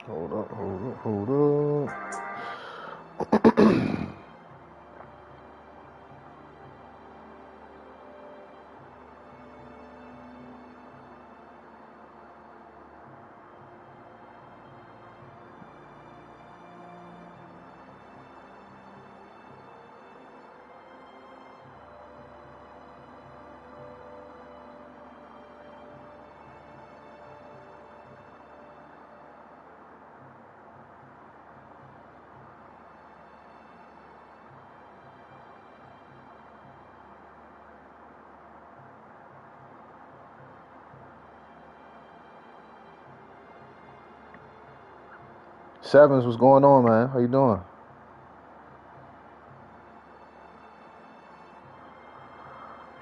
Hold up, hold up, hold up. Sevens, what's going on, man? How you doing?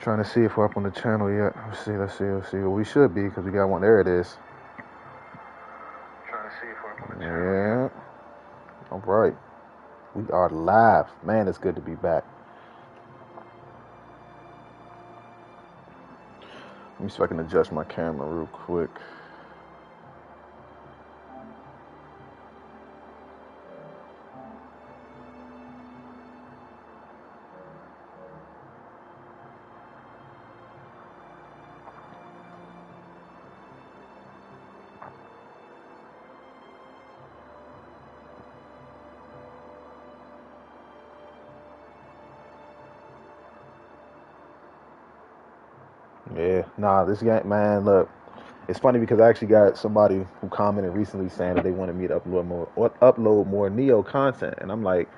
Trying to see if we're up on the channel yet. Let's see. Well, we should be because we got one. There it is. Trying to see if we're up on the channel. Yeah. All right. We are live. Man, it's good to be back. Let me see if I can adjust my camera real quick. Yeah, nah, this game, man, look, it's funny because I actually got somebody who commented recently saying that they wanted me to upload more Nioh content, and I'm like,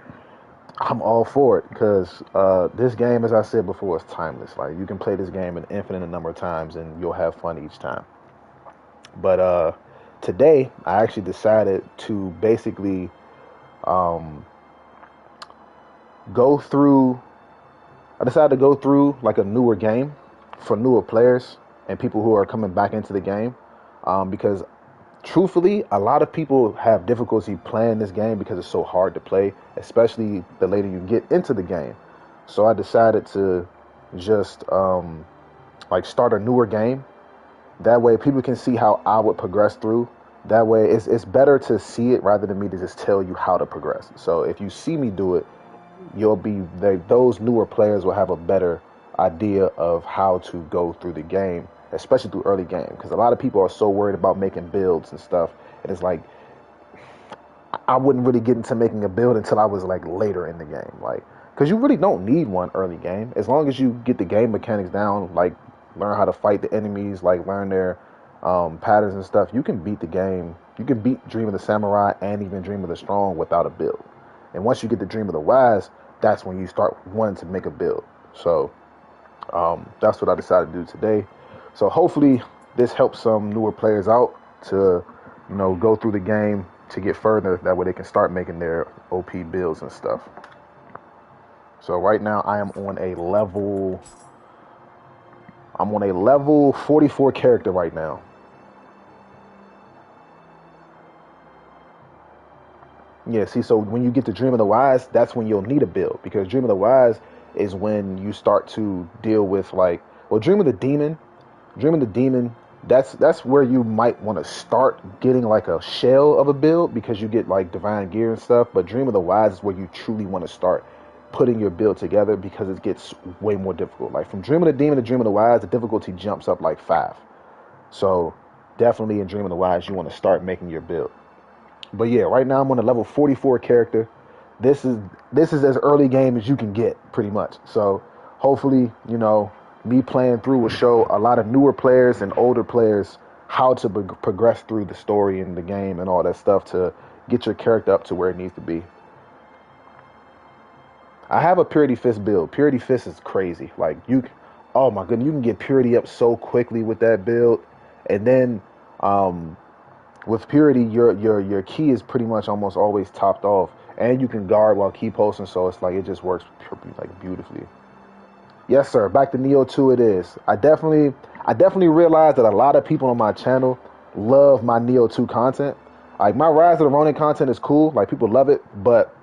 I'm all for it because this game, as I said before, is timeless. Like, you can play this game an infinite number of times, and you'll have fun each time. But today, I actually decided to basically go through. I decided to go through like a newer game for newer players and people who are coming back into the game, because truthfully, a lot of people have difficulty playing this game because it's so hard to play, especially the later you get into the game. So I decided to just like start a newer game. That way people can see how I would progress through. That way it's better to see it rather than me to just tell you how to progress. So if you see me do it, those newer players will have a better idea of how to go through the game, especially through early game, because a lot of people are so worried about making builds and stuff, and it's like I wouldn't really get into making a build until I was like later in the game, like, because you really don't need one early game as long as you get the game mechanics down, like learn how to fight the enemies, like learn their patterns and stuff. You can beat the game. You can beat Dream of the Samurai and even Dream of the Strong without a build. And once you get the Dream of the Wise, that's when you start wanting to make a build. So that's what I decided to do today. So hopefully this helps some newer players out to, go through the game to get further. That way they can start making their OP builds and stuff. So right now I am on a level 44 character right now. Yeah, see, so when you get to Dream of the Wise, that's when you'll need a build, because Dream of the Wise is when you start to deal with Dream of the Demon, that's where you might want to start getting like a shell of a build because you get like divine gear and stuff, but Dream of the Wise is where you truly want to start putting your build together because it gets way more difficult. Like from Dream of the Demon to Dream of the Wise, the difficulty jumps up like 5. So definitely in Dream of the Wise, you want to start making your build. But yeah, right now I'm on a level 44 character. This is as early game as you can get, pretty much. So hopefully, me playing through will show a lot of newer players and older players how to progress through the story and the game and all that stuff to get your character up to where it needs to be. I have a Purity Fist build. Purity Fist is crazy. Like oh my goodness, you can get Purity up so quickly with that build, and then with Purity, your key is pretty much almost always topped off, and you can guard while key posting, so it's like it just works like beautifully. Yes, sir. Back to Nioh 2 it is. I definitely realized that a lot of people on my channel love my Nioh 2 content. Like my Rise of the Ronin content is cool, like people love it, but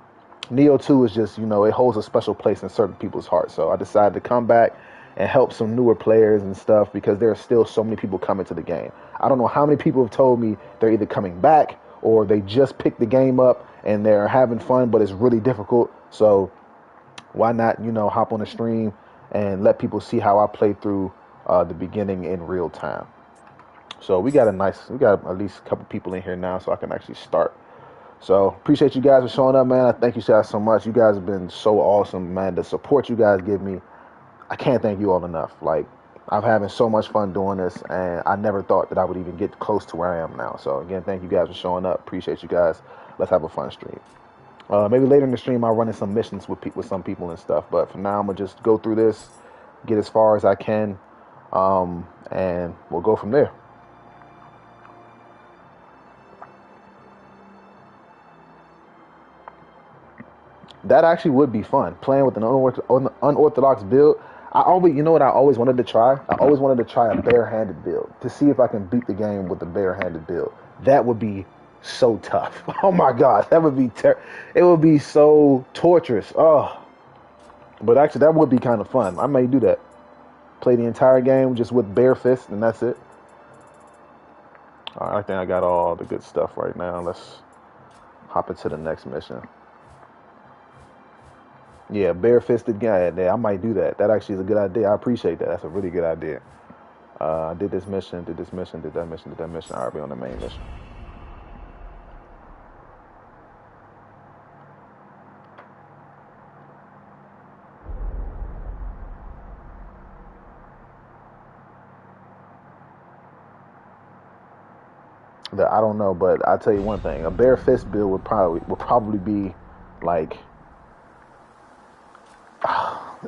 Nioh 2 is just, it holds a special place in certain people's hearts. So I decided to come back and help some newer players and stuff because there are still so many people coming to the game. I don't know how many people have told me they're either coming back or they just picked the game up and they're having fun, but it's really difficult. So why not, hop on the stream and let people see how I play through the beginning in real time. So we got at least a couple people in here now so I can actually start. So appreciate you guys for showing up, man. I thank you guys so much. You guys have been so awesome, man. The support you guys give me, I can't thank you all enough. Like, I'm having so much fun doing this, and I never thought that I would even get close to where I am now. So again, thank you guys for showing up. Appreciate you guys. Let's have a fun stream. Maybe later in the stream I'll run in some missions with some people and stuff. But for now, I'm gonna just go through this, get as far as I can, and we'll go from there. That actually would be fun, playing with an unorthodox build. I always wanted to try? I always wanted to try a barehanded build to see if I can beat the game with a barehanded build. That would be so tough. Oh my gosh, that would be it would be so torturous. Oh, but actually, that would be kind of fun. I may do that. Play the entire game just with bare fists, and that's it. All right, I think I got all the good stuff right now. Let's hop into the next mission. Yeah, bare-fisted guy. Yeah, I might do that. That actually is a good idea. I appreciate that. That's a really good idea. I did this mission, did that mission, did that mission. All right, be on the main mission. I don't know, but I'll tell you one thing. A bare fist build would probably be like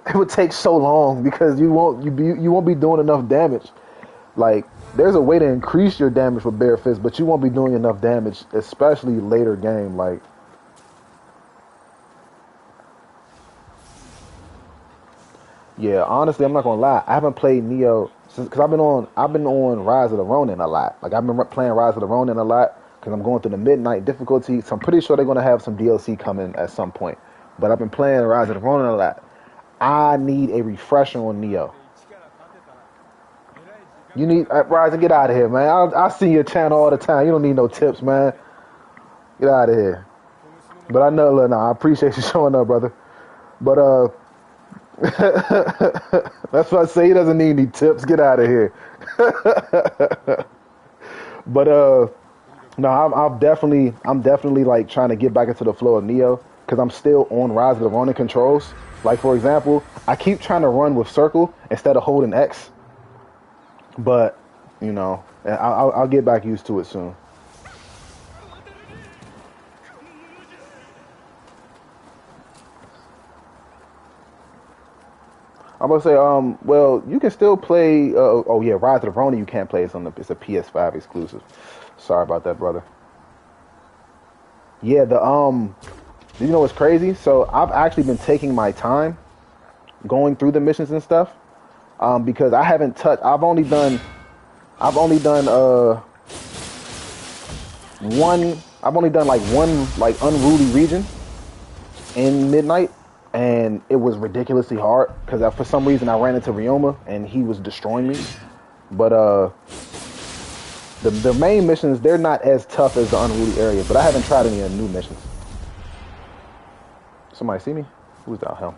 it would take so long because you won't be doing enough damage. Like, there's a way to increase your damage with bare fist, but you won't be doing enough damage, especially later game. Like, yeah, honestly, I'm not gonna lie. I haven't played Nioh since because I've been on Rise of the Ronin a lot. Like, I've been playing Rise of the Ronin a lot because I'm going through the midnight difficulty. So I'm pretty sure they're gonna have some DLC coming at some point. But I've been playing Rise of the Ronin a lot. I need a refresher on Nioh. You need Rise and get out of here, man. I see your channel all the time. You don't need no tips, man. Get out of here. But I know, no, I appreciate you showing up, brother. But that's what I say. He doesn't need any tips. Get out of here. But no, I'm definitely like trying to get back into the flow of Nioh because I'm still on Rise of the Ronin controls. Like, for example, I keep trying to run with circle instead of holding X. But, I'll get back used to it soon. I'm gonna say, well, you can still play. Oh yeah, Rise of the Ronin you can't play. It's a PS5 exclusive. Sorry about that, brother. Yeah, you know what's crazy? So I've actually been taking my time going through the missions and stuff, because I haven't touched. I've only done one. I've only done like one like unruly region in Midnight. And it was ridiculously hard because for some reason I ran into Ryoma and he was destroying me. But the main missions, they're not as tough as the unruly area. But I haven't tried any of the new missions. Somebody see me? Who's that hell?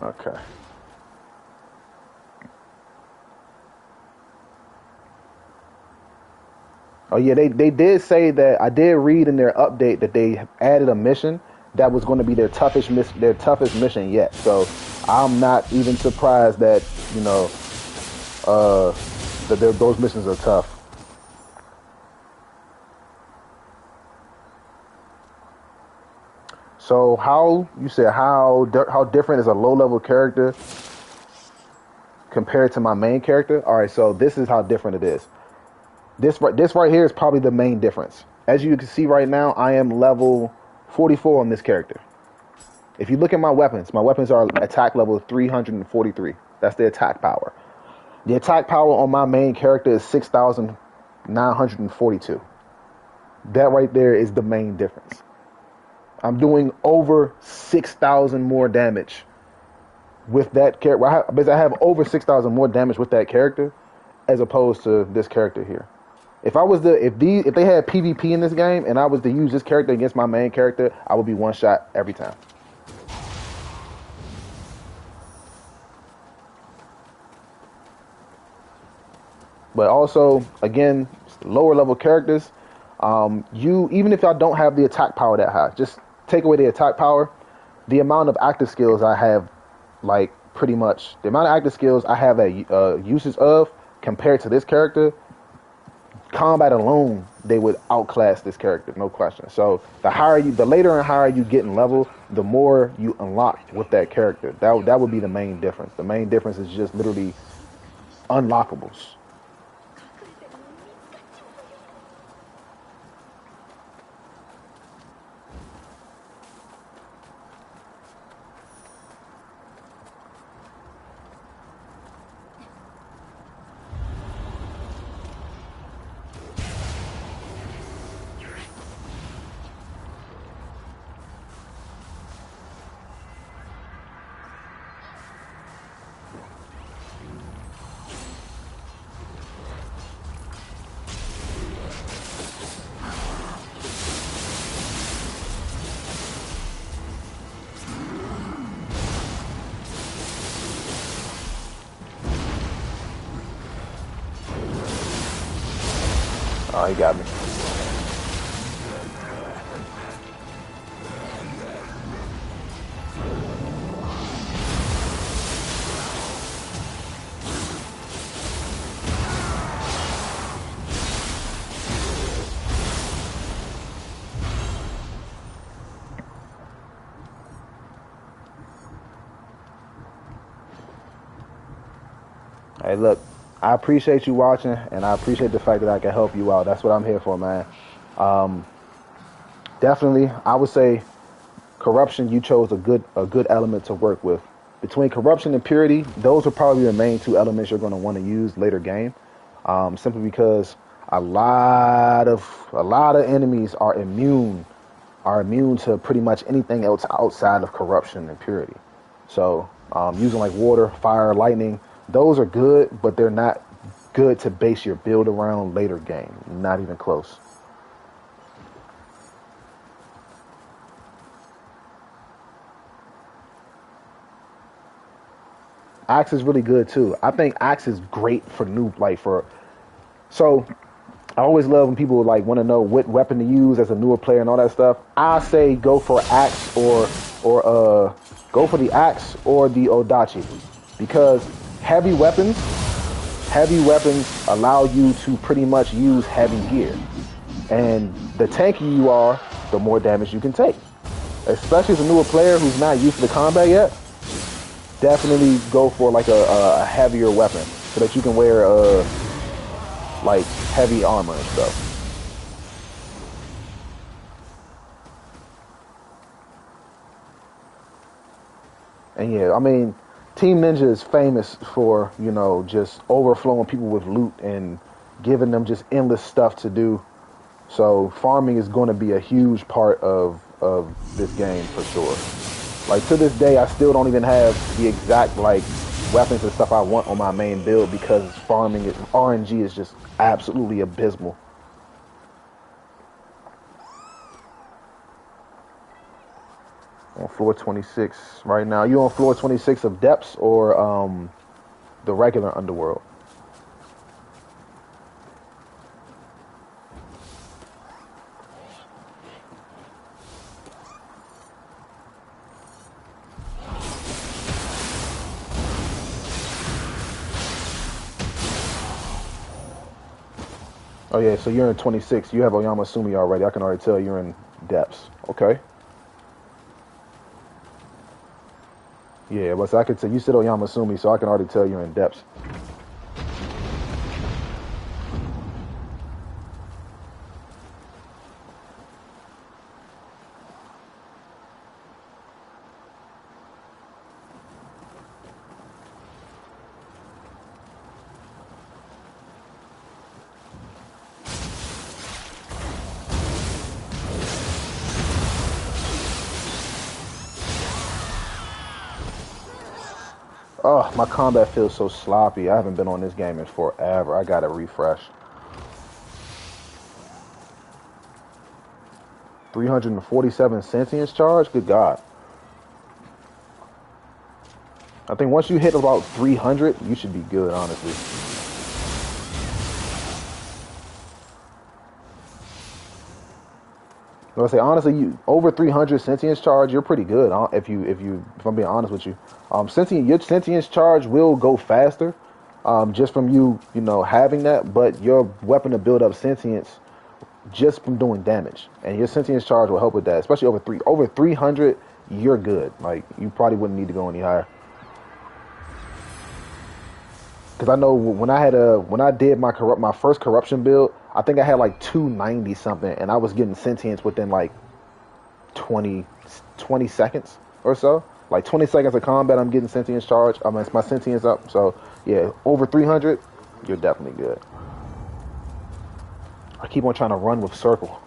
Okay. Oh yeah, they did say that. I did read in their update that they added a mission that was going to be their toughest mission yet. So I'm not even surprised that those missions are tough. So how different is a low level character compared to my main character? All right, so this is how different it is. This right here is probably the main difference. As you can see right now, I am level 44 on this character. If you look at my weapons are attack level 343. That's the attack power. The attack power on my main character is 6,942. That right there is the main difference. I'm doing over 6,000 more damage with that character. I have over 6,000 more damage with that character as opposed to this character here. If I was if they had PvP in this game and I was to use this character against my main character, I would be one shot every time. But also, again, lower level characters, you even if I don't have the attack power that high, just take away the attack power, the amount of active skills I have, like pretty much the amount of active skills I have a usage of compared to this character, combat alone, they would outclass this character, no question. So the later and higher you get in level, the more you unlock with that character. That would be the main difference. The main difference is just literally unlockables. Oh, he got me. Hey, look, I appreciate you watching, and I appreciate the fact that I can help you out. That's what I'm here for, man. Um, Definitely, I would say corruption. You chose a good element to work with. Between corruption and purity, those are probably the main two elements you're going to want to use later game. Simply because a lot of enemies are immune to pretty much anything else outside of corruption and purity. So using like water, fire, lightning, those are good, but they're not good to base your build around later game. Not even close. Axe is really good too. I think Axe is great for new like for so I always love when people like want to know what weapon to use as a newer player and all that stuff. I say go for axe or go for the axe or the odachi because heavy weapons heavy weapons allow you to pretty much use heavy gear. And the tankier you are, the more damage you can take. Especially as a newer player who's not used to the combat yet, definitely go for like a heavier weapon so that you can wear like heavy armor and stuff. And yeah, I mean, Team Ninja is famous for, just overflowing people with loot and giving them just endless stuff to do. So farming is going to be a huge part of this game for sure. Like to this day, I still don't even have the exact like weapons and stuff I want on my main build because RNG is just absolutely abysmal. On floor 26 right now. You on floor 26 of Depths or the regular Underworld? Oh yeah, so you're in 26. You have Oyamasumi already. I can already tell you're in Depths. Okay. Yeah, but so I could tell you said Oyamasumi, so I can already tell you're in Depths. Oh, my combat feels so sloppy. I haven't been on this game in forever. I gotta refresh. 347 sentience charge? Good God. I think once you hit about 300, you should be good, honestly. I say honestly, you over 300 sentience charge, you're pretty good. If I'm being honest with you, your sentience charge will go faster, just from you having that. But your weapon to build up sentience just from doing damage, and your sentience charge will help with that. Especially over 300, you're good. Like you probably wouldn't need to go any higher. Because I know when I did my first corruption build, I think I had like 290 something, and I was getting sentience within like 20 seconds or so. Like 20 seconds of combat, I'm getting sentience charge. I mean, my sentience up. So yeah, over 300, you're definitely good. I keep on trying to run with circle.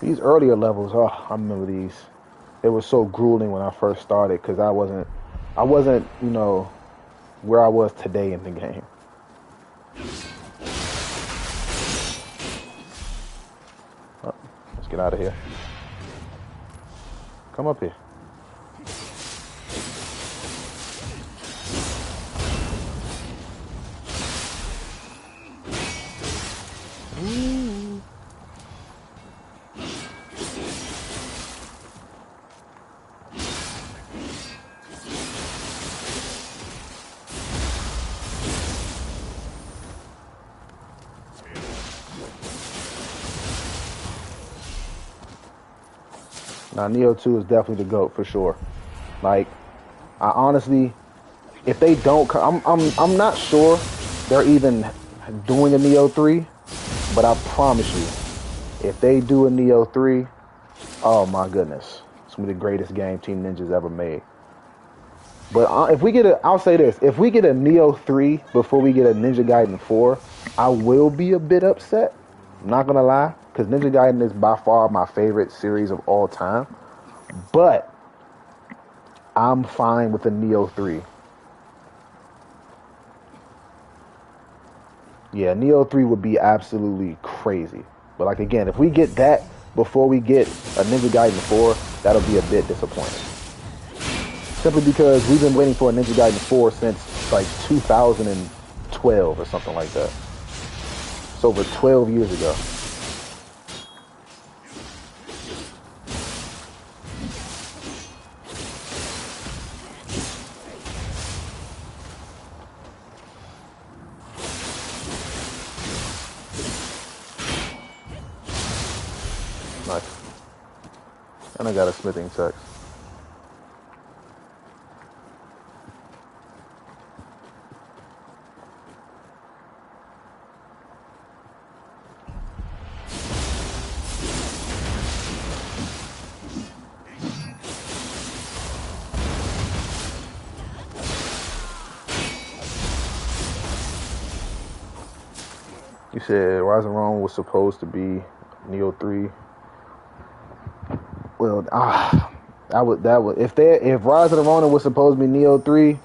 These earlier levels, oh, I remember these. It was so grueling when I first started because I wasn't, where I was today in the game. Oh, let's get out of here. Come up here. Now, Nioh 2 is definitely the GOAT for sure. Like, I honestly, if they don't, I'm not sure they're even doing a Nioh 3, but I promise you, if they do a Nioh 3, oh my goodness, it's gonna be the greatest game Team Ninja's ever made. But if we get I'll say this: if we get a Nioh 3 before we get a Ninja Gaiden 4, I will be a bit upset. I'm not gonna lie, because Ninja Gaiden is by far my favorite series of all time. But I'm fine with a Nioh 3. Yeah, Nioh 3 would be absolutely crazy. But like again, if we get that before we get a Ninja Gaiden 4, that'll be a bit disappointing. Simply because we've been waiting for a Ninja Gaiden 4 since like 2012 or something like that. It's over 12 years ago. Nice. And I got a smithing text. You said Rise of Rome was supposed to be Nioh 3. Well, that would if Rise of the Ronin was supposed to be Nioh 3,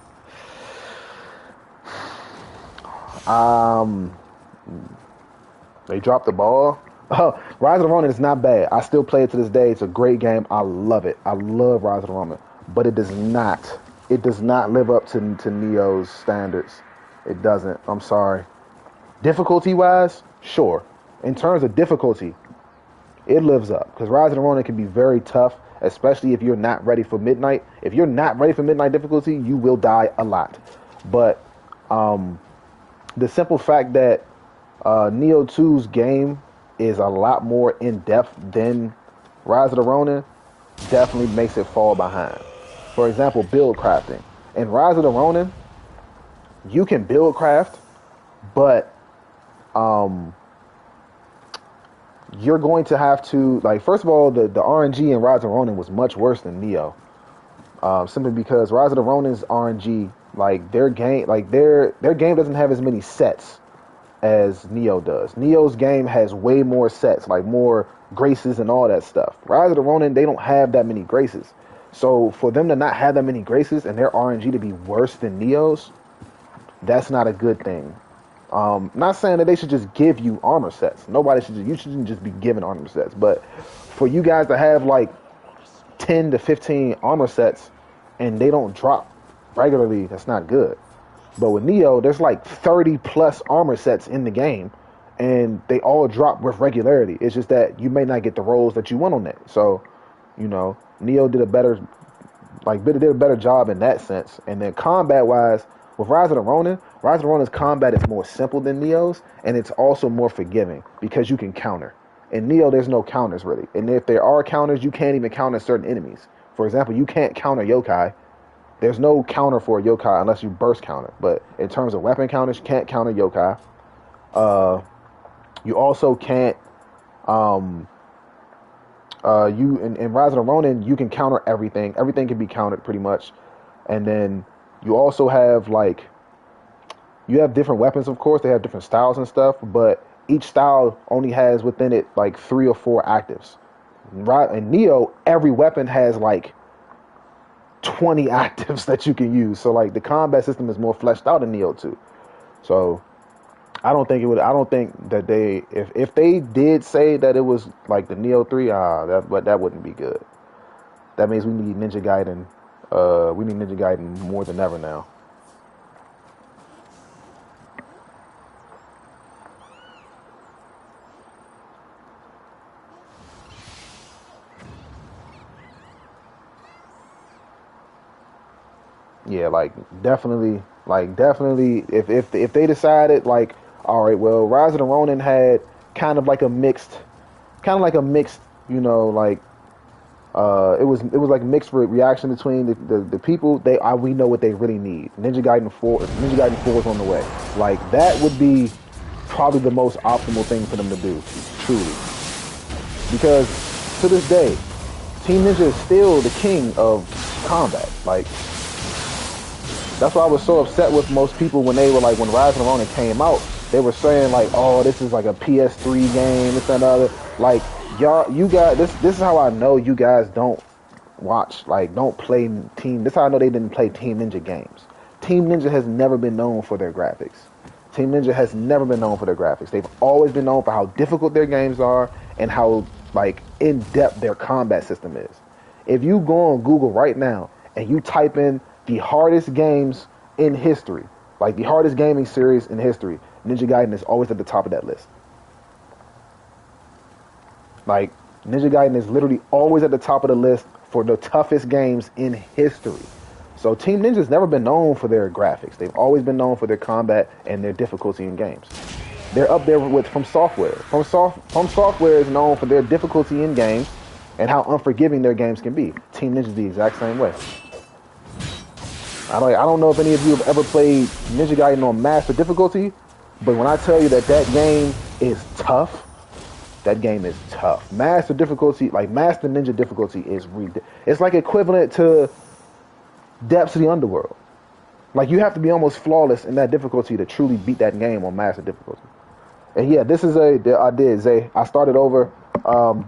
they dropped the ball. Oh, Rise of the Ronin is not bad. I still play it to this day. It's a great game. I love it. I love Rise of the Ronin, but it does not live up to Nioh's standards. It doesn't. I'm sorry. Difficulty wise, sure. In terms of difficulty, it lives up because Rise of the Ronin can be very tough, especially if you're not ready for midnight. If you're not ready for midnight difficulty, you will die a lot. But the simple fact that Nioh 2's game is a lot more in depth than Rise of the Ronin definitely makes it fall behind. For example, build crafting. In Rise of the Ronin, you can build craft, but you're going to have to, like, first of all, the RNG in Rise of Ronin was much worse than Nioh. Simply because Rise of the Ronin's RNG, like their game doesn't have as many sets as Nioh does. Neo's game has way more sets, like more graces and all that stuff. Rise of the Ronin, they don't have that many graces. So for them to not have that many graces and their RNG to be worse than Neo's, that's not a good thing. Not saying that they should just give you armor sets. You shouldn't just be given armor sets. But for you guys to have like 10 to 15 armor sets and they don't drop regularly, that's not good. But with Nioh, there's like 30 plus armor sets in the game and they all drop with regularity. It's just that you may not get the rolls that you want on it. So, Nioh did a better job in that sense. And then combat wise, with Rise of the Ronin's combat is more simple than Neo's, and it's also more forgiving because you can counter. In Nioh, there's no counters really. And if there are counters, you can't even counter certain enemies. For example, you can't counter yokai. There's no counter for a yokai unless you burst counter. But in terms of weapon counters, you can't counter yokai. You also can't. In Rise of the Ronin, you can counter everything. Everything can be countered pretty much. And then you also have you have different weapons, of course. They have different styles and stuff, but each style only has within it like 3 or 4 actives. Right? In Nioh, every weapon has like 20 actives that you can use. So like the combat system is more fleshed out in Nioh too. So I don't think that if they did say that it was like the Nioh 3, that wouldn't be good. That means we need Ninja Gaiden. We need Ninja Gaiden more than ever now. Yeah, definitely, if they decided all right, well, Rise of the Ronin had kind of like a mixed, it was like mixed reaction between the people. We know what they really need. Ninja Gaiden 4 is on the way. Like that would be probably the most optimal thing for them to do, truly, because to this day, Team Ninja is still the king of combat. Like that's why I was so upset with most people when they were like, when Rise of the Ronin came out, they were saying like, oh, this is like a PS3 game, this and other. Like, you guys, this is how I know you guys don't play Team. This is how I know they didn't play Team Ninja games. Team Ninja has never been known for their graphics. Team Ninja has never been known for their graphics. They've always been known for how difficult their games are and how in depth their combat system is. If you go on Google right now and you type in the hardest games in history, like the hardest gaming series in history, Ninja Gaiden is always at the top of that list. Like, Ninja Gaiden is literally always at the top of the list for the toughest games in history. So Team Ninja's never been known for their graphics. They've always been known for their combat and their difficulty in games. They're up there with From Software. From Software is known for their difficulty in games and how unforgiving their games can be. Team Ninja's the exact same way. I don't know if any of you have ever played Ninja Gaiden on Master difficulty, but when I tell you that game is tough, that game is tough. Master difficulty, like Master Ninja difficulty, it's like equivalent to Depths of the Underworld. Like you have to be almost flawless in that difficulty to truly beat that game on Master difficulty. And yeah, I started over.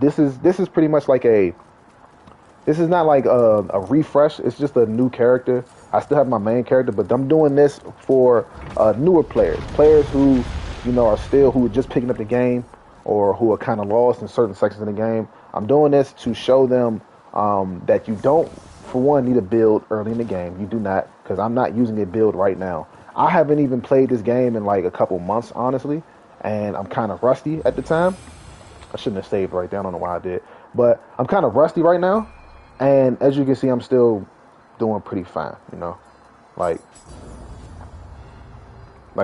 This is pretty much like this is not like a refresh. It's just a new character. I still have my main character, but I'm doing this for newer players who, who are just picking up the game or who are kind of lost in certain sections of the game. I'm doing this to show them that you don't, for one, need a build early in the game. You do not, because I'm not using a build right now. I haven't even played this game in like a couple months, honestly, and I'm kind of rusty at the time. I shouldn't have saved right there. I don't know why I did, but I'm kind of rusty right now. And as you can see, I'm still doing pretty fine, like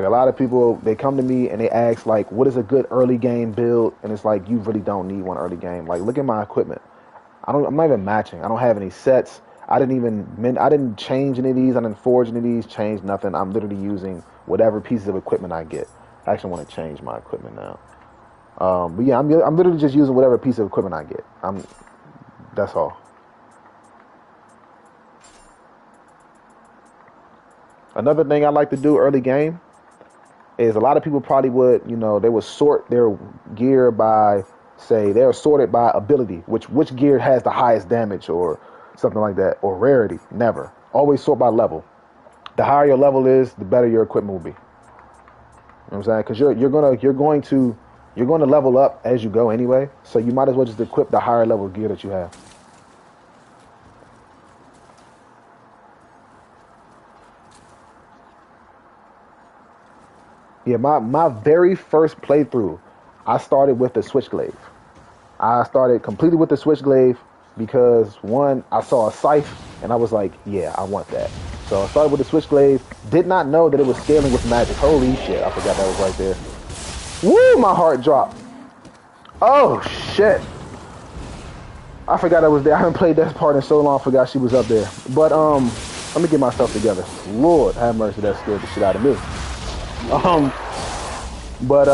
a lot of people, they come to me and they ask like, what is a good early game build? And it's like, you really don't need one early game. Like, look at my equipment. I'm not even matching. I don't have any sets. I didn't change any of these. I didn't forge any of these, change nothing. I'm literally using whatever pieces of equipment I get. I actually want to change my equipment now. But yeah, I'm literally just using whatever piece of equipment I get. That's all. Another thing I like to do early game is a lot of people probably would, they would sort their gear by, say, they're sorted by ability, which gear has the highest damage or something like that, or rarity. Never. Always sort by level. The higher your level is, the better your equipment will be. You know what I'm saying? Because you're going to level up as you go anyway, so you might as well just equip the higher level gear that you have. Yeah, my very first playthrough, I started with the Switchglaive. I started completely with the Switchglaive because one, I saw a scythe and I was like, yeah, I want that. So I started with the Switchglaive. Did not know that it was scaling with magic. Holy shit, I forgot that was right there. Woo, my heart dropped. Oh shit. I forgot I was there. I haven't played that part in so long, I forgot she was up there. But let me get myself together. Lord have mercy, that scared the shit out of me. But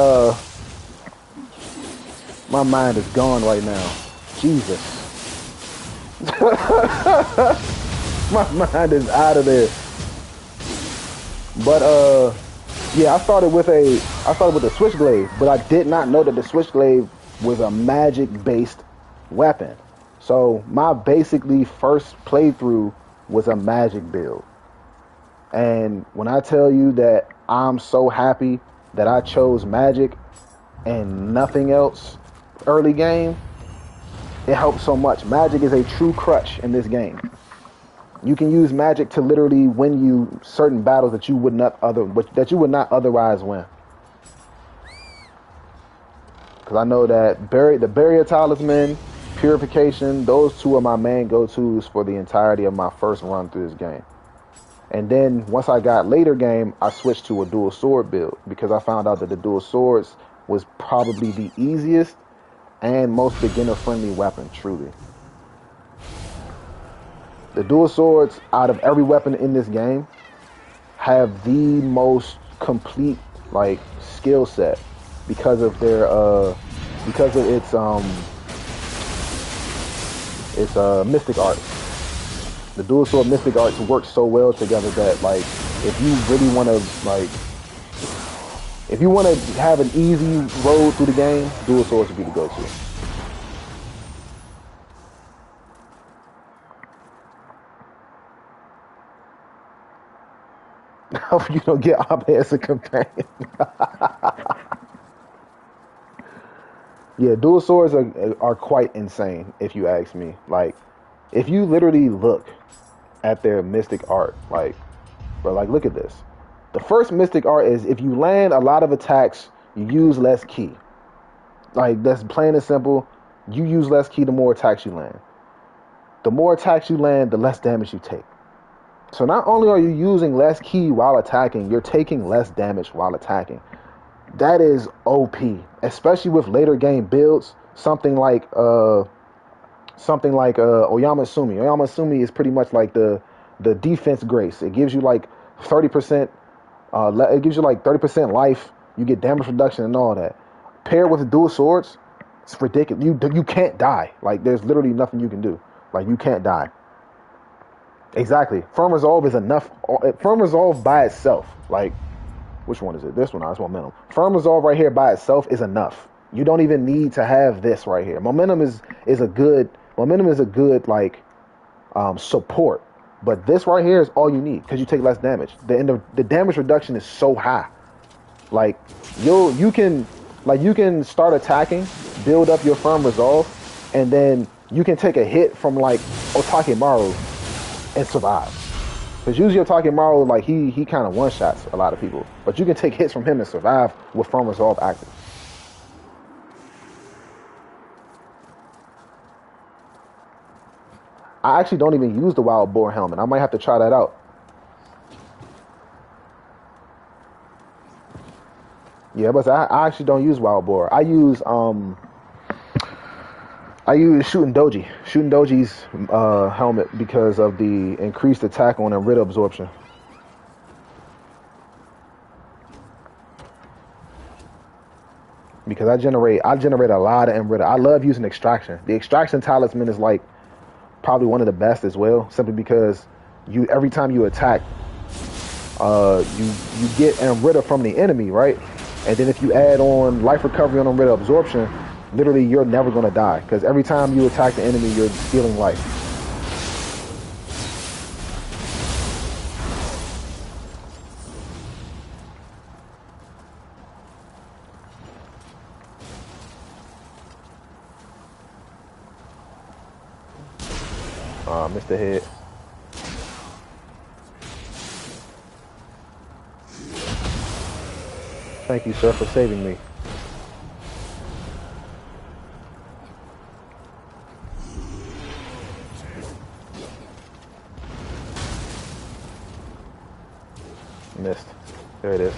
my mind is gone right now. Jesus. My mind is out of there. But yeah, I started with a Switchglaive, but I did not know that the Switchglaive was a magic based weapon. So my basically first playthrough was a magic build. And when I tell you that I'm so happy that I chose magic and nothing else early game, it helps so much. Magic is a true crutch in this game. You can use magic to literally win you certain battles that you would not otherwise win. Because I know that the barrier talisman, purification, those two are my main go-tos for the entirety of my first run through this game. And then once I got later game, I switched to a dual sword build because I found out that the dual swords was probably the easiest and most beginner-friendly weapon, truly. The dual swords, out of every weapon in this game, have the most complete skill set because of its mystic arts. The dual sword mystic arts work so well together that if you really want to have an easy road through the game, dual swords would be the go-to. Hope you don't get Abe as a companion. Yeah, dual swords are quite insane if you ask me. If you literally look at their mystic art, look at this. The first mystic art is if you land a lot of attacks, you use less ki. That's plain and simple. You use less ki, the more attacks you land. The more attacks you land, the less damage you take. So not only are you using less ki while attacking, you're taking less damage while attacking. That is OP, especially with later game builds. Something like Oyama Sumi. Oyama Sumi is pretty much like the defense grace. It gives you 30%. It gives you 30% life. You get damage reduction and all that. Paired with the dual swords, it's ridiculous. You can't die. There's literally nothing you can do. You can't die. Exactly. Firm Resolve is enough. Firm Resolve by itself, which one is it? This one, that's Momentum. Firm Resolve right here by itself is enough. You don't even need to have this right here. Momentum is a good support. But this right here is all you need because you take less damage. The damage reduction is so high. You can start attacking, build up your Firm Resolve, and then you can take a hit from Otakemaru and survive. Because usually Otakemaru, he kind of one-shots a lot of people. But you can take hits from him and survive with Firm Resolve active. I actually don't even use the Wild Boar helmet. I might have to try that out. Yeah, but I actually don't use Wild Boar. I use Shooting Doji. Shooting Doji's helmet because of the increased attack on and rid absorption. because I generate a lot of Emritter. I love using extraction. The extraction talisman is like probably one of the best as well, simply because you every time you attack, you get Emritter from the enemy, right? And then if you add on life recovery on Emritter absorption, literally you're never gonna die because every time you attack the enemy, you're stealing life. Missed the head. Thank you, sir, for saving me. Missed. There it is.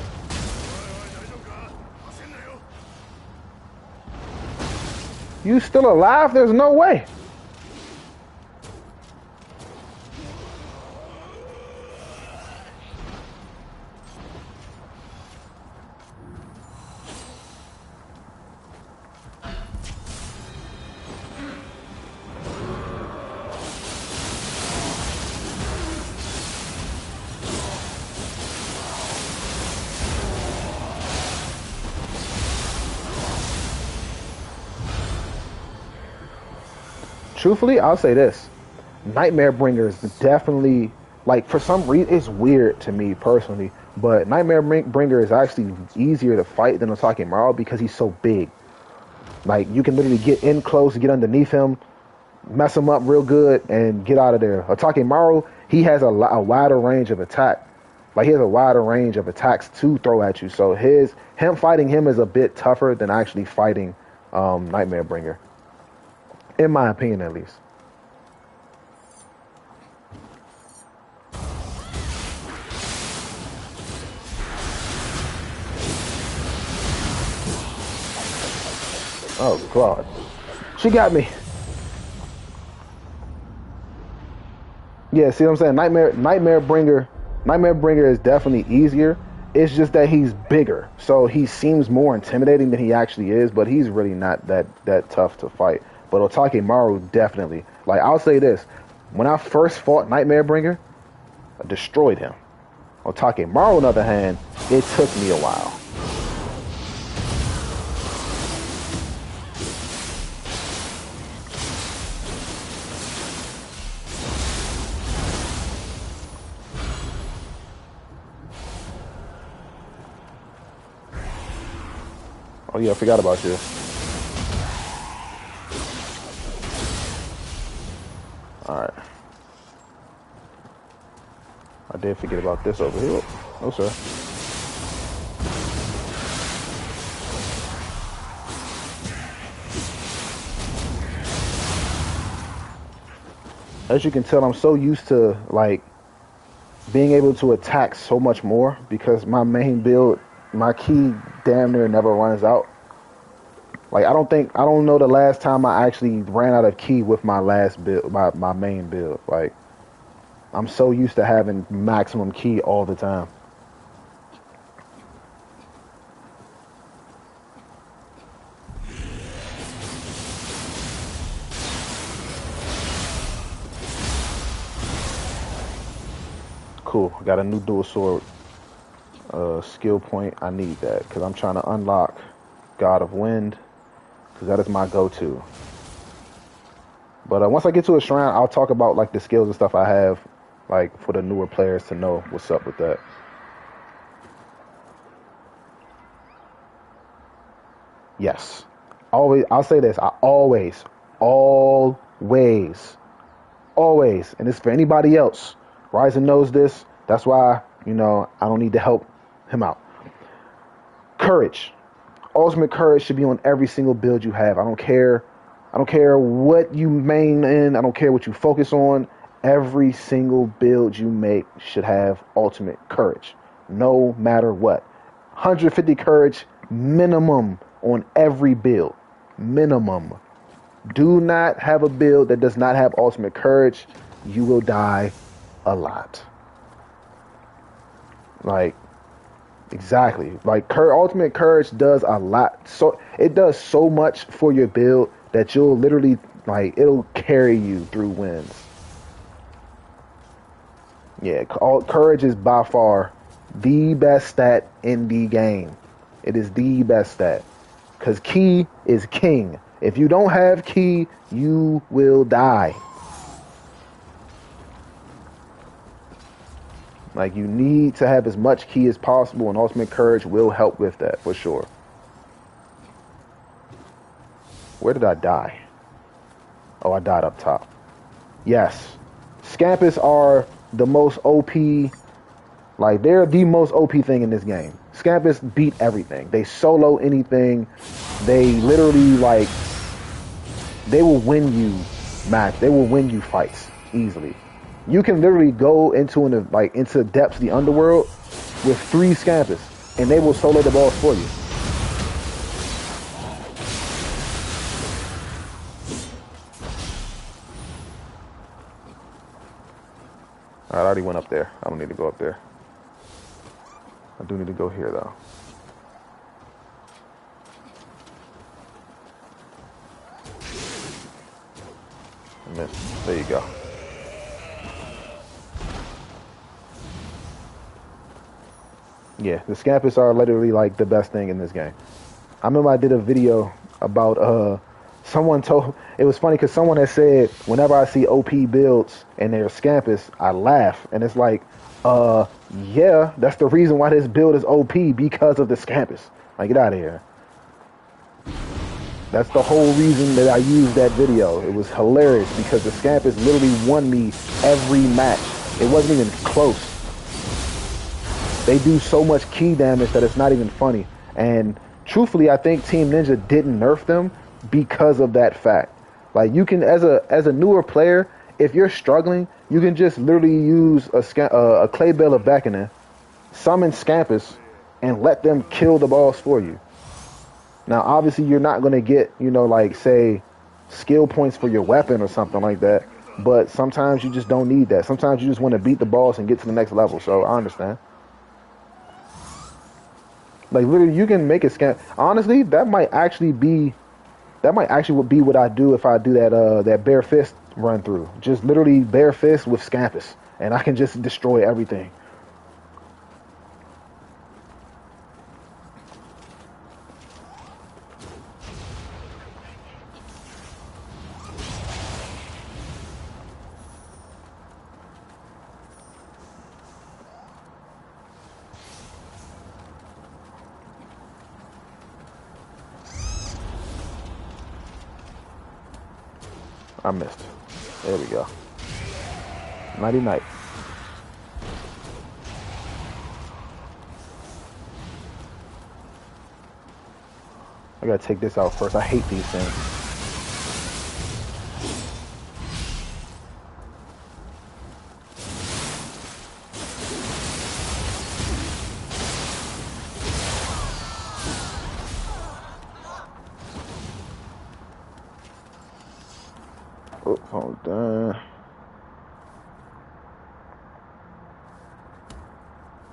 You still alive? There's no way. Truthfully, I'll say this. Nightmare Bringer is definitely, like, for some reason, it's weird to me personally, but Nightmare Bringer is actually easier to fight than Orochimaru because he's so big. Like, you can literally get in close, get underneath him, mess him up real good, and get out of there. Orochimaru, he has a wider range of attack. Like, he has a wider range of attacks to throw at you. So him fighting him is a bit tougher than actually fighting Nightmare Bringer. In my opinion, at least. Oh, God. She got me. Yeah, see what I'm saying? Nightmare Bringer is definitely easier. It's just that he's bigger. So he seems more intimidating than he actually is, but he's really not that tough to fight. But Orochimaru definitely. Like, I'll say this. When I first fought Nightmare Bringer, I destroyed him. Orochimaru, on the other hand, it took me a while. Oh yeah, I forgot about you. Alright. I did forget about this over here. No, sir. As you can tell, I'm so used to, like, being able to attack so much more because my main build, my key damn near never runs out. Like, I don't know the last time I actually ran out of key with my last build, my main build. Like, I'm so used to having maximum key all the time. Cool, got a new dual sword skill point. I need that because I'm trying to unlock God of Wind because that is my go-to. But once I get to a shrine, I'll talk about, like, the skills and stuff I have, like, for the newer players to know what's up with that. Yes. Always, I'll say this. I always, and it's for anybody else. Ryzen knows this. That's why, I don't need to help him out. Courage. Ultimate courage should be on every single build you have. I don't care what you main in. I don't care what you focus on. Every single build you make should have ultimate courage, no matter what. 150 courage minimum on every build. Minimum. Do not have a build that does not have ultimate courage. You will die a lot. Like, Exactly. Like ultimate courage does a lot. So it does so much for your build that you'll literally like it'll carry you through wins. Yeah, courage is by far the best stat in the game. It is the best stat because key is king. If you don't have key, you will die. Like you need to have as much key as possible, and ultimate courage will help with that for sure. Where did I die? Oh, I died up top. Yes. Scampus are the most OP, like they're the most OP thing in this game. Scampus beat everything. They solo anything. They literally like, they will win you match. They will win you fights easily. You can literally go into into depths of the underworld with 3 Scampus, and they will solo the boss for you. I already went up there. I don't need to go up there. I do need to go here though. I missed. There you go. Yeah, the Scampus are literally like the best thing in this game. I remember I did a video about someone told it was funny because someone had said whenever I see OP builds and they're Scampus, I laugh, and it's like, yeah, that's the reason why this build is OP, because of the Scampus. Like, get out of here. That's the whole reason that I used that video. It was hilarious because the Scampus literally won me every match. It wasn't even close. They do so much key damage that it's not even funny. And truthfully, I think Team Ninja didn't nerf them because of that fact. Like, you can, as a newer player, if you're struggling, you can just literally use a Clay Bell of Beckoning, summon Scampus, and let them kill the boss for you. Now, obviously, you're not going to get, like, say, skill points for your weapon or something like that. But sometimes you just don't need that. Sometimes you just want to beat the boss and get to the next level. So I understand. Like, literally, you can make a scam. Honestly, that might actually be what I do if I do that bare fist run through. Just literally bare fist with Scampus, and I can just destroy everything. I missed. There we go. Nighty night. I gotta take this out first. I hate these things. Oh, hold on.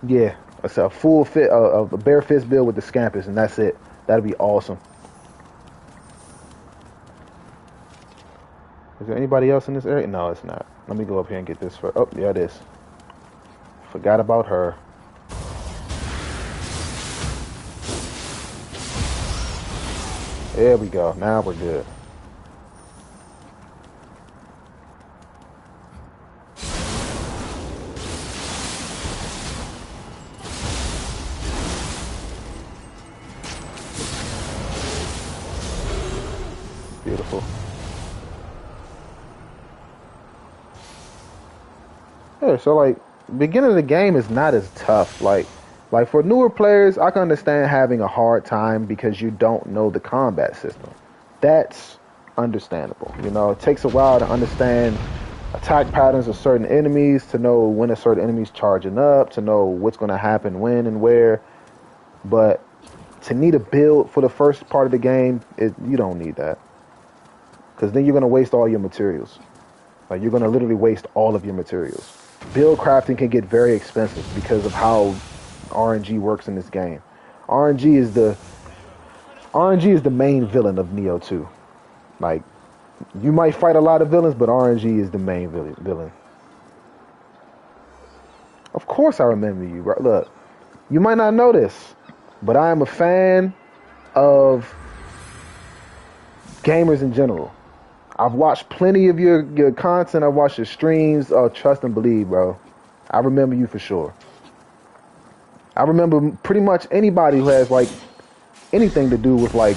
Yeah, it's a full fit of a bare fist build with the Scampus, and that's it. That'd be awesome. Is there anybody else in this area? No, it's not. Let me go up here and get this for. Oh, yeah, it is. Forgot about her. There we go. Now we're good. Beautiful. Yeah, so like beginning of the game is not as tough. Like for newer players, I can understand having a hard time because you don't know the combat system. That's understandable. It takes a while to understand attack patterns of certain enemies, to know when a certain enemy's charging up, to know what's going to happen when and where. But to need a build for the first part of the game, you don't need that. Because then you're going to waste all your materials. Like, you're going to literally waste all of your materials. Build crafting can get very expensive because of how RNG works in this game. RNG is the RNG is the main villain of Nioh 2. Like, you might fight a lot of villains, but RNG is the main villain. Of course I remember you, bro. Look, you might not know this, but I am a fan of gamers in general. I've watched plenty of your content. I've watched your streams. Oh, trust and believe, bro. I remember you for sure. I remember pretty much anybody who has like anything to do with like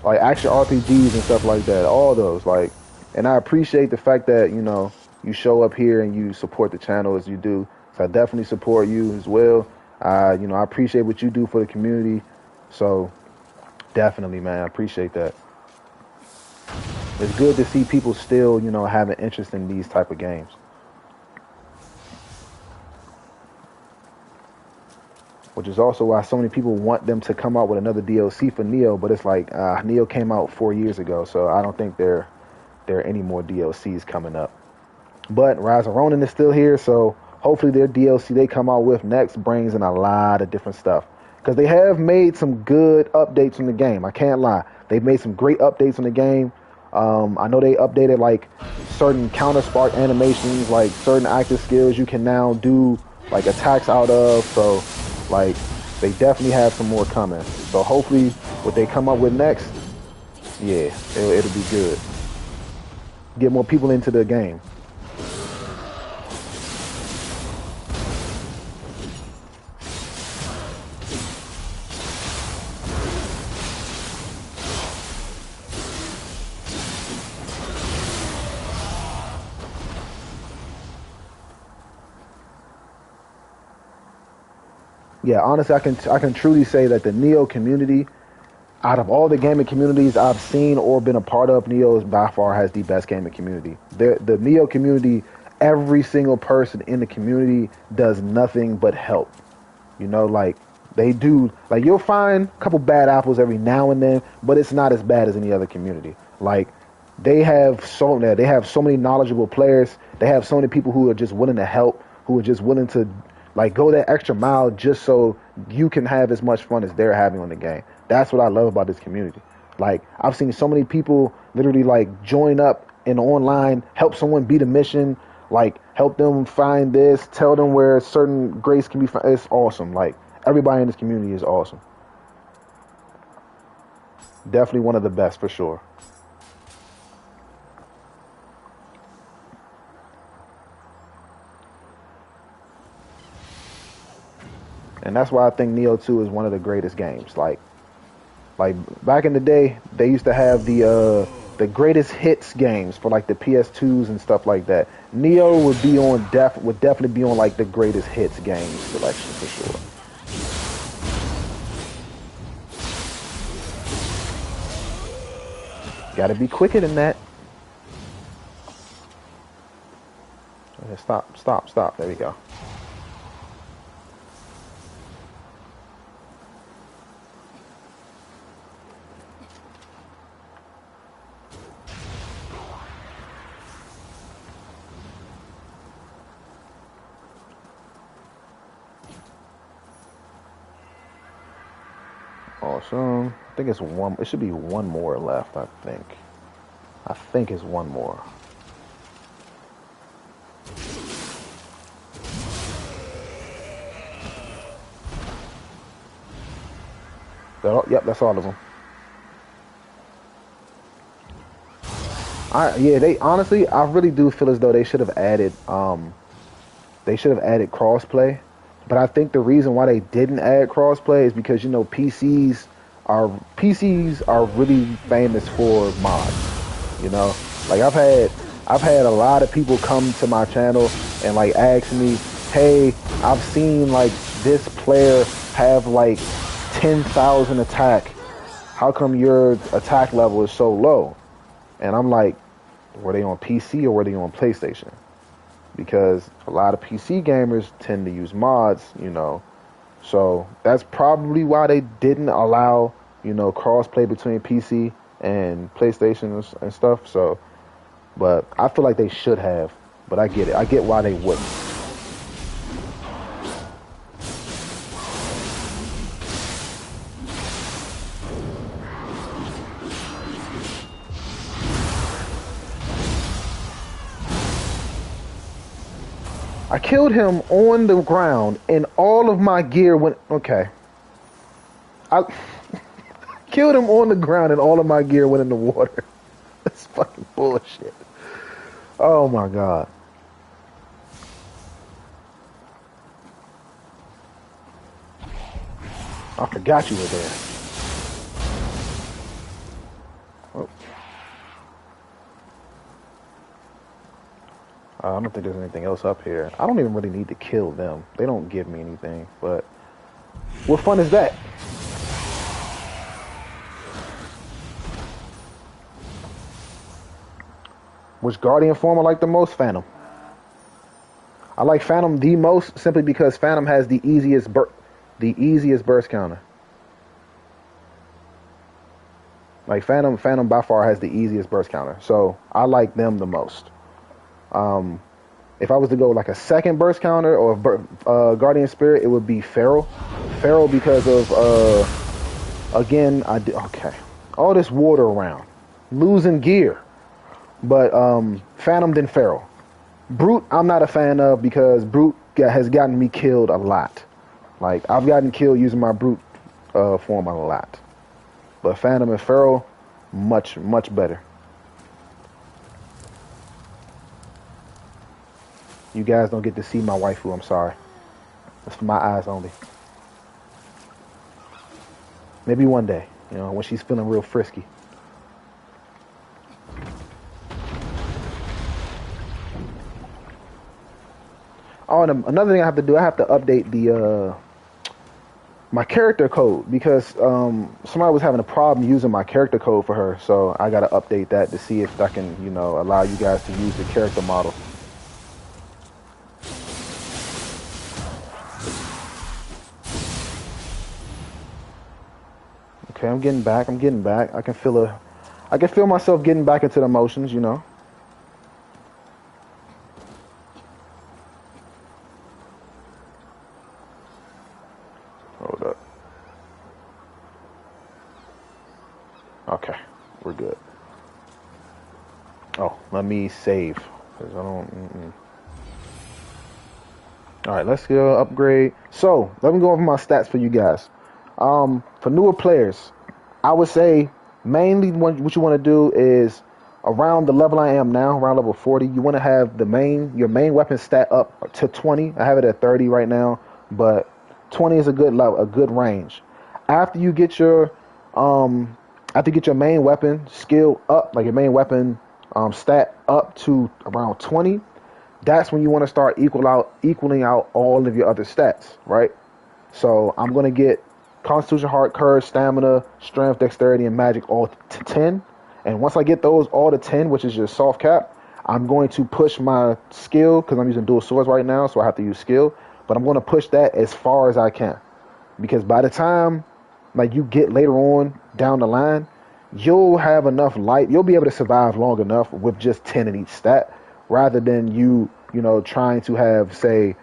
action RPGs and stuff like that. All those like, and I appreciate the fact that you show up here and you support the channel as you do. So I definitely support you as well. I appreciate what you do for the community. So definitely, man, I appreciate that. It's good to see people still, have an interest in these type of games. Which is also why so many people want them to come out with another DLC for Nioh, but it's like Nioh came out 4 years ago, so I don't think there are any more DLCs coming up. But Rise of Ronin is still here, so hopefully their DLC they come out with next brings in a lot of different stuff. Because they have made some good updates in the game, I can't lie. They've made some great updates in the game. I know they updated like certain counter spark animations, like certain active skills you can now do like attacks out of, so like they definitely have some more coming. So hopefully what they come up with next, yeah, it'll be good. Get more people into the game. Yeah, honestly, I can truly say that the Nioh community, out of all the gaming communities I've seen or been a part of, Nioh by far has the best gaming community. The Nioh community, every single person in the community does nothing but help. Like they do. Like you'll find a couple bad apples every now and then, but it's not as bad as any other community. Like they have so many knowledgeable players. They have so many people who are just willing to help, who are just willing to like go that extra mile just so you can have as much fun as they're having on the game. That's what I love about this community. Like I've seen so many people literally like join up in online, help someone beat a mission, like help them find this, tell them where certain grace can be found. It's awesome. Like everybody in this community is awesome. Definitely one of the best for sure. And that's why I think Nioh 2 is one of the greatest games. Like back in the day, they used to have the greatest hits games for like the PS2s and stuff like that. Nioh would definitely be on like the greatest hits games selection for sure. Gotta be quicker than that. Okay, stop. There we go. Awesome. I think it's one. It should be one more left. I think it's one more. Yep, that's all of them. They honestly, I really do feel as though they should have added crossplay. But I think the reason why they didn't add crossplay is because PCs are really famous for mods. Like I've had a lot of people come to my channel and like ask me, hey, I've seen like this player have like 10,000 attack. How come your attack level is so low? And I'm like, were they on PC or were they on PlayStation? Because a lot of PC gamers tend to use mods, So that's probably why they didn't allow, cross-play between PC and PlayStation and stuff. So, but I feel like they should have. But I get it. I get why they wouldn't. I killed him on the ground, and all of my gear went. Okay. I killed him on the ground, and all of my gear went in the water. That's fucking bullshit. Oh my god. I forgot you were there. Oh. I don't think there's anything else up here. I don't even really need to kill them. They don't give me anything, but what fun is that? Which Guardian form I like the most? Phantom. I like Phantom the most simply because Phantom has the easiest burst counter. Like Phantom by far has the easiest burst counter. So I like them the most. If I was to go like a second burst counter or Guardian Spirit, it would be Feral. Feral because of again okay. All this water around. Losing gear. But Phantom then Feral. Brute I'm not a fan of because Brute has gotten me killed a lot. Like I've gotten killed using my Brute form a lot. But Phantom and Feral, much better. You guys don't get to see my waifu, I'm sorry. It's for my eyes only. Maybe one day, you know, when she's feeling real frisky. Oh, and another thing I have to do, I have to update the my character code because somebody was having a problem using my character code for her, so I gotta update that to see if I can, you know, allow you guys to use the character model. Okay, I'm getting back. I can feel myself getting back into the motions, you know. Hold up. Okay, we're good. Oh, let me save because I don't. All right, let's go upgrade. So let me go over my stats for you guys. For newer players, I would say mainly what you want to do is around the level I am now, around level 40. You want to have your main weapon stat up to 20. I have it at 30 right now, but 20 is a good level, a good range. After you get your main weapon skill up, like your main weapon stat up to around 20. That's when you want to start equaling out all of your other stats, right? So I'm going to get Constitution, Heart, Courage, Stamina, Strength, Dexterity, and Magic all to 10. And once I get those all to 10, which is your soft cap, I'm going to push my skill, because I'm using dual swords right now, so I have to use skill. But I'm going to push that as far as I can. Because by the time like you get later on down the line, you'll have enough life. You'll be able to survive long enough with just 10 in each stat, rather than you know, trying to have, say,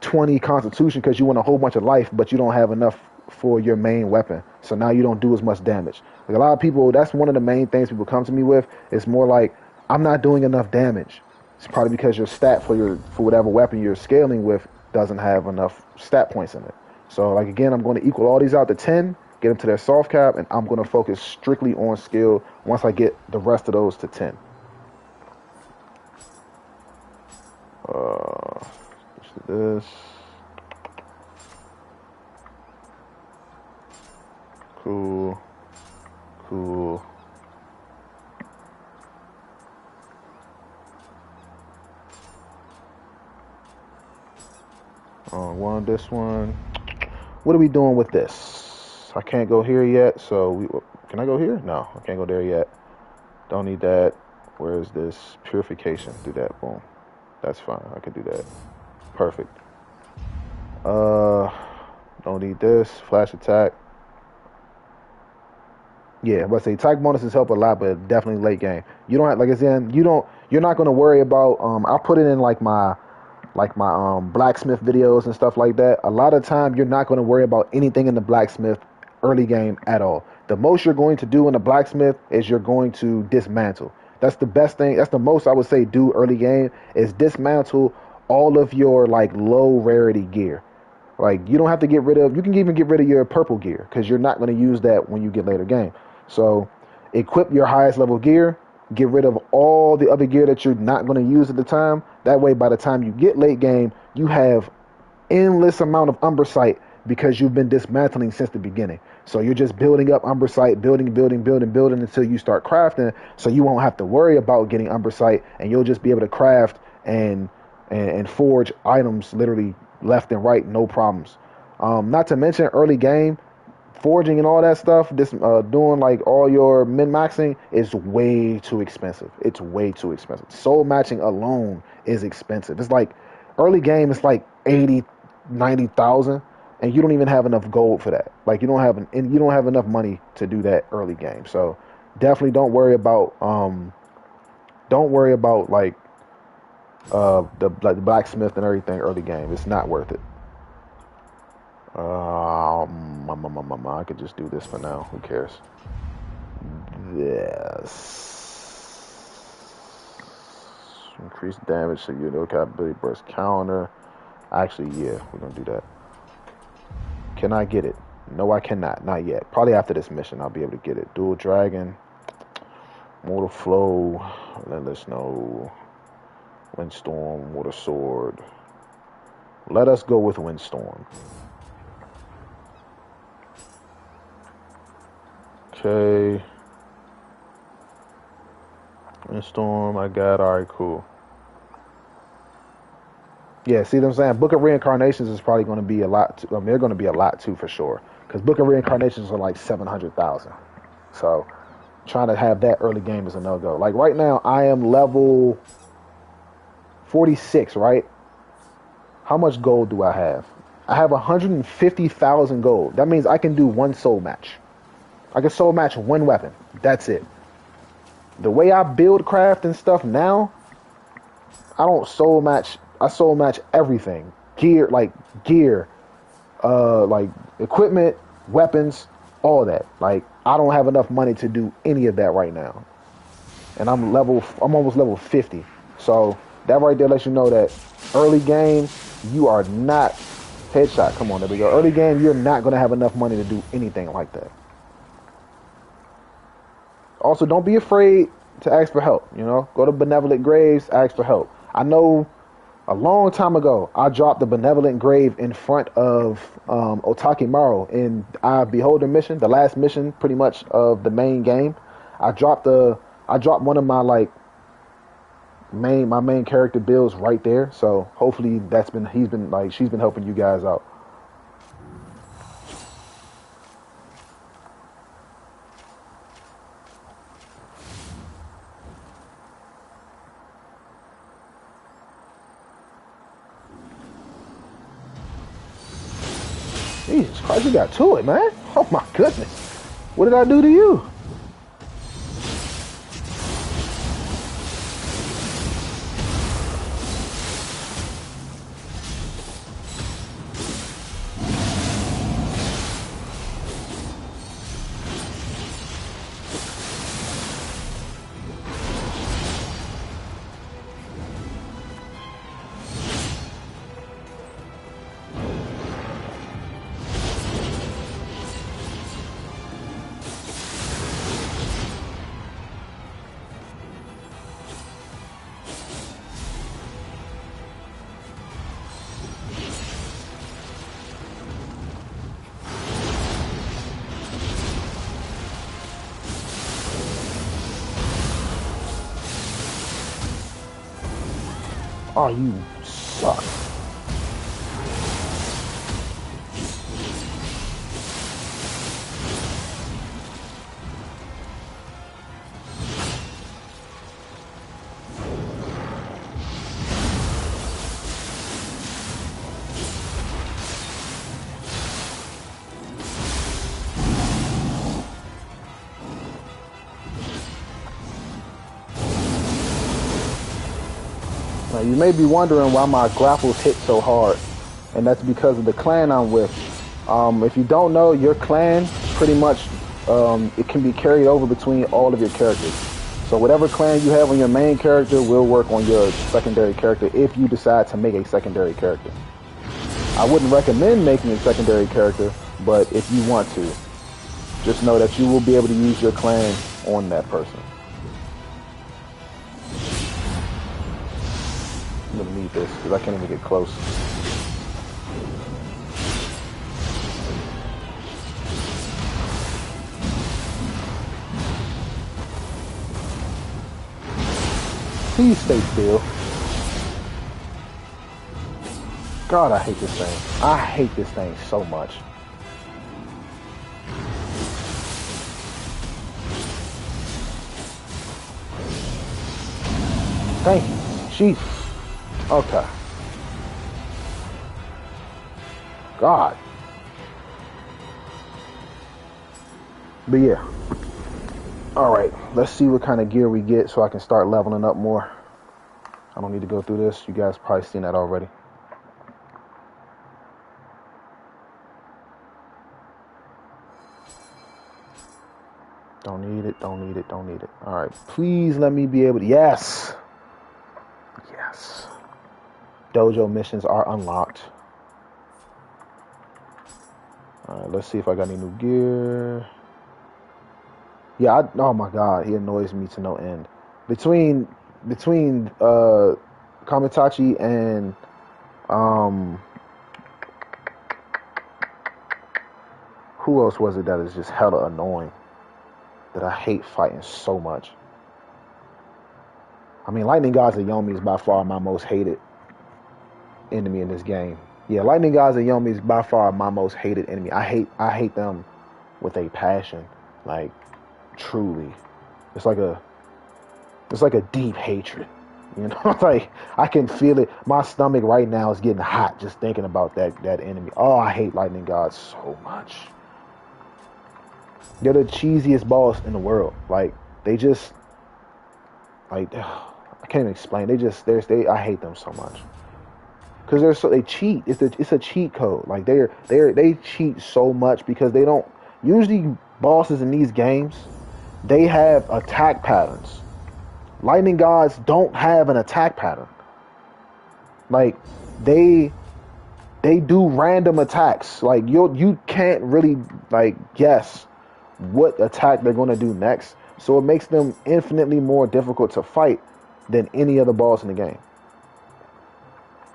20 constitution because you want a whole bunch of life, but you don't have enough for your main weapon. So now you don't do as much damage. Like a lot of people, that's one of the main things people come to me with. It's more like, I'm not doing enough damage. It's probably because your stat for whatever weapon you're scaling with doesn't have enough stat points in it. So like again, I'm going to equal all these out to 10, get them to their soft cap, and I'm going to focus strictly on skill once I get the rest of those to 10. This. Cool. This one. What are we doing with this? I can't go here yet, so can I go here? No, I can't go there yet. Don't need that. Where is this? Purification. Do that. Boom. That's fine. I can do that. Perfect. Don't need this. Flash attack. Yeah, but say attack bonuses help a lot, but definitely late game. You don't have, like I said, you're not gonna worry about I'll put it in like my blacksmith videos and stuff like that. A lot of time you're not gonna worry about anything in the blacksmith early game at all. The most you're going to do in the blacksmith is you're going to dismantle. That's the best thing. That's the most I would say do early game is dismantle all of your like low rarity gear. Like you don't have to get rid of. You can even get rid of your purple gear because you're not going to use that when you get later game. So equip your highest level gear. Get rid of all the other gear that you're not going to use at the time. That way, by the time you get late game, you have endless amount of Umbrasight because you've been dismantling since the beginning. So you're just building up Umbrasight, building until you start crafting. So you won't have to worry about getting Umbrasight, and you'll just be able to craft and forge items literally left and right, no problems. Not to mention early game forging and all that stuff. This doing like all your min maxing is way too expensive. It's way too expensive. Soul matching alone is expensive. It's like early game. It's like 80, 90,000, and you don't even have enough gold for that. Like you don't have enough money to do that early game. So definitely don't worry about like the blacksmith and everything early game. It's not worth it. I could just do this for now. Who cares? This increase damage so you know capability burst counter. Actually, yeah, we're gonna do that. Can I get it? No, I cannot. Not yet. Probably after this mission, I'll be able to get it. Dual dragon, mortal flow, relentless snow, windstorm, water sword. Let us go with windstorm. Okay. Windstorm, I got. All right, cool. Yeah, see what I'm saying? Book of Reincarnations is probably going to be a lot. They're going to be a lot too for sure. Because Book of Reincarnations are like 700,000. So trying to have that early game is a no-go. Like right now, I am level 46, right? How much gold do I have? I have 150,000 gold. That means I can do one soul match. I can soul match one weapon. That's it. The way I build craft and stuff now, I don't soul match. I soul match everything. Gear, like equipment, weapons, all that. Like I don't have enough money to do any of that right now. And I'm almost level 50. So that right there lets you know that early game, you are not headshot. Come on, there we go. Early game, you're not going to have enough money to do anything like that. Also, don't be afraid to ask for help. You know, go to Benevolent Graves, ask for help. I know a long time ago, I dropped the Benevolent Grave in front of Otakimaru in I Beholder mission, the last mission pretty much of the main game. I dropped one of my main character builds right there. So hopefully she's been helping you guys out. Jesus Christ, you got to it, man. Oh my goodness. What did I do to you? Oh, you suck. Now, you may be wondering why my grapples hit so hard, and that's because of the clan I'm with. If you don't know, your clan pretty much it can be carried over between all of your characters. So whatever clan you have on your main character will work on your secondary character if you decide to make a secondary character. I wouldn't recommend making a secondary character, but if you want to, just know that you will be able to use your clan on that person. I'm gonna need this because I can't even get close. Please stay still. God, I hate this thing. I hate this thing so much. Thank you. Jesus. Okay. God. But yeah. Alright, let's see what kind of gear we get so I can start leveling up more. I don't need to go through this. You guys probably seen that already. Don't need it, don't need it, don't need it. Alright, please let me be able to... Yes! Yes. Dojo missions are unlocked. Alright, let's see if I got any new gear. Yeah, oh my God, he annoys me to no end. Between Kamitachi and who else was it that is just hella annoying? That I hate fighting so much. I mean, Lightning Gods and Yomi is by far my most hated enemy in this game. Yeah, Lightning Gods and Yomi is by far my most hated enemy. I hate them with a passion. Like, truly. It's like a deep hatred. You know, like I can feel it. My stomach right now is getting hot just thinking about that enemy. Oh, I hate Lightning Gods so much. They're the cheesiest boss in the world. Like they just like I can't even explain. They I hate them so much. Cause they cheat. It's a cheat code. Like they cheat so much because they don't usually bosses in these games, they have attack patterns. Lightning Gods don't have an attack pattern. Like they do random attacks. Like you can't really like guess what attack they're going to do next. So it makes them infinitely more difficult to fight than any other boss in the game.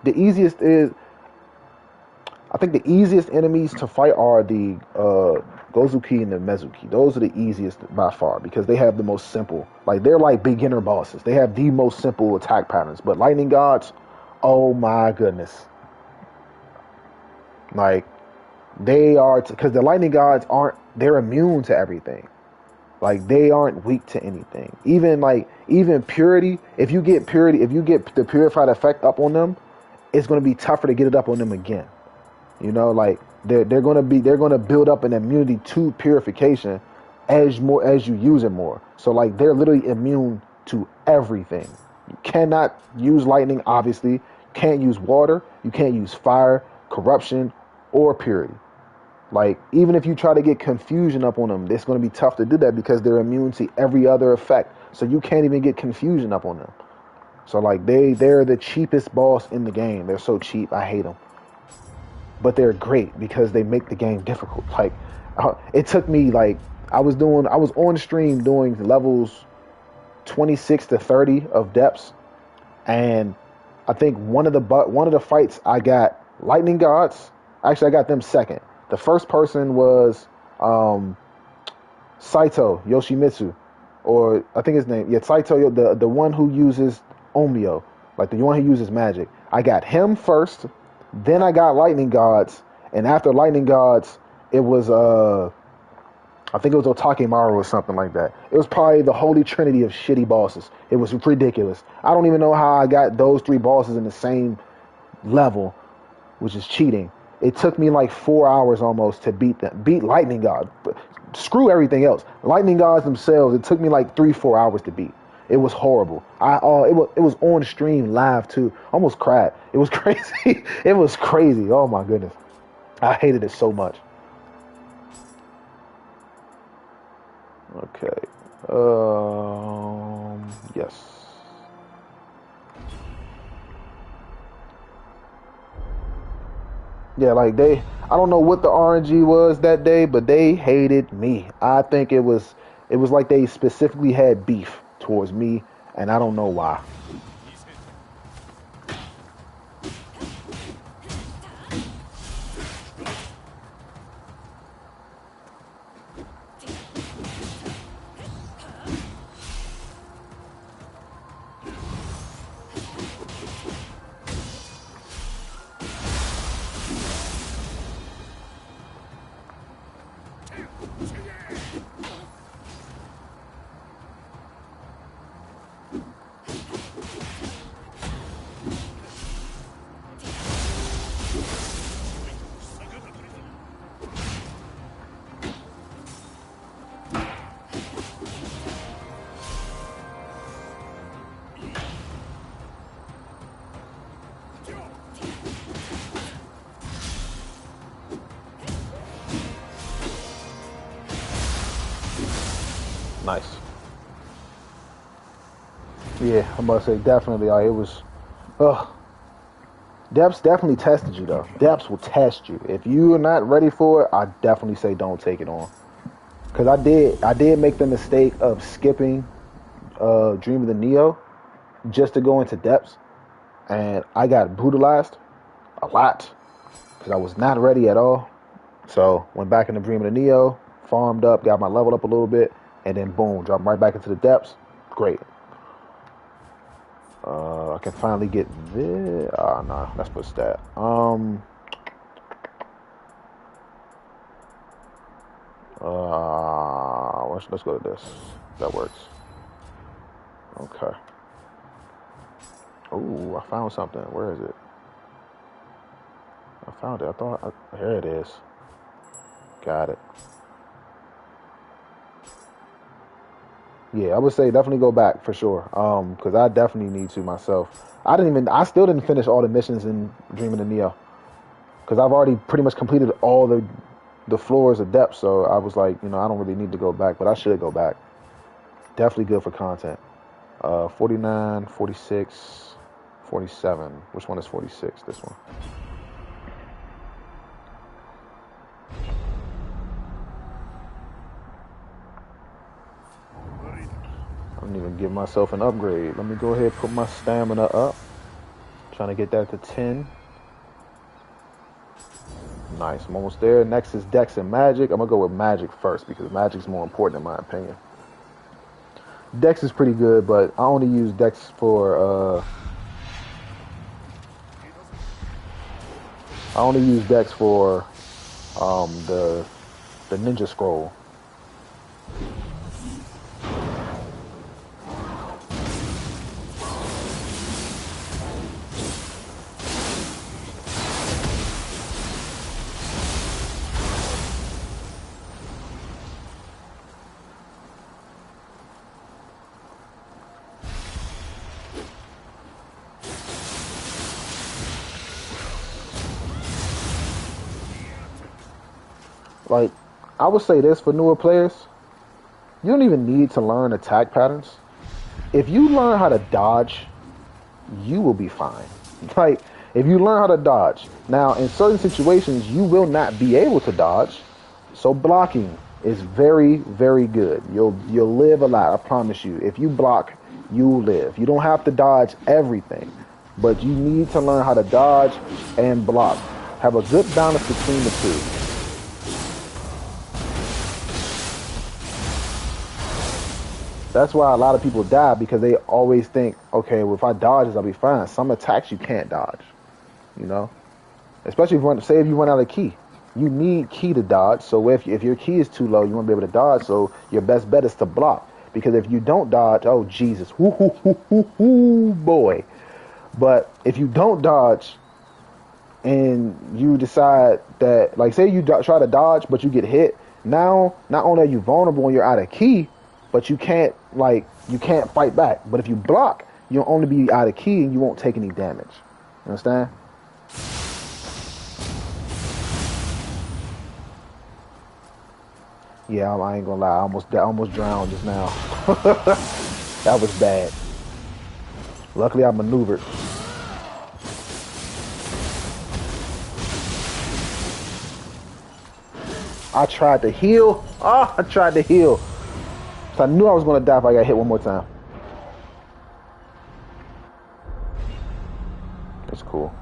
I think the easiest enemies to fight are the Gozuki and the Mezuki. Those are the easiest by far because they have the most simple. Like they're like beginner bosses. They have the most simple attack patterns. But Lightning Gods, oh my goodness. Like they are, because the Lightning Gods they're immune to everything. Like they aren't weak to anything. Even purity, if you get the purified effect up on them, it's going to be tougher to get it up on them again. You know, like they're going to build up an immunity to purification as you use it more. So like they're literally immune to everything. You cannot use lightning, obviously. You can't use water. You can't use fire, corruption, or purity. Like even if you try to get confusion up on them, it's going to be tough to do that because they're immune to every other effect. So you can't even get confusion up on them. So like they're the cheapest boss in the game. They're so cheap. I hate them. But they're great because they make the game difficult. Like it took me like I was on stream doing levels 26 to 30 of depths, and I think one of the fights I got Lightning Gods. Actually, I got them second. The first person was Saito Yoshimitsu, or I think his name, Saito, the one who uses Omio, like the one who uses magic. I got him first, then I got Lightning Gods, and after Lightning Gods, it was I think it was Otakemaru or something like that. It was probably the holy trinity of shitty bosses. It was ridiculous. I don't even know how I got those three bosses in the same level, which is cheating. It took me like 4 hours almost to beat Lightning God. Screw everything else. Lightning Gods themselves, it took me like 3-4 hours to beat. It was horrible. It was on stream live too. Almost cried. It was crazy. It was crazy. Oh my goodness. I hated it so much. Okay. Yes. Yeah, like I don't know what the RNG was that day, but they hated me. I think it was like they specifically had beef towards me, and I don't know why. Nice. Yeah, I'm about to say definitely. Like it was. Ugh. Depths definitely tested you though. Depths will test you. If you are not ready for it, I definitely say don't take it on. Cause I did make the mistake of skipping Dream of the Neo just to go into depths, and I got brutalized a lot because I was not ready at all. So went back into Dream of the Neo, farmed up, got my level up a little bit, and then boom, dropped right back into the depths. Great. I can finally get this. Ah, nah, that's put stat. Let's go to this. That works. Okay. Oh, I found something. Where is it? I found it. Here it is. Got it. Yeah, I would say definitely go back for sure. Because I definitely need to myself. I still didn't finish all the missions in Dream of the Neo. Because I've already pretty much completed all the floors of depth. So I was like, I don't really need to go back, but I should go back. Definitely good for content. 49, 46, 47. Which one is 46? This one. I didn't even give myself an upgrade. Let me go ahead and put my stamina up. Trying to get that to 10. Nice. I'm almost there. Next is Dex and Magic. I'm going to go with Magic first because Magic's more important in my opinion. Dex is pretty good, but I only use Dex for the Ninja Scroll. Like, I would say this for newer players, you don't even need to learn attack patterns. If you learn how to dodge, you will be fine. Like, if you learn how to dodge. Now, in certain situations, you will not be able to dodge. So blocking is very, very good. You'll live a lot, I promise you. If you block, you live. You don't have to dodge everything, but you need to learn how to dodge and block. Have a good balance between the two. That's why a lot of people die because they always think, okay, well, if I dodge this, I'll be fine. Some attacks you can't dodge, you know? Especially if you run out of key. You need key to dodge. So if your key is too low, you won't be able to dodge. So your best bet is to block. Because if you don't dodge, oh, Jesus, boy. But if you don't dodge and you decide that, like, say you try to dodge, but you get hit, now not only are you vulnerable and you're out of key, but you can't fight back. But if you block, you'll only be out of key and you won't take any damage. You understand? Yeah, I ain't gonna lie. I almost drowned just now. That was bad. Luckily, I maneuvered. I tried to heal. Oh, I tried to heal. So I knew I was going to die if I got hit one more time. It's cool.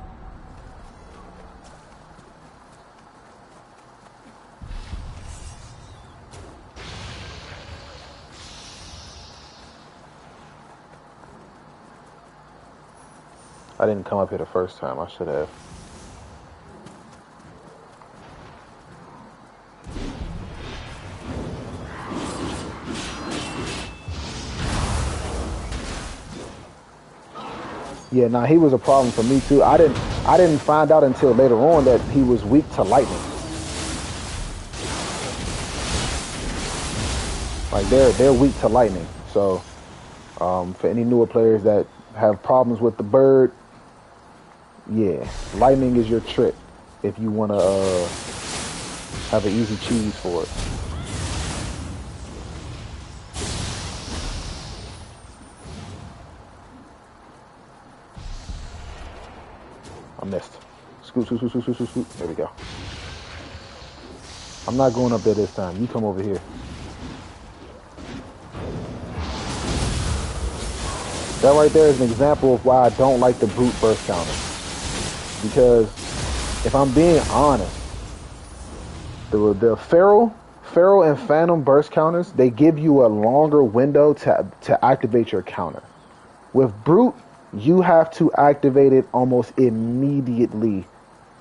I didn't come up here the first time. I should have. Yeah, nah, he was a problem for me too. I didn't find out until later on that he was weak to lightning. Like they're weak to lightning. So for any newer players that have problems with the bird, yeah, lightning is your trick if you want to have an easy cheese for it. I missed. Scoot, scoot, scoot, scoot, scoot, scoot, scoot. There we go. I'm not going up there this time. You come over here. That right there is an example of why I don't like the brute burst counter. Because if I'm being honest, the feral and phantom burst counters, they give you a longer window to activate your counter. With brute, you have to activate it almost immediately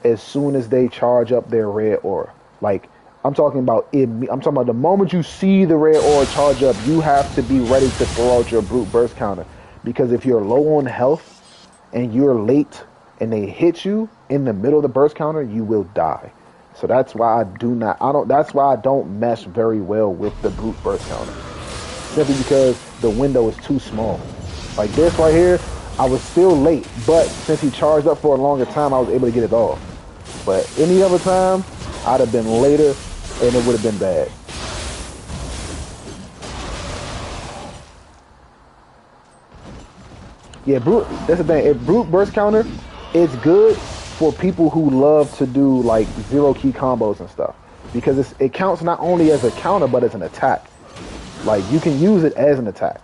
as soon as they charge up their red aura. Like I'm talking about the moment you see the red aura charge up, you have to be ready to throw out your brute burst counter. Because if you're low on health and you're late and they hit you in the middle of the burst counter, you will die. So that's why that's why I don't mesh very well with the brute burst counter. Simply because the window is too small. Like this right here, I was still late, but since he charged up for a longer time, I was able to get it off. But any other time, I'd have been later and it would have been bad. Yeah, brute. That's the thing. If brute burst counter, it's good for people who love to do like zero key combos and stuff because it counts not only as a counter but as an attack. Like you can use it as an attack,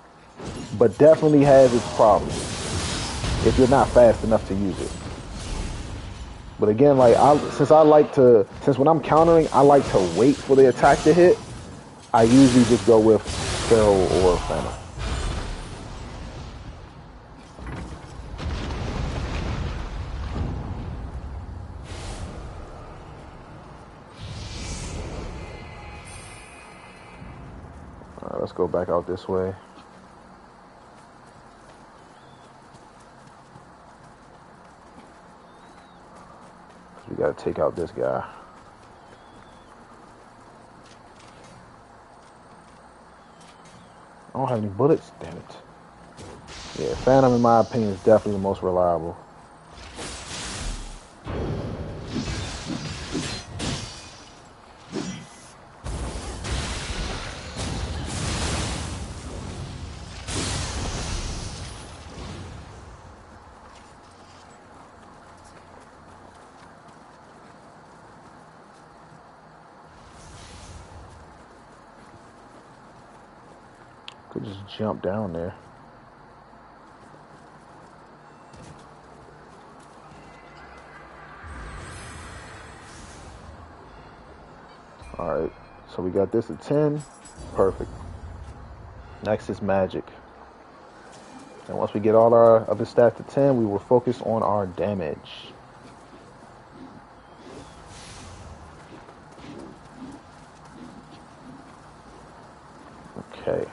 but definitely has its problems if you're not fast enough to use it. But again, like since when I'm countering, I like to wait for the attack to hit. I usually just go with feral or phantom. Alright, let's go back out this way. We gotta take out this guy. I don't have any bullets, damn it. Yeah, Phantom in my opinion is definitely the most reliable. Could just jump down there. Alright, so we got this at 10. Perfect. Next is magic. And once we get all our other stats to 10, we will focus on our damage. Okay.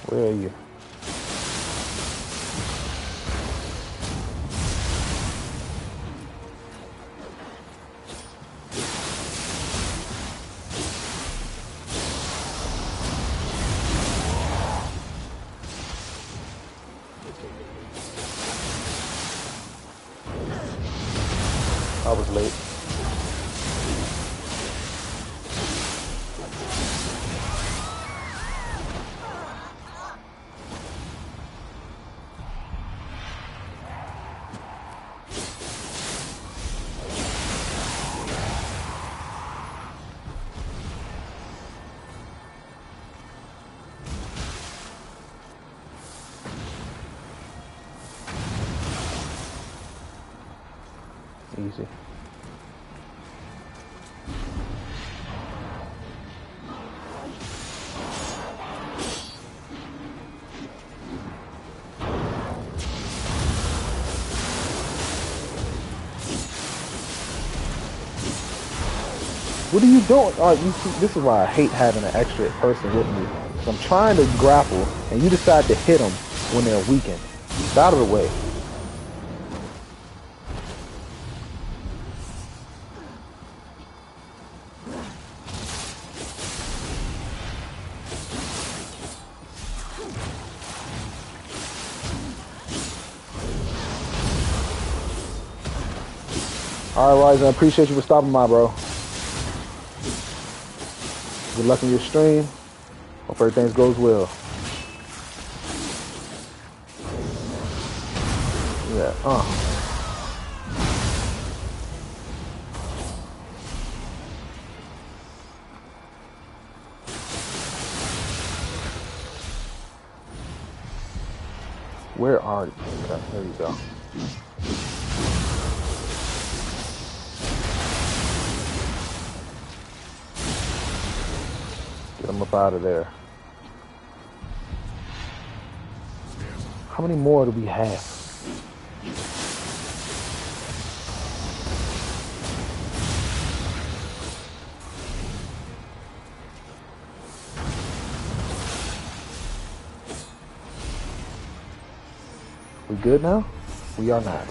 Where are you? I was late. Easy. What are you doing? You see, this is why I hate having an extra person with me. So I'm trying to grapple, and you decide to hit them when they're weakened. Get out of the way. All right, Ryzen, I appreciate you for stopping by, bro. Good luck in your stream. Hope everything goes well. Yeah, Where are you? Okay, there you go. Get him up out of there. How many more do we have? We good now? We are not.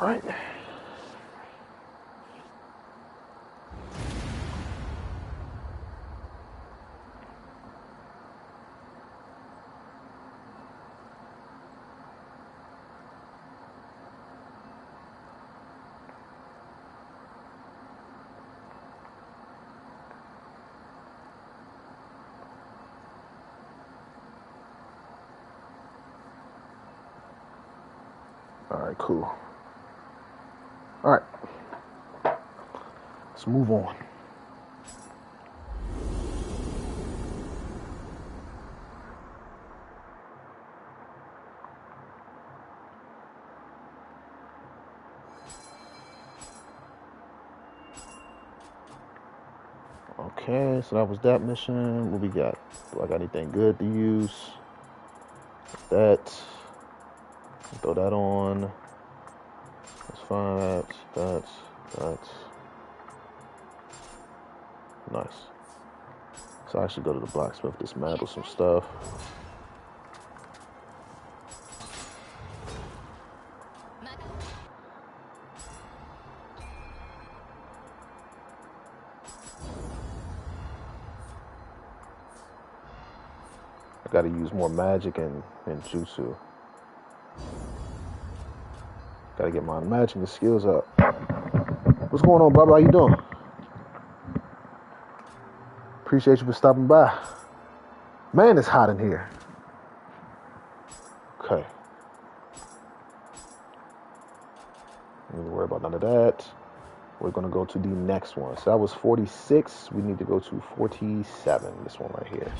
All right. All right, cool. All right. Let's move on. Okay, so that was that mission. What we got? Do I got anything good to use? That. Throw that on. That's fine. That's nice. So I should go to the blacksmith, dismantle some stuff. I gotta use more magic and jutsu. Gotta get my magic and skills up. What's going on, Bubba? How you doing? Appreciate you for stopping by. Man, it's hot in here. Don't need to worry about none of that. We're going to go to the next one. So that was 46. We need to go to 47. This one right here.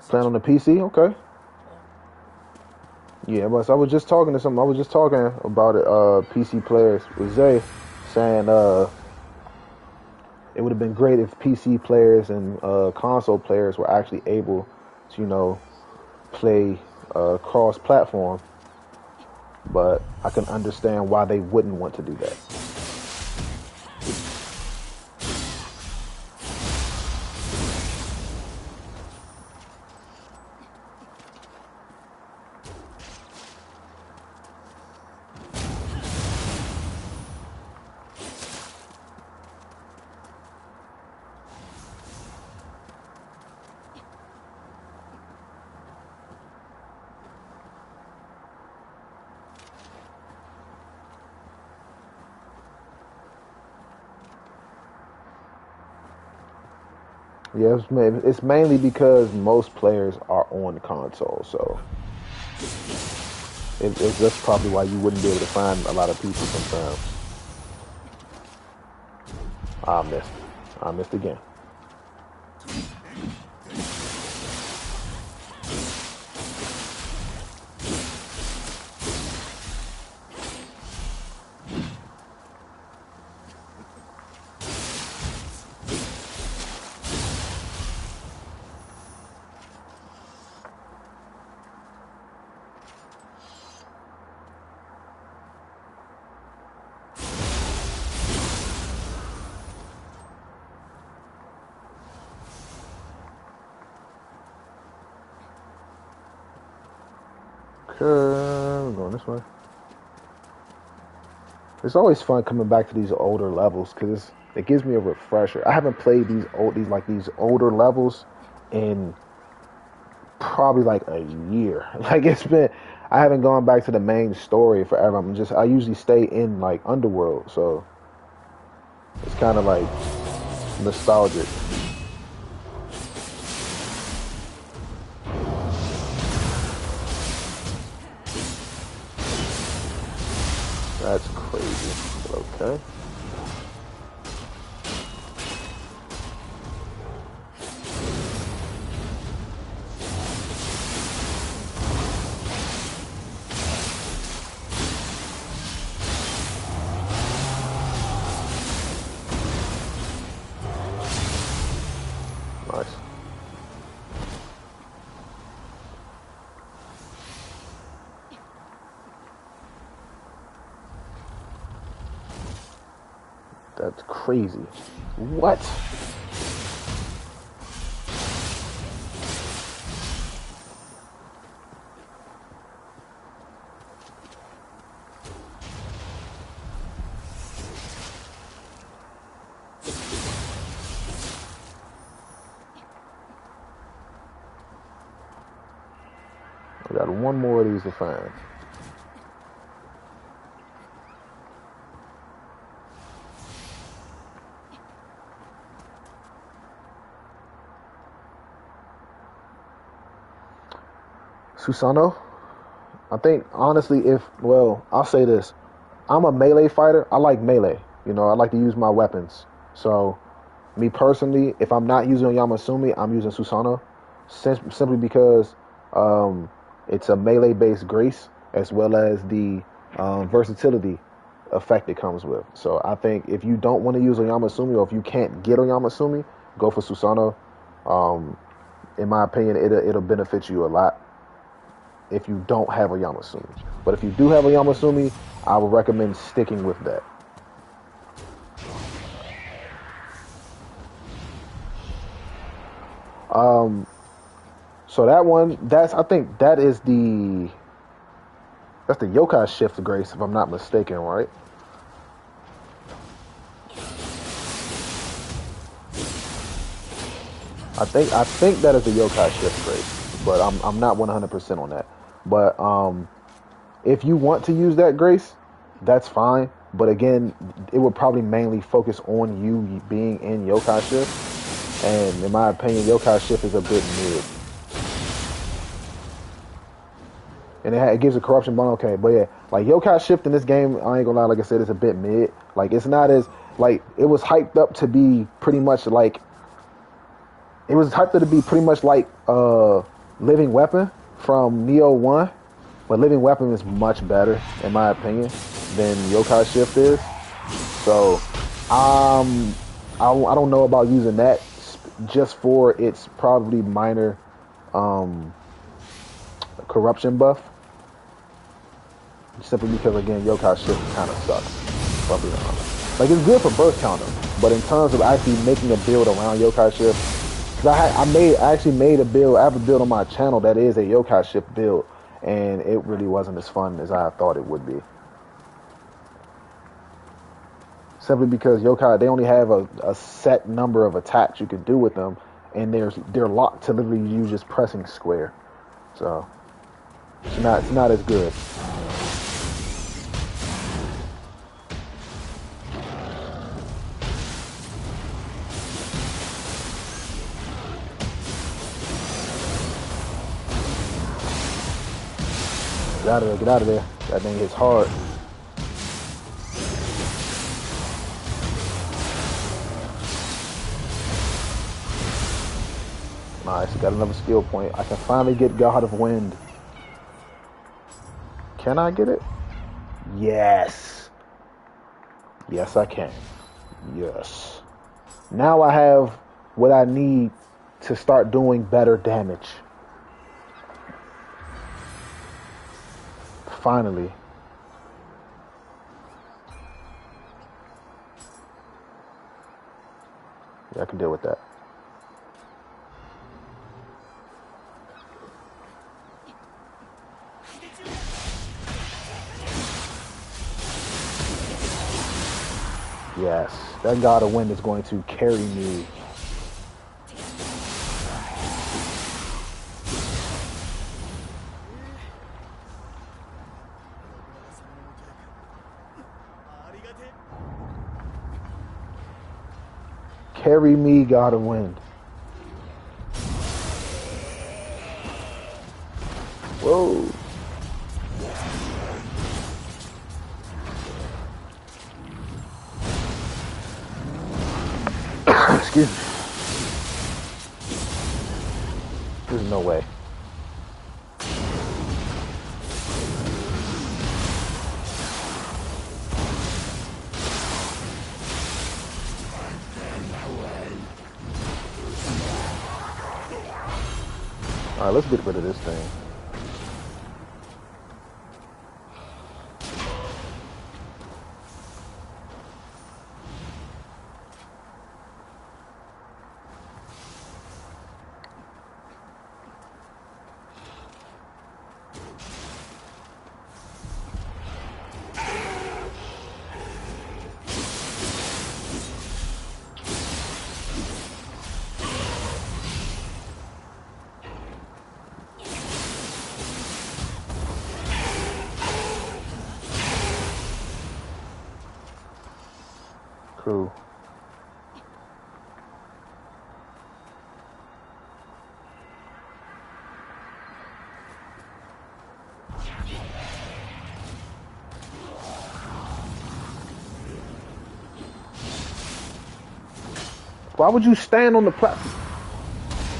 Playing on the PC, okay. Yeah, but I was just talking to some. I was just talking about it. PC players with Zay, saying it would have been great if PC players and console players were actually able to, play cross-platform. But I can understand why they wouldn't want to do that. Yeah, it's mainly because most players are on console, so that's probably why you wouldn't be able to find a lot of people sometimes. I missed. I missed again. Okay, we're going this way. It's always fun coming back to these older levels because it gives me a refresher. I haven't played these older levels in probably like a year. Like I haven't gone back to the main story forever. I usually stay in like Underworld, so it's kind of like nostalgic. That's crazy. Okay. Nice. That's crazy. What? I got one more of these to find. Susano? I think honestly, I'll say this. I'm a melee fighter. I like melee. I like to use my weapons. So, me personally, if I'm not using Yamasumi, I'm using Susano, simply because it's a melee-based grace as well as the versatility effect it comes with. So I think if you don't want to use Yamasumi or if you can't get Yamasumi, go for Susano. In my opinion, it'll benefit you a lot if you don't have a Yamasumi. But if you do have a Yamasumi, I would recommend sticking with that. So that one, I think that's the Yokai Shift Grace, if I'm not mistaken, right? I think that is a yokai shift grace, but I'm not 100% on that. But if you want to use that grace, that's fine. But again, it would probably mainly focus on you being in yokai shift, and in my opinion, yokai shift is a bit mid. And it gives a corruption bond. Okay, but yeah, like yokai shift in this game, I ain't gonna lie. Like I said, it's a bit mid. Like it's not as like it was hyped up to be pretty much like it was hyped up to be pretty much like Living Weapon from Nioh 1, but Living Weapon is much better in my opinion than yokai shift is. So I don't know about using that just for its probably minor um, corruption buff. Simply because again, yokai shift kind of sucks. If I'm being honest. Like it's good for burst counter, but in terms of actually making a build around yokai shift, because I actually made a build. I have a build on my channel that is a yokai shift build, and it really wasn't as fun as I thought it would be. Simply because yokai, they only have a set number of attacks you can do with them, and they're locked to literally you just pressing square. So it's not as good. Get out of there, get out of there. That thing hits hard. Nice, got another skill point. I can finally get God of Wind. Can I get it? Yes. Yes, I can. Yes. Now I have what I need to start doing better damage. Finally. Yeah, I can deal with that. Yes, that God of Wind is going to carry me. Carry me, God of Wind. Whoa. Excuse me. There's no way. All right, let's get rid of this thing. Cool. Why would you stand on the platform?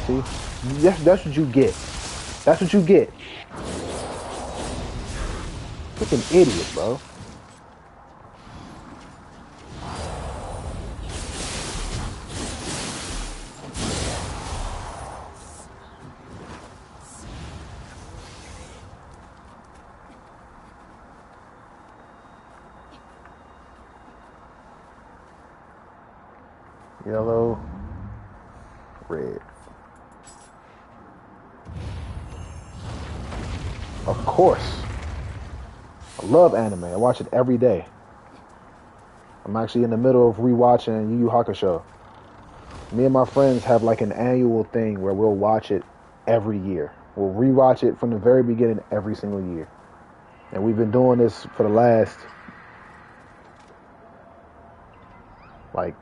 See, that's what you get. That's what you get. Freaking idiot, bro. Yellow, red. Of course. I love anime. I watch it every day. I'm actually in the middle of rewatching Yu Yu Hakusho. Me and my friends have like an annual thing where we'll watch it every year. We'll rewatch it from the very beginning every single year. And we've been doing this for the last like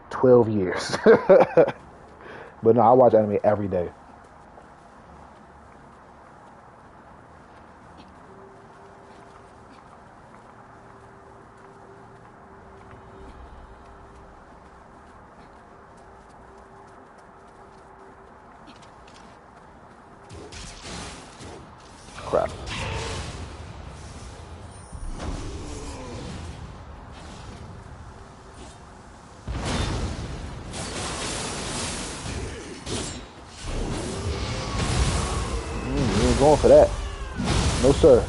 12 years. But no, I watch anime every day. Crap. You ain't going for that. No, sir.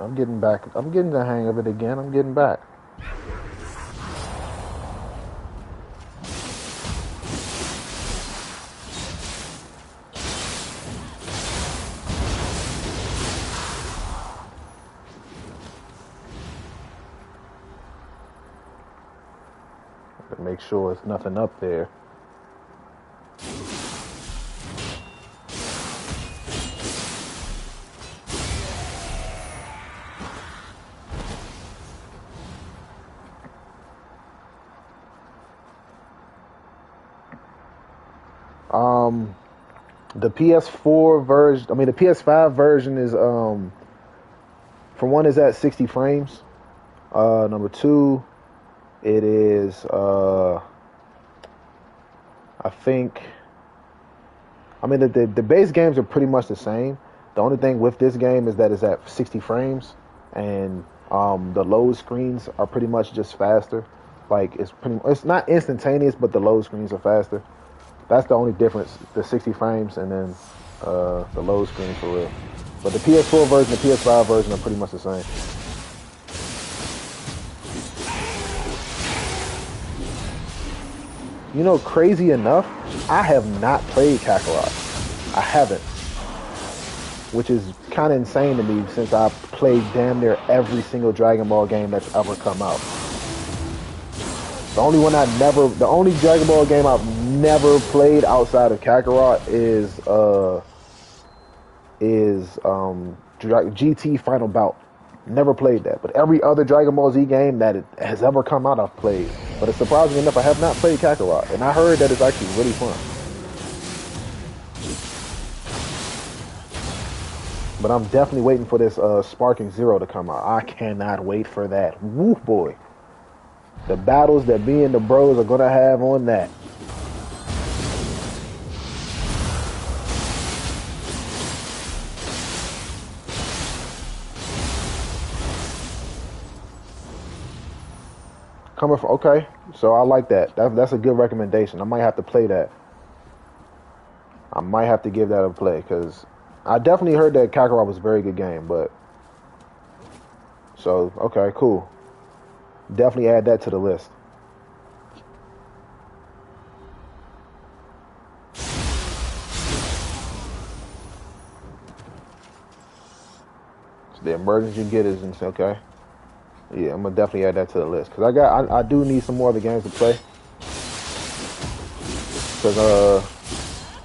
I'm getting back. I'm getting the hang of it again. I'm getting back. To make sure there's nothing up there. The PS4 version, I mean the PS5 version is for one is at 60 frames. Number two, it is I think I mean the base games are pretty much the same. The only thing with this game is that it's at 60 frames and the load screens are pretty much just faster. Like it's not instantaneous, but the load screens are faster. That's the only difference. The 60 frames and then the load screen for real. But the PS4 version, the PS5 version are pretty much the same. You know, crazy enough, I have not played Kakarot. I haven't. Which is kind of insane to me since I've played damn near every single Dragon Ball game that's ever come out. The only Dragon Ball game I've never played outside of Kakarot is GT Final Bout. Never played that, but every other Dragon Ball Z game that it has ever come out, I've played. But it's surprising enough, I have not played Kakarot, and I heard that it's actually really fun. But I'm definitely waiting for this Sparking Zero to come out. I cannot wait for that. Woo boy. The battles that me and the bros are gonna have on that. Coming from okay, so I like that. That's a good recommendation. I might have to play that. I might have to give that a play because I definitely heard that Kakarot was a very good game. But so okay, cool. Definitely add that to the list. So the emergence you get is okay. Yeah, I'm gonna definitely add that to the list because I do need some more other games to play. Because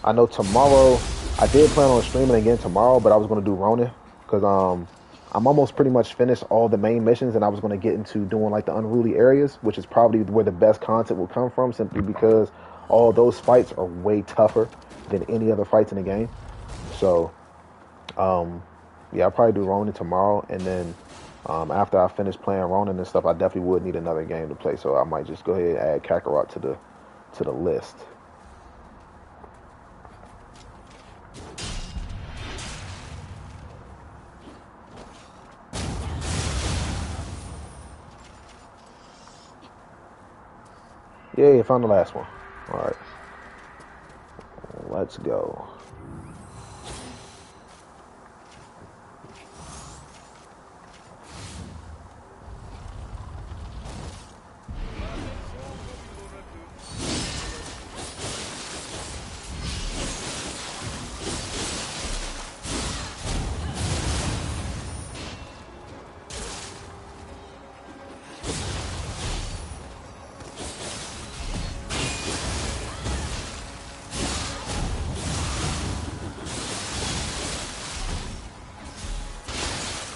I know tomorrow I did plan on streaming again tomorrow, but I was gonna do Ronin because I'm almost pretty much finished all the main missions, and I was gonna get into doing like the unruly areas, which is probably where the best content will come from, simply because all those fights are way tougher than any other fights in the game. So, yeah, I'll probably do Ronin tomorrow, and then after I finish playing Ronin and stuff, I definitely would need another game to play. So I might just go ahead and add Kakarot to the list. Yay, I found the last one. All right. Let's go.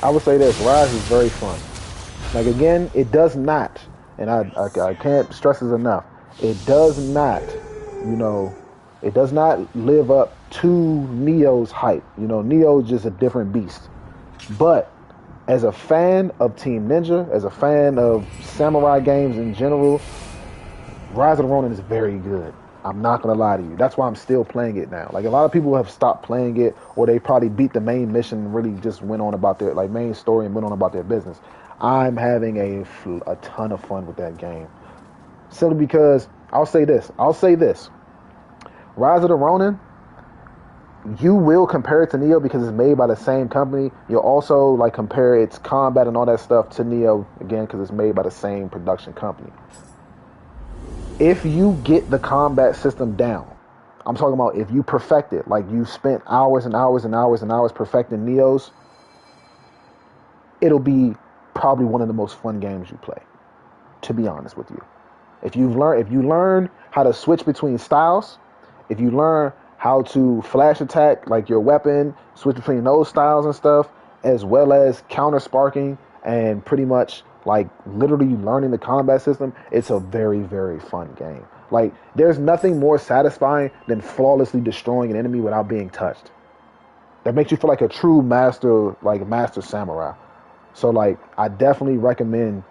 I would say this: Rise is very fun. Like again, it does not, and I can't stress this enough. It does not, you know, it does not live up to Neo's hype. Neo is just a different beast. But as a fan of Team Ninja, as a fan of samurai games in general, Rise of the Ronin is very good. I'm not gonna lie to you. That's why I'm still playing it now. Like a lot of people have stopped playing it, or they probably beat the main mission and really just went on about their main story and went on about their business. I'm having a ton of fun with that game. Simply because I'll say this. Rise of the Ronin, you will compare it to Nioh because it's made by the same company. You'll also compare its combat and all that stuff to Nioh again because it's made by the same production company. If you get the combat system down, I'm talking about if you perfect it, like you spent hours and hours and hours and hours perfecting Neo's, it'll be probably one of the most fun games you play, to be honest with you. If you learn how to switch between styles, if you learn how to flash attack like your weapon, switch between those styles and stuff, as well as counter sparking and pretty much literally learning the combat system, it's a very, very fun game. There's nothing more satisfying than flawlessly destroying an enemy without being touched. That makes you feel like a true master, master samurai. So I definitely recommend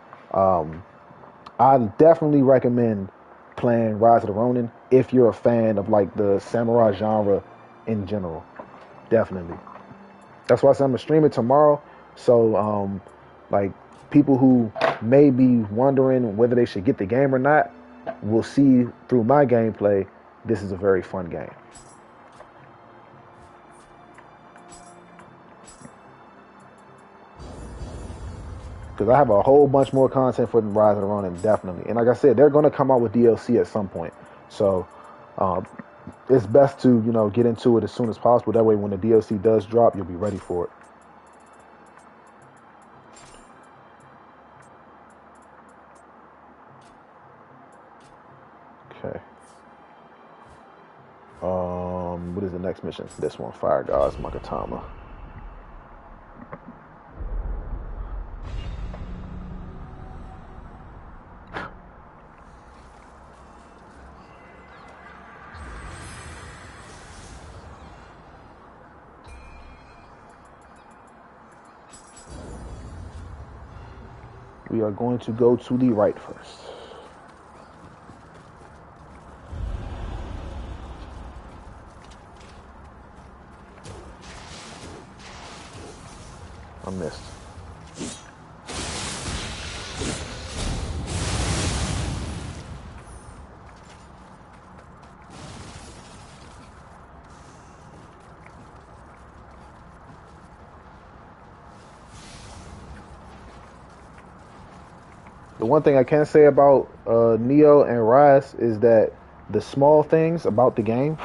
playing Rise of the Ronin if you're a fan of the samurai genre in general. Definitely. That's why I said I'm gonna stream it tomorrow. So people who may be wondering whether they should get the game or not will see through my gameplay this is a very fun game. Because I have a whole bunch more content for the Rise of the Ronin, definitely. And like I said, they're going to come out with DLC at some point. So it's best to, get into it as soon as possible. That way when the DLC does drop, you'll be ready for it. Okay. What is the next mission? This one, Fire Gods Makatama. We are going to go to the right first. I missed. The one thing I can say about Nioh and Rise is that the small things about the game,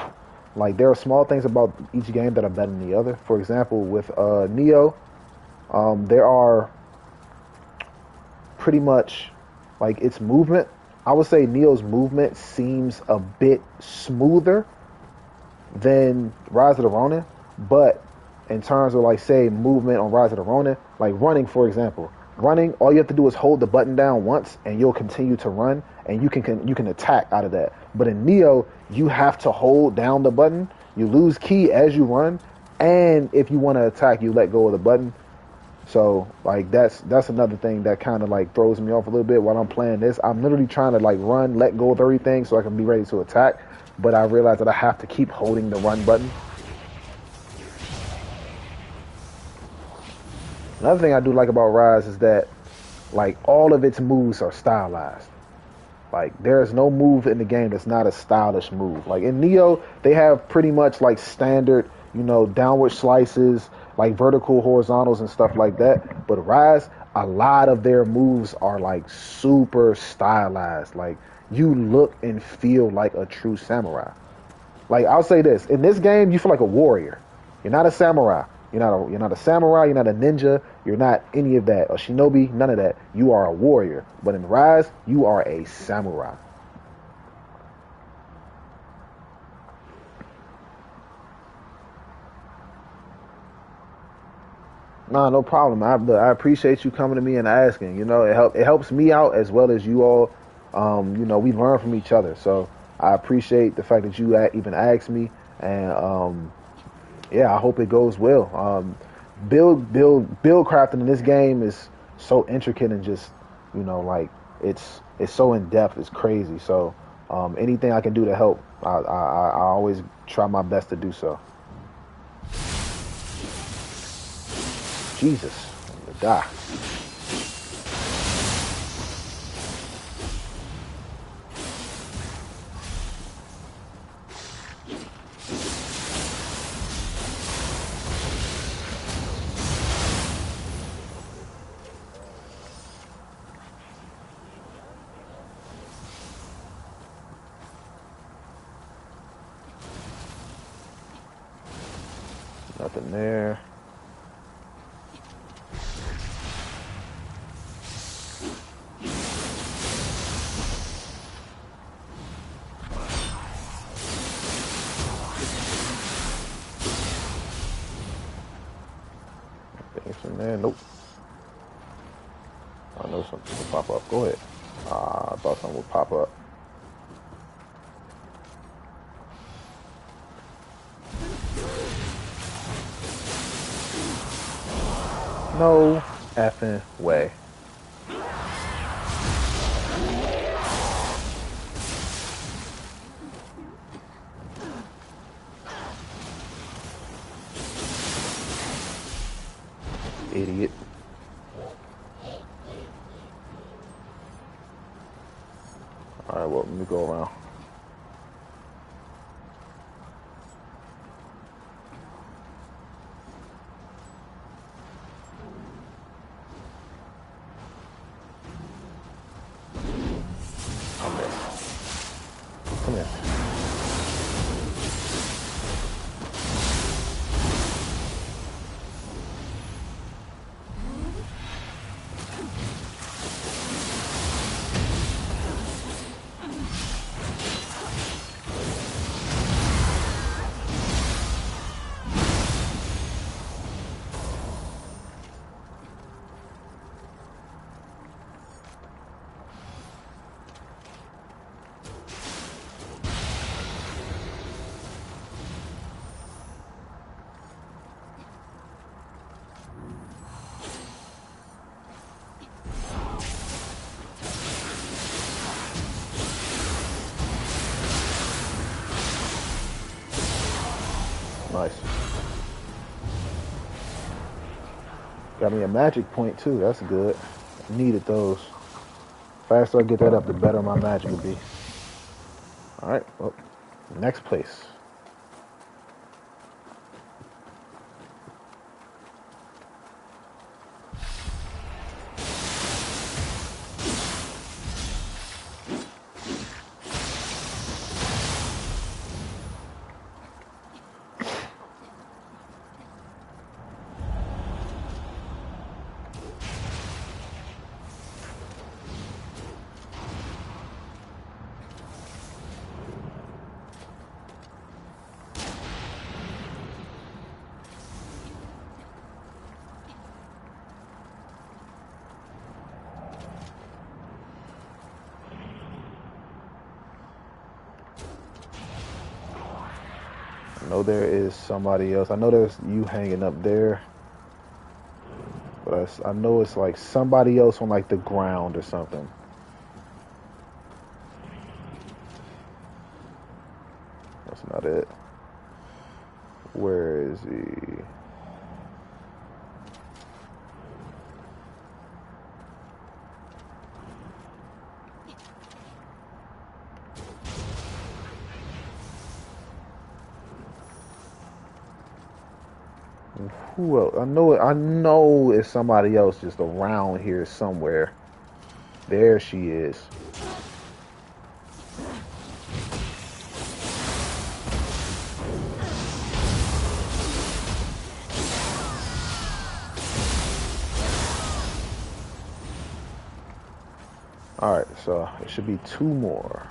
there are small things about each game that are better than the other. For example, with Nioh, there are pretty much its movement. I would say Neo's movement seems a bit smoother than Rise of the Ronin, but in terms of say movement on Rise of the Ronin, running, for example. Running, all you have to do is hold the button down once and you'll continue to run and you can attack out of that. But in Nioh, you have to hold down the button, you lose ki as you run, and if you want to attack, you let go of the button. So that's another thing that kind of throws me off a little bit while I'm playing this. I'm literally trying to run, let go of everything so I can be ready to attack, but I realize that I have to keep holding the run button. Another thing I do like about Rise is that all of its moves are stylized. There is no move in the game that's not a stylish move. In Nioh, they have pretty much standard, downward slices, vertical horizontals and stuff like that. But Rise, a lot of their moves are super stylized. You look and feel like a true samurai. I'll say this, in this game you feel like a warrior. You're not a samurai. You're not a samurai, you're not a ninja, you're not any of that. A shinobi, none of that. You are a warrior. But in Rise, you are a samurai. Nah, no problem. I appreciate you coming to me and asking. You know, it helps me out as well as you all. You know, we learn from each other. So I appreciate the fact that you even asked me, and yeah, I hope it goes well. Build crafting in this game is so intricate and just, you know, like it's so in depth. It's crazy. So anything I can do to help, I always try my best to do so. Jesus, I'm gonna die. Nothing there. Things in there. Nope. I know something will pop up. Go ahead. I thought something would pop up. No effing way. Idiot. Alright, well, let me go around. Come here. Come here. Nice. Got me a magic point too. That's good. Needed those. Faster I get that up, the better my magic will be. Alright, well, next place. I know there is somebody else. I know there's you hanging up there. But I know it's like somebody else on like the ground or something. That's not it. Where is he? Who else? I know it's somebody else just around here somewhere. There she is. Alright, so it should be two more.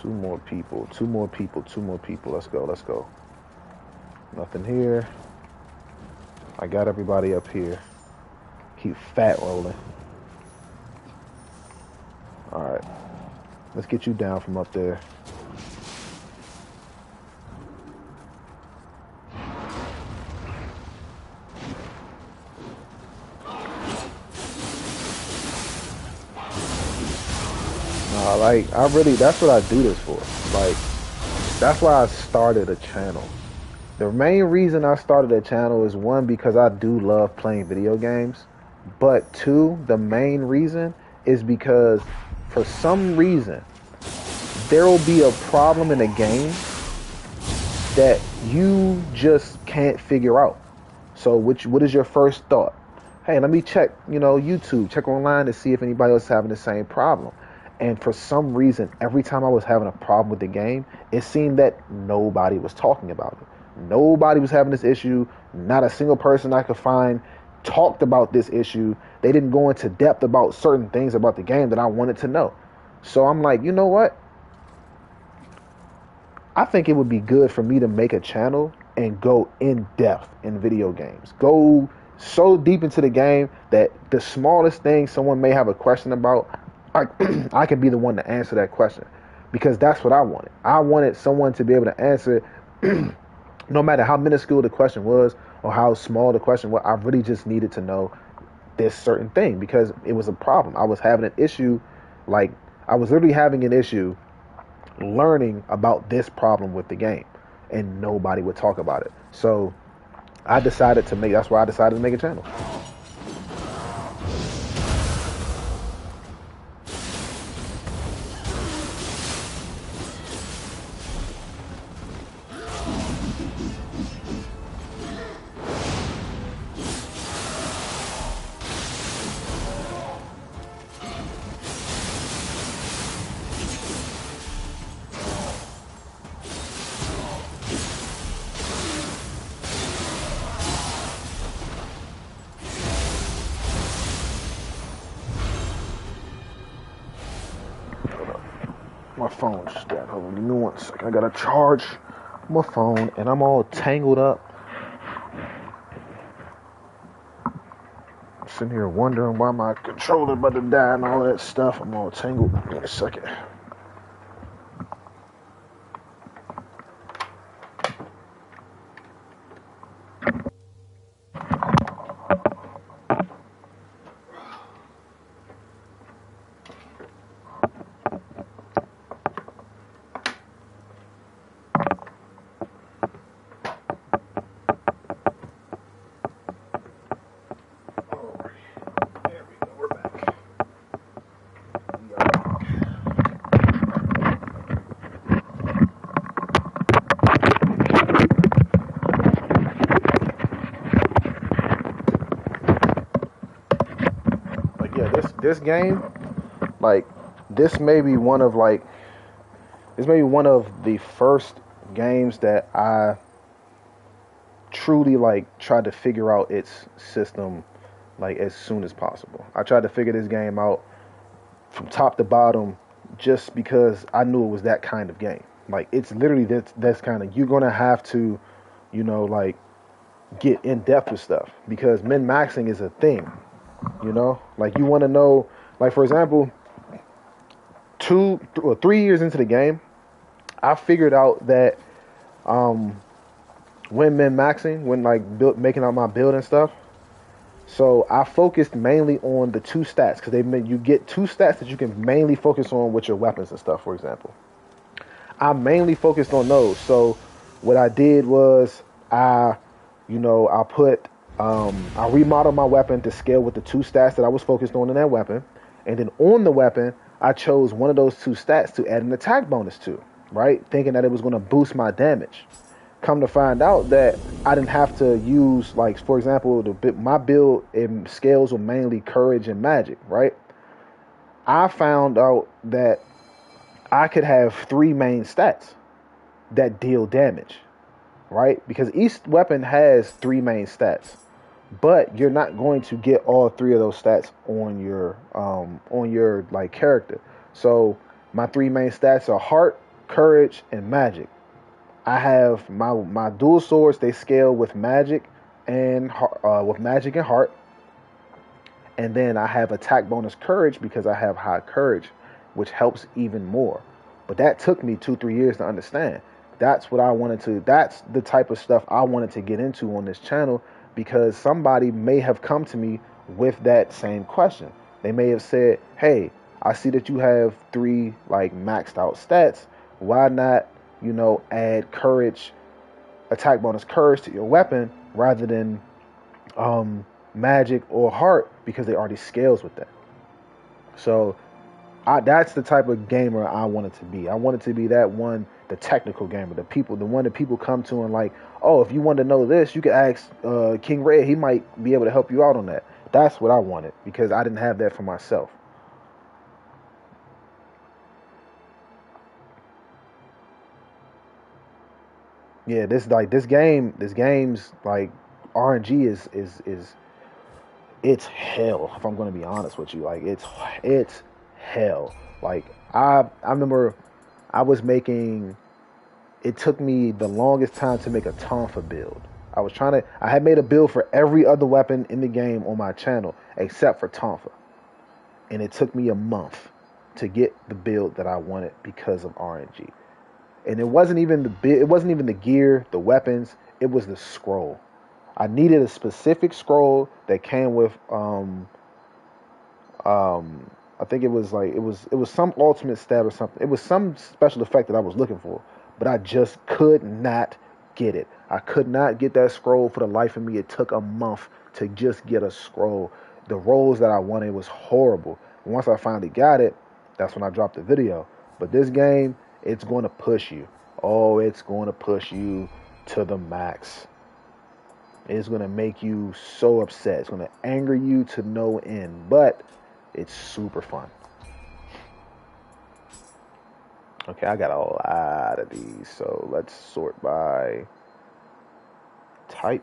Two more people. Two more people. Two more people. Let's go. Let's go. Nothing here. I got everybody up here. Keep fat rolling. All right. Let's get you down from up there. Like, that's what I do this for. Like, that's why I started a channel. The main reason I started a channel is one, because I do love playing video games. But two, the main reason is because for some reason, there will be a problem in a game that you just can't figure out. So what is your first thought? Hey, let me check, YouTube, check online to see if anybody else is having the same problem. And for some reason, every time I was having a problem with the game, it seemed that nobody was talking about it. Nobody was having this issue. Not a single person I could find talked about this issue. They didn't go into depth about certain things about the game that I wanted to know. So I'm like, you know what? I think it would be good for me to make a channel and go in depth in video games. Go so deep into the game that the smallest thing someone may have a question about, I can be the one to answer that question, because that's what I wanted. I wanted someone to be able to answer no matter how minuscule the question was or how small the question was. I really just needed to know this certain thing because it was a problem. I was having an issue, like I was literally having an issue learning about this problem with the game, and nobody would talk about it. So that's why I decided to make a channel. My phone just got over. Give me 1 second. I gotta charge my phone, and I'm all tangled up. I'm sitting here wondering why my controller about to die and all that stuff. I'm all tangled. Give me a second. This game, like, this may be one of the first games that I truly tried to figure out its system as soon as possible. I tried to figure this game out from top to bottom just because I knew it was that kind of game. Like, it's literally that's kind of, you're gonna have to, get in depth with stuff because min maxing is a thing. Like, you want to know, like, for example, 3 years into the game, I figured out that when min maxing, when making out my build and stuff, so I focused mainly on the two stats because you get two stats that you can mainly focus on with your weapons and stuff. For example, I mainly focused on those. So what I did was I remodeled my weapon to scale with the two stats that I was focused on in that weapon. And then on the weapon, I chose one of those two stats to add an attack bonus to, right? Thinking that it was going to boost my damage. Come to find out that I didn't have to use, for example, my build in scales were mainly courage and magic, right? I found out that I could have three main stats that deal damage, right? Because each weapon has three main stats, but you're not going to get all three of those stats on your character. So my three main stats are heart, courage, and magic. I have my dual swords. They scale with magic, and with magic and heart, and then I have attack bonus courage because I have high courage, which helps even more. But that took me 2-3 years to understand. That's what I wanted to. That's the type of stuff I wanted to get into on this channel because somebody may have come to me with that same question. They may have said, "Hey, I see that you have 3 like maxed out stats. Why not, add courage, attack bonus courage to your weapon rather than magic or heart because they already scales with that." So that's the type of gamer I wanted to be. I wanted to be that one, the technical gamer, the one that people come to and like, oh, if you want to know this, you could ask King Red. He might be able to help you out on that. That's what I wanted because I didn't have that for myself. Yeah, this game's like RNG is it's hell. If I'm going to be honest with you, like it's hell. Like I remember I was making. It took me the longest time to make a Tonfa build. I had made a build for every other weapon in the game on my channel except for Tonfa, and it took me a month to get the build that I wanted because of RNG. And it wasn't even the gear, the weapons. It was the scroll. I needed a specific scroll that came with I think it was some ultimate stat or something. It was some special effect that I was looking for, but I just could not get it. I could not get that scroll for the life of me. It took a month to just get a scroll. The rolls that I wanted was horrible. Once I finally got it, that's when I dropped the video. But this game, it's going to push you. Oh, it's going to push you to the max. It's going to make you so upset. It's going to anger you to no end. But it's super fun. Okay, I got a lot of these. So let's sort by type.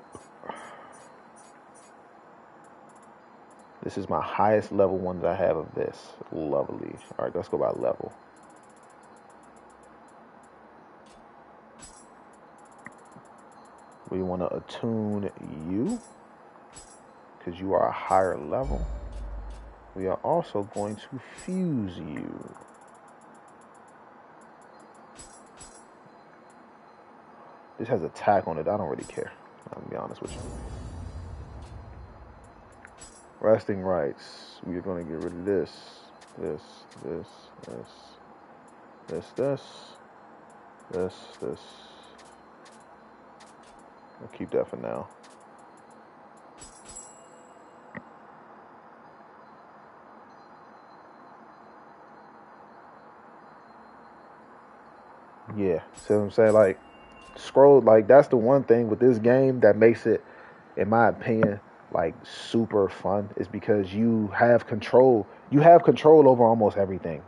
This is my highest level one that I have of this. Lovely. All right, let's go by level. We want to attune you because you are a higher level. We are also going to fuse you. This has attack on it. I don't really care. I'll be honest with you. Resting rights. We are going to get rid of this, this, this, this, this, this, this. I'll keep that for now. Yeah, see what I'm saying? Like, scroll, like, that's the one thing with this game that makes it, in my opinion, like, super fun, is because you have control. You have control over almost everything.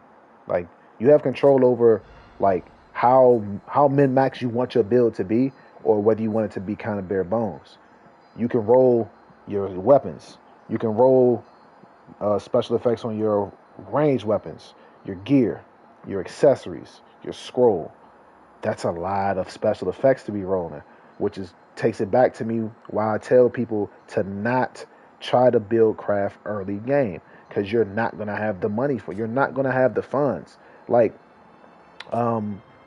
Like, you have control over, like, how min-max you want your build to be, or whether you want it to be kind of bare bones. You can roll your weapons. You can roll special effects on your ranged weapons, your gear, your accessories, your scroll. That's a lot of special effects to be rolling, which takes it back to me why I tell people to not try to build craft early game because you're not gonna have the money for it. You're not gonna have the funds. Like,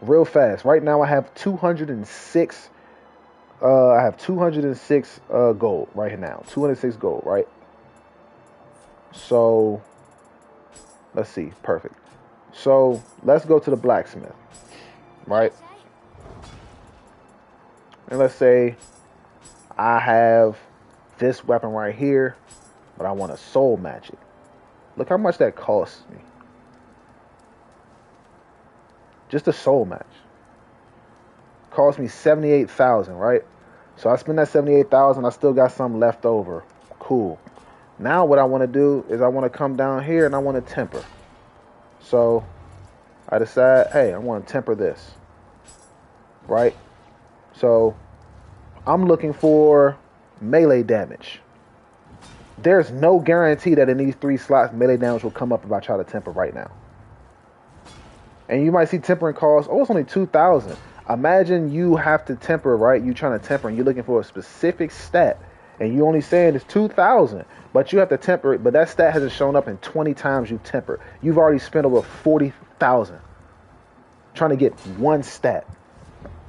real fast. Right now, I have 206. I have 206 gold right now. 206 gold, right? So let's see. Perfect. So let's go to the blacksmith, right? And let's say I have this weapon right here, but I want to soul match it. Look how much that costs me. Just a soul match. Cost me 78,000, right? So I spend that 78,000, I still got some left over. Cool. Now what I want to do is I want to come down here and I want to temper. So I decide, hey, I want to temper this. Right? So I'm looking for melee damage. There's no guarantee that in these 3 slots melee damage will come up if I try to temper right now. And you might see tempering costs, oh, it's only 2,000. Imagine you have to temper, right? You're trying to temper and you're looking for a specific stat and you only saying it's 2,000, but you have to temper it. But that stat hasn't shown up in 20 times you've tempered. You've already spent over 40,000 trying to get one stat.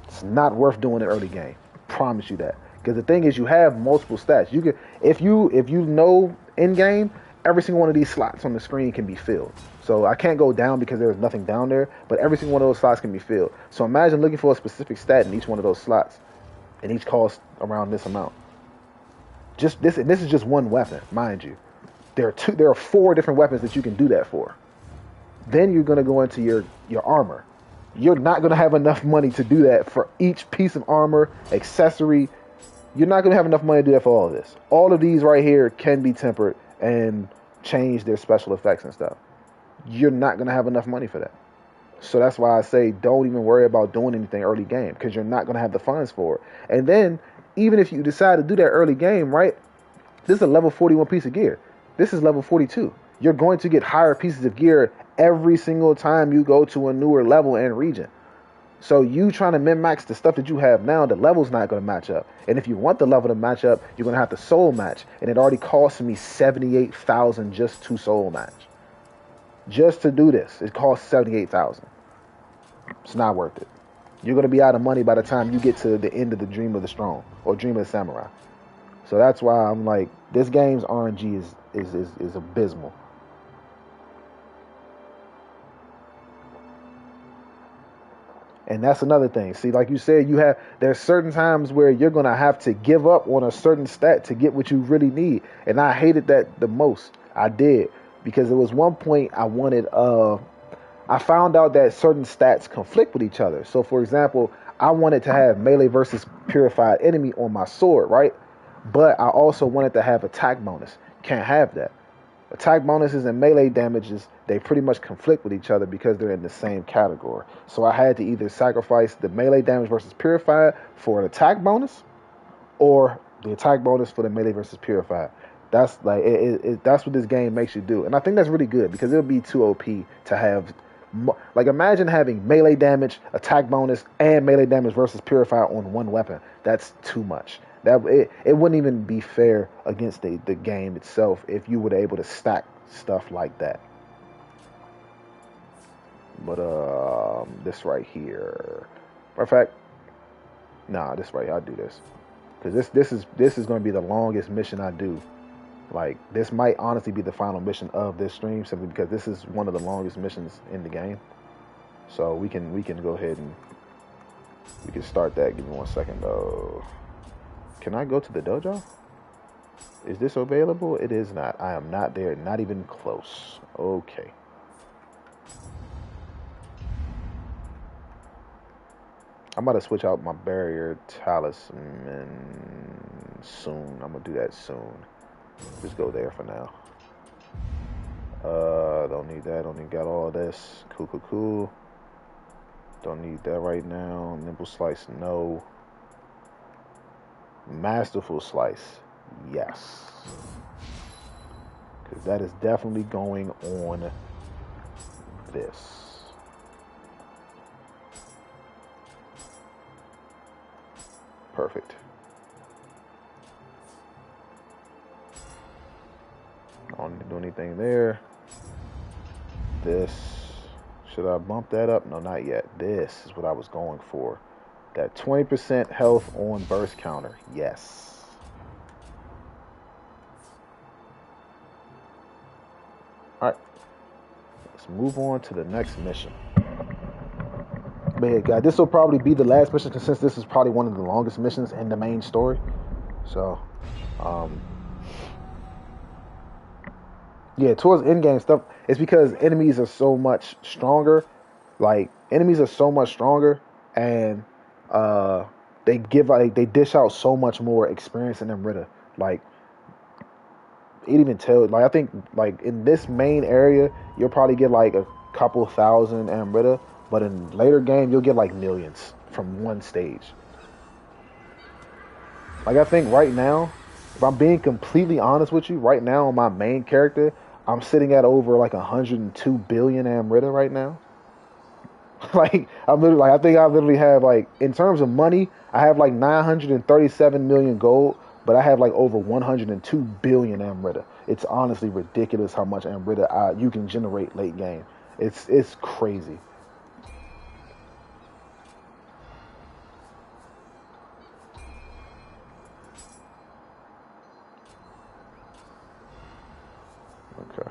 It's not worth doing it early game. Promise you that. Because the thing is, you have multiple stats. You can, if you know in game, every single one of these slots on the screen can be filled. So I can't go down because there's nothing down there, but every single one of those slots can be filled. So imagine looking for a specific stat in each one of those slots, and each costs around this amount. Just this, and this is just one weapon, mind you. There are 4 different weapons that you can do that for. Then you're gonna go into your armor. You're not gonna have enough money to do that for each piece of armor, accessory. You're not gonna have enough money to do that for all of this. All of these right here can be tempered and change their special effects and stuff. You're not gonna have enough money for that. So that's why I say don't even worry about doing anything early game, because you're not gonna have the funds for it. And then even if you decide to do that early game, right? This is a level 41 piece of gear. This is level 42. You're going to get higher pieces of gear every single time you go to a newer level and region. So you trying to min-max the stuff that you have now, the level's not going to match up. And if you want the level to match up, you're going to have to soul match. And it already cost me 78,000 just to soul match. Just to do this, it costs 78,000. It's not worth it. You're going to be out of money by the time you get to the end of the Dream of the Strong or Dream of the Samurai. So that's why I'm like, this game's RNG is abysmal. And that's another thing. See, like you said, there's certain times where you're gonna have to give up on a certain stat to get what you really need. And I hated that the most. I did. Because there was one point I found out that certain stats conflict with each other. So for example, I wanted to have melee versus purified enemy on my sword, right? But I also wanted to have attack bonus. Can't have that. Attack bonuses and melee damages, they pretty much conflict with each other because they're in the same category. So I had to either sacrifice the melee damage versus purified for an attack bonus, or the attack bonus for the melee versus purified. That's like that's what this game makes you do, and I think that's really good because it'll be too OP to have. Like imagine having melee damage, attack bonus, and melee damage versus purified on one weapon. That's too much. It wouldn't even be fair against the game itself if you were able to stack stuff like that. But this right here, matter of fact, nah, this right here, I'll do this because this is going to be the longest mission I do. Like this might honestly be the final mission of this stream simply because this is one of the longest missions in the game. So we can go ahead and we can start that. Give me 1 second though. Can I go to the dojo? Is this available? It is not. I am not there. Not even close. Okay. I'm about to switch out my barrier talisman soon. I'm going to do that soon. Just go there for now. Don't need that. Don't need got all this. Cool. Don't need that right now. Nimble slice, no. Masterful slice, yes. Because that is definitely going on this. Perfect. I don't need to do anything there. This. Should I bump that up? No, not yet. This is what I was going for. That 20% health on burst counter. Yes. Alright. Let's move on to the next mission. But yeah, guys, this will probably be the last mission since this is probably one of the longest missions in the main story. So, yeah, towards end-game stuff, it's because enemies are so much stronger. Like, enemies are so much stronger, and they dish out so much more experience in them Ritter. Like it even tells, like I think like in this main area you'll probably get like a couple thousand Amrita, but in later game you'll get like millions from one stage. Like I think right now, if I'm being completely honest with you, right now on my main character, I'm sitting at over like 102 billion Amrita right now. Like I'm literally, like I think I literally have like in terms of money, I have like 937 million gold, but I have like over 102 billion Amrita. It's honestly ridiculous how much Amrita you can generate late game. It's crazy. Okay.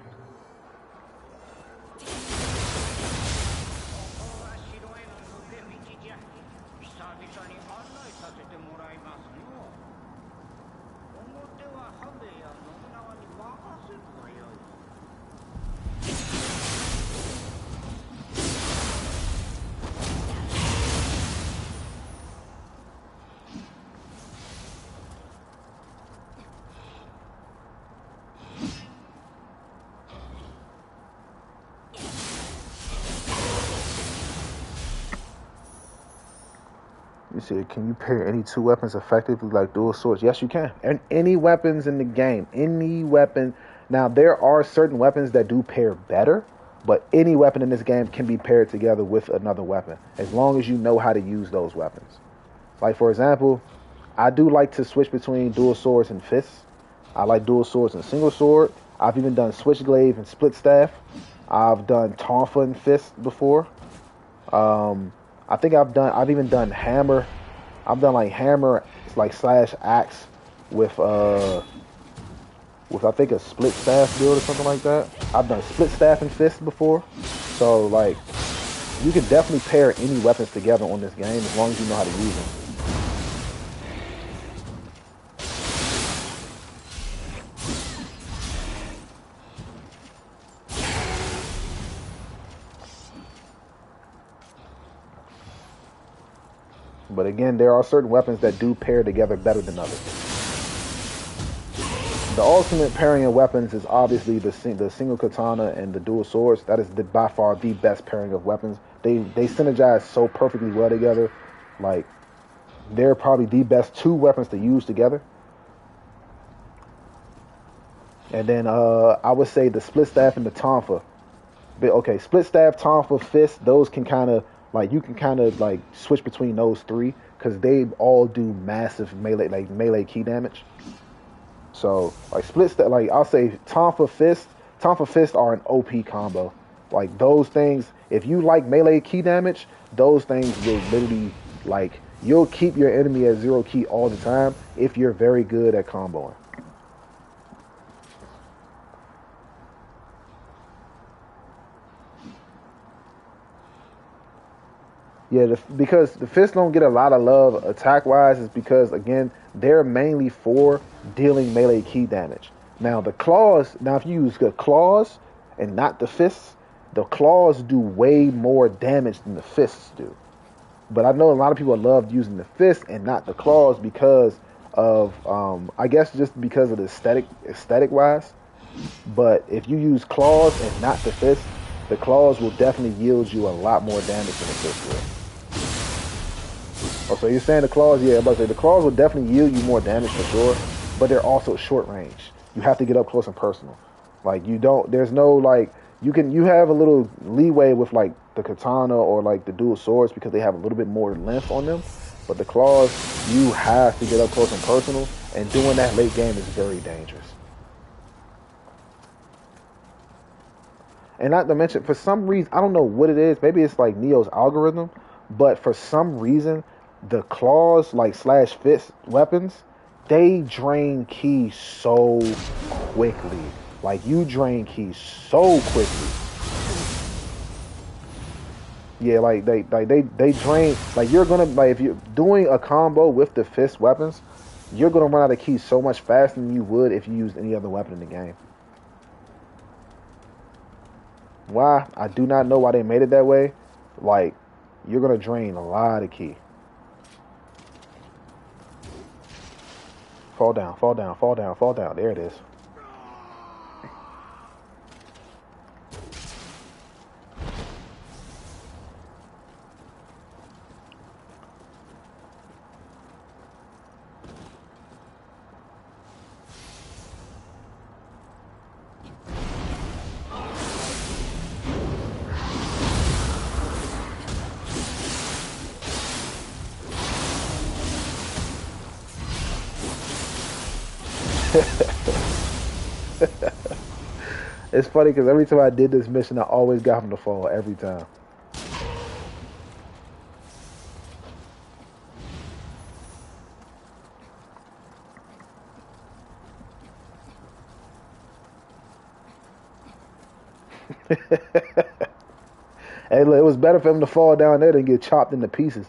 You see, can you pair any two weapons effectively like dual swords? Yes, you can. And any weapons in the game, any weapon. Now, there are certain weapons that do pair better, but any weapon in this game can be paired together with another weapon as long as you know how to use those weapons. Like, for example, I do like to switch between dual swords and fists. I like dual swords and single sword. I've even done switchglaive and split staff. I've done tonfa and fist before. I think I've even done hammer. I've done like hammer like slash axe with I think a split staff build or something like that. I've done split staff and fist before. So like you can definitely pair any weapons together on this game as long as you know how to use them. But again, there are certain weapons that do pair together better than others. The ultimate pairing of weapons is obviously the single katana and the dual swords. That is by far the best pairing of weapons. They synergize so perfectly well together. Like, they're probably the best two weapons to use together. And then I would say the split staff and the tonfa. But okay, split staff, tonfa, fist, those can kind of like you can kind of like switch between those three because they all do massive melee key damage. So like split staff, like I'll say tonfa fist are an OP combo. Like those things, if you like melee key damage, those things will literally like you'll keep your enemy at 0 key all the time if you're very good at comboing. Yeah, because the fists don't get a lot of love attack wise is because again they're mainly for dealing melee key damage. Now the claws, now if you use the claws and not the fists, the claws do way more damage than the fists do. But I know a lot of people love using the fists and not the claws because of I guess just because of the aesthetic wise. But if you use claws and not the fist, the claws will definitely yield you a lot more damage than the fist will. Oh, so you're saying the claws? Yeah, I'm about to say the claws will definitely yield you more damage for sure, but they're also short range. You have to get up close and personal. Like you don't. There's no like you have a little leeway with like the katana or like the dual swords because they have a little bit more length on them. But the claws, you have to get up close and personal, and doing that late game is very dangerous. And not to mention, for some reason, I don't know what it is. Maybe it's like Nioh's algorithm, but for some reason, the claws, like slash fist weapons, they drain keys so quickly. Like you drain keys so quickly. Yeah, like they drain. Like you're gonna like if you're doing a combo with the fist weapons, you're gonna run out of keys so much faster than you would if you used any other weapon in the game. Why? I do not know why they made it that way. Like, you're gonna drain a lot of key. Fall down, fall down, fall down, fall down. There it is. It's funny because every time I did this mission, I always got him to fall every time. Hey, look, it was better for him to fall down there than get chopped into pieces.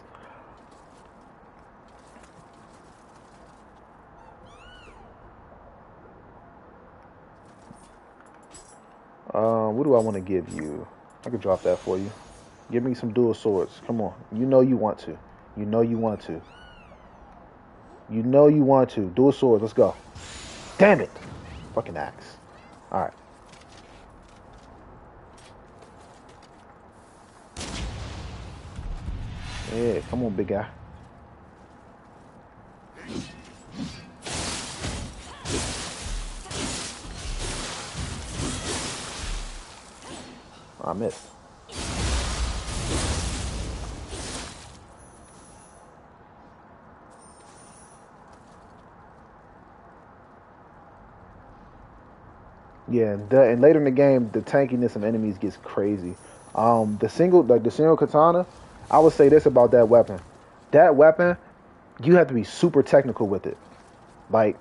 What do I want to give you? I could drop that for you. Give me some dual swords. Come on. You know you want to. You know you want to. You know you want to. Dual swords. Let's go. Damn it. Fucking axe. All right. Yeah, come on, big guy. I missed. Yeah, and later in the game, the tankiness of enemies gets crazy. The single katana, I would say this about that weapon. That weapon, you have to be super technical with it. Like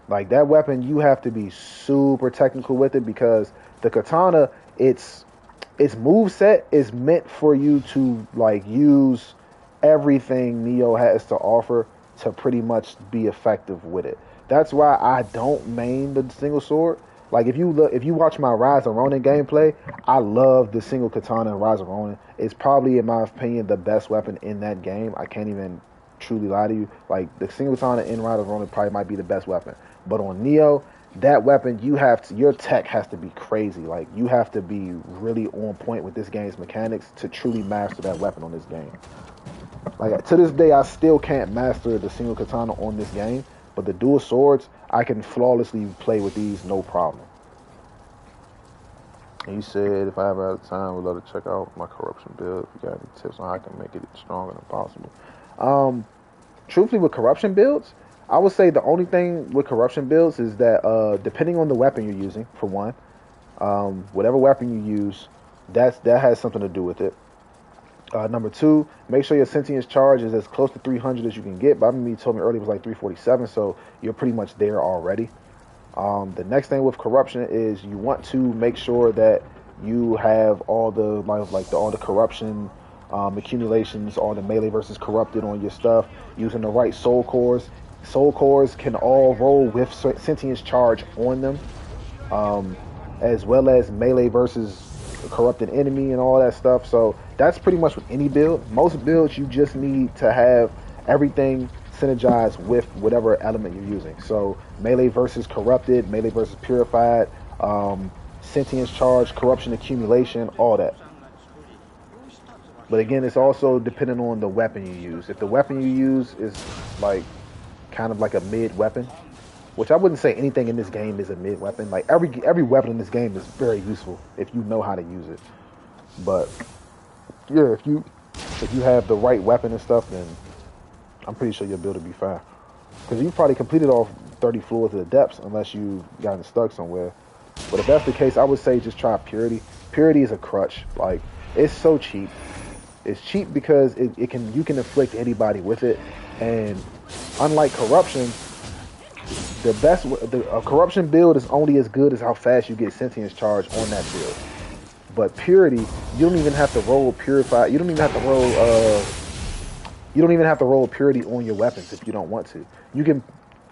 Like that weapon, you have to be super technical with it because the katana, its move set is meant for you to like use everything Nioh has to offer to pretty much be effective with it. That's why I don't main the single sword. Like if you watch my Rise of Ronin gameplay, I love the single katana in Rise of Ronin. It's probably, in my opinion, the best weapon in that game. I can't even truly lie to you. Like the single katana in Rise of Ronin probably might be the best weapon. But on Nioh, that weapon, your tech has to be crazy. Like you have to be really on point with this game's mechanics to truly master that weapon on this game. Like to this day, I still can't master the single katana on this game, but the dual swords, I can flawlessly play with these no problem. And you said if I ever have time, we'd love to check out my corruption build. If you got any tips on how I can make it stronger than possible. Um, Truthfully, with corruption builds, I would say the only thing with corruption builds is that depending on the weapon you're using, for one, whatever weapon you use, that has something to do with it. Number two, make sure your sentience charge is as close to 300 as you can get. But I remember you told me earlier it was like 347, so you're pretty much there already. The next thing with corruption is you want to make sure that you have all the all the corruption accumulations, all the melee versus corrupted on your stuff, using the right soul cores. Soul cores can all roll with sentience charge on them, as well as melee versus corrupted enemy and all that stuff. So that's pretty much with any build. Most builds you just need to have everything synergized with whatever element you're using. So melee versus corrupted, melee versus purified, sentience charge, corruption accumulation, all that. But again, it's also dependent on the weapon you use. If the weapon you use is like kind of like a mid weapon, which I wouldn't say anything in this game is a mid weapon. Like every weapon in this game is very useful if you know how to use it. But yeah, if you have the right weapon and stuff, then I'm pretty sure your build will be fine. Because you probably completed all 30 floors of the depths unless you gotten stuck somewhere. But if that's the case, I would say just try purity. Purity is a crutch. Like it's so cheap. It's cheap because you can inflict anybody with it, and unlike corruption, a corruption build is only as good as how fast you get sentience charge on that build. But purity, you don't even have to roll purify. You don't even have to roll. You don't even have to roll purity on your weapons if you don't want to. You can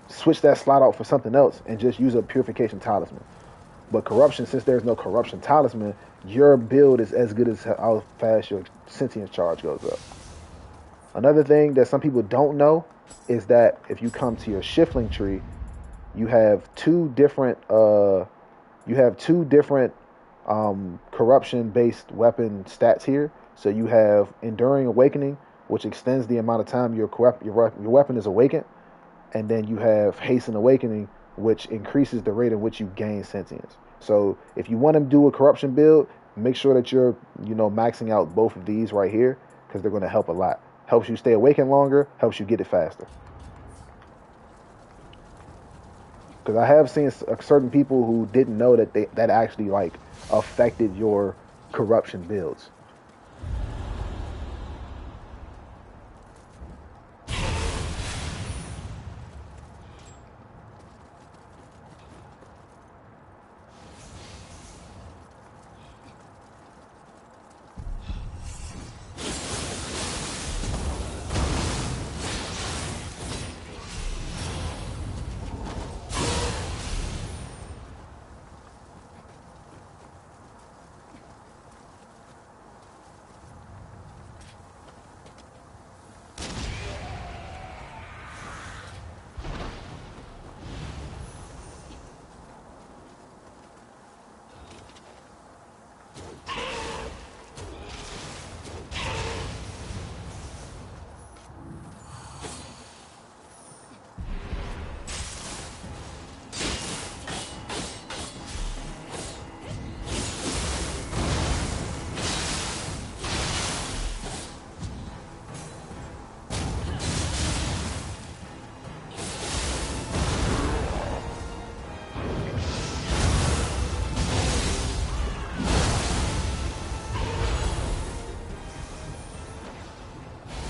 switch that slot out for something else and just use a purification talisman. But corruption, since there's no corruption talisman, your build is as good as how fast your sentience charge goes up. Another thing that some people don't know is that if you come to your shifting tree, you have two different corruption based weapon stats here. So you have Enduring Awakening, which extends the amount of time your weapon is awakened, and then you have Hasten Awakening, which increases the rate at which you gain sentience. So if you want to do a corruption build, make sure that you're maxing out both of these right here because they're going to help a lot. Helps you stay awakened longer, helps you get it faster. Because I have seen certain people who didn't know that that actually like affected your corruption builds.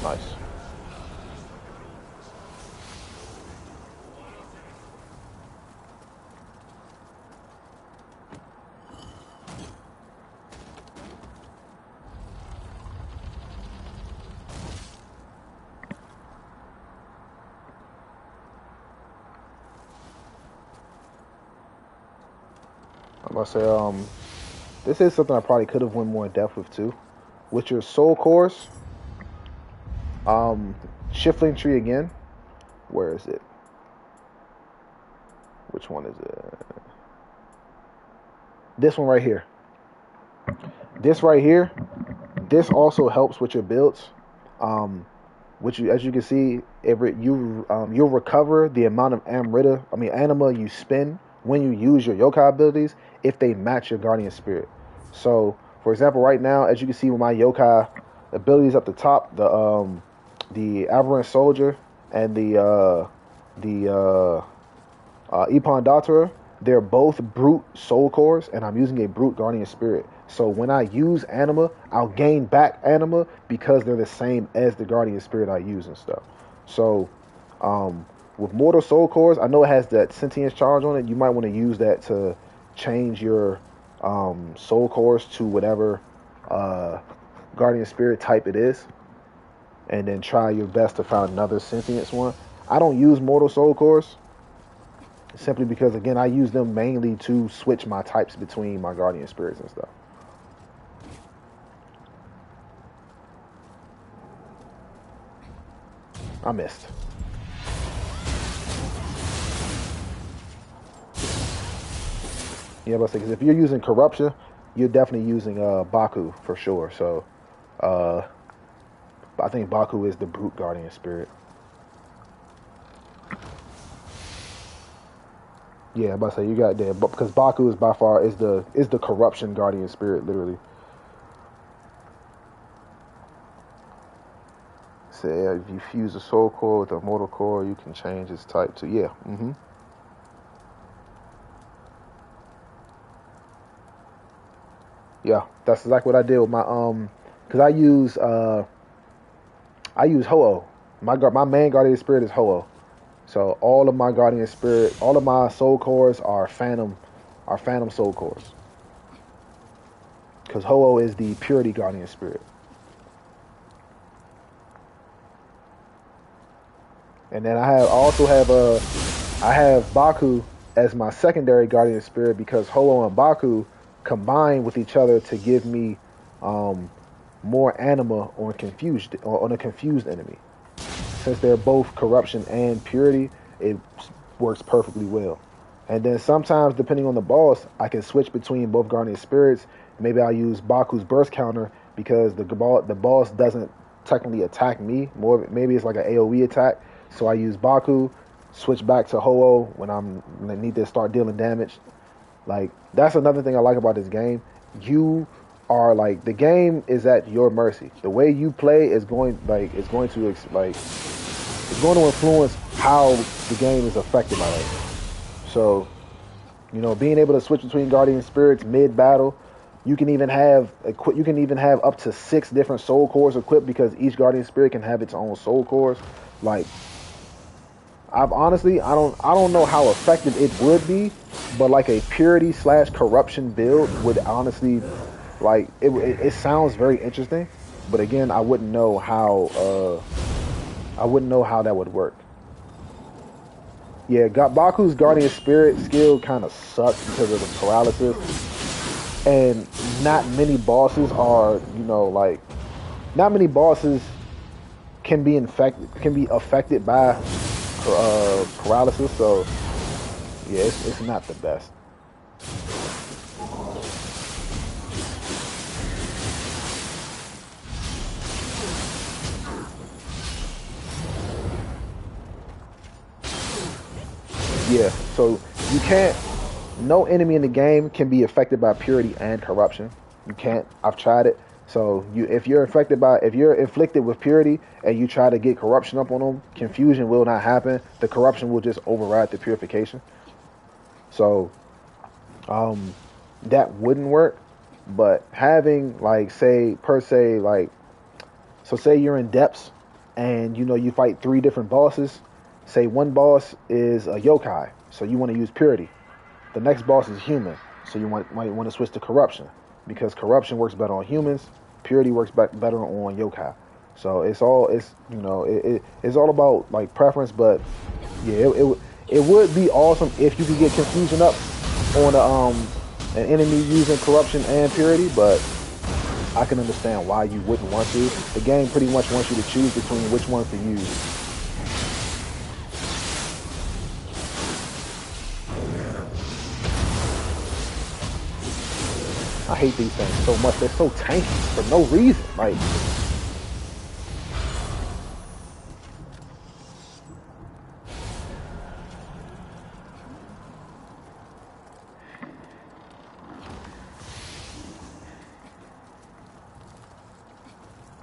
Nice. I'm gonna say, this is something I probably could have went more in depth with too. With your soul cores, um, shifting tree again. Where is it? Which one is it? This one right here. This right here. This also helps with your builds. Which you, as you can see, you'll recover the amount of anima you spend when you use your yokai abilities if they match your guardian spirit. So, for example, right now, as you can see with my yokai abilities up the top, the aberrant soldier and the Epon Datura, they're both brute soul cores, and I'm using a brute guardian spirit. So when I use anima, I'll gain back anima because they're the same as the guardian spirit I use and stuff. So with mortal soul cores, I know it has that sentience charge on it. You might want to use that to change your soul cores to whatever guardian spirit type it is, and then try your best to find another sentience one. I don't use mortal soul cores simply because, again, I use them mainly to switch my types between my guardian spirits and stuff. I missed. Yeah, but because if you're using corruption, you're definitely using Baku for sure. So I think Baku is the brute guardian spirit. Yeah, I'm about to say you got that, but because Baku is by far is the corruption guardian spirit, literally. Say if you fuse a soul core with a mortal core, you can change its type to yeah. Yeah, that's exactly what I did with my because I use Ho-Oh. My main guardian spirit is Ho-Oh. So all of my guardian spirit, all of my soul cores are phantom soul cores. Because Ho-Oh is the purity guardian spirit. And then I have Baku as my secondary guardian spirit because Ho-Oh and Baku combine with each other to give me more anima on a confused enemy. Since they're both corruption and purity, it works perfectly well. And then sometimes, depending on the boss, I can switch between both guardian spirits. Maybe I'll use Baku's burst counter because the boss doesn't technically attack me. Maybe it's like an AOE attack. So I use Baku, switch back to Ho-Oh when I need to start dealing damage. Like, that's another thing I like about this game. You are like, the game is at your mercy. The way you play is going to influence how the game is affected by it. So, being able to switch between guardian spirits mid battle, you can even have up to 6 different soul cores equipped because each guardian spirit can have its own soul cores. Like, I don't know how effective it would be, but like a purity slash corruption build would honestly, like, it sounds very interesting. But again, I wouldn't know how that would work. Yeah, Baku's Guardian Spirit skill kind of sucks because of the paralysis, and not many bosses are, like, not many bosses can be affected by paralysis. So yeah, it's not the best. Yeah, so you can't. No enemy in the game can be affected by purity and corruption. You can't. I've tried it. So if you're inflicted with purity and you try to get corruption up on them, confusion will not happen. The corruption will just override the purification. So that wouldn't work. But having, like, say per se, like, so say you're in depths and you fight 3 different bosses. Say one boss is a yokai, so you want to use purity. The next boss is human, so might want to switch to corruption because corruption works better on humans. Purity works better on yokai. So it's all about, like, preference. But yeah, it would be awesome if you could get confusion up on an enemy using corruption and purity. But I can understand why you wouldn't want to. The game pretty much wants you to choose between which ones to use. I hate these things so much. They're so tanky for no reason. Like,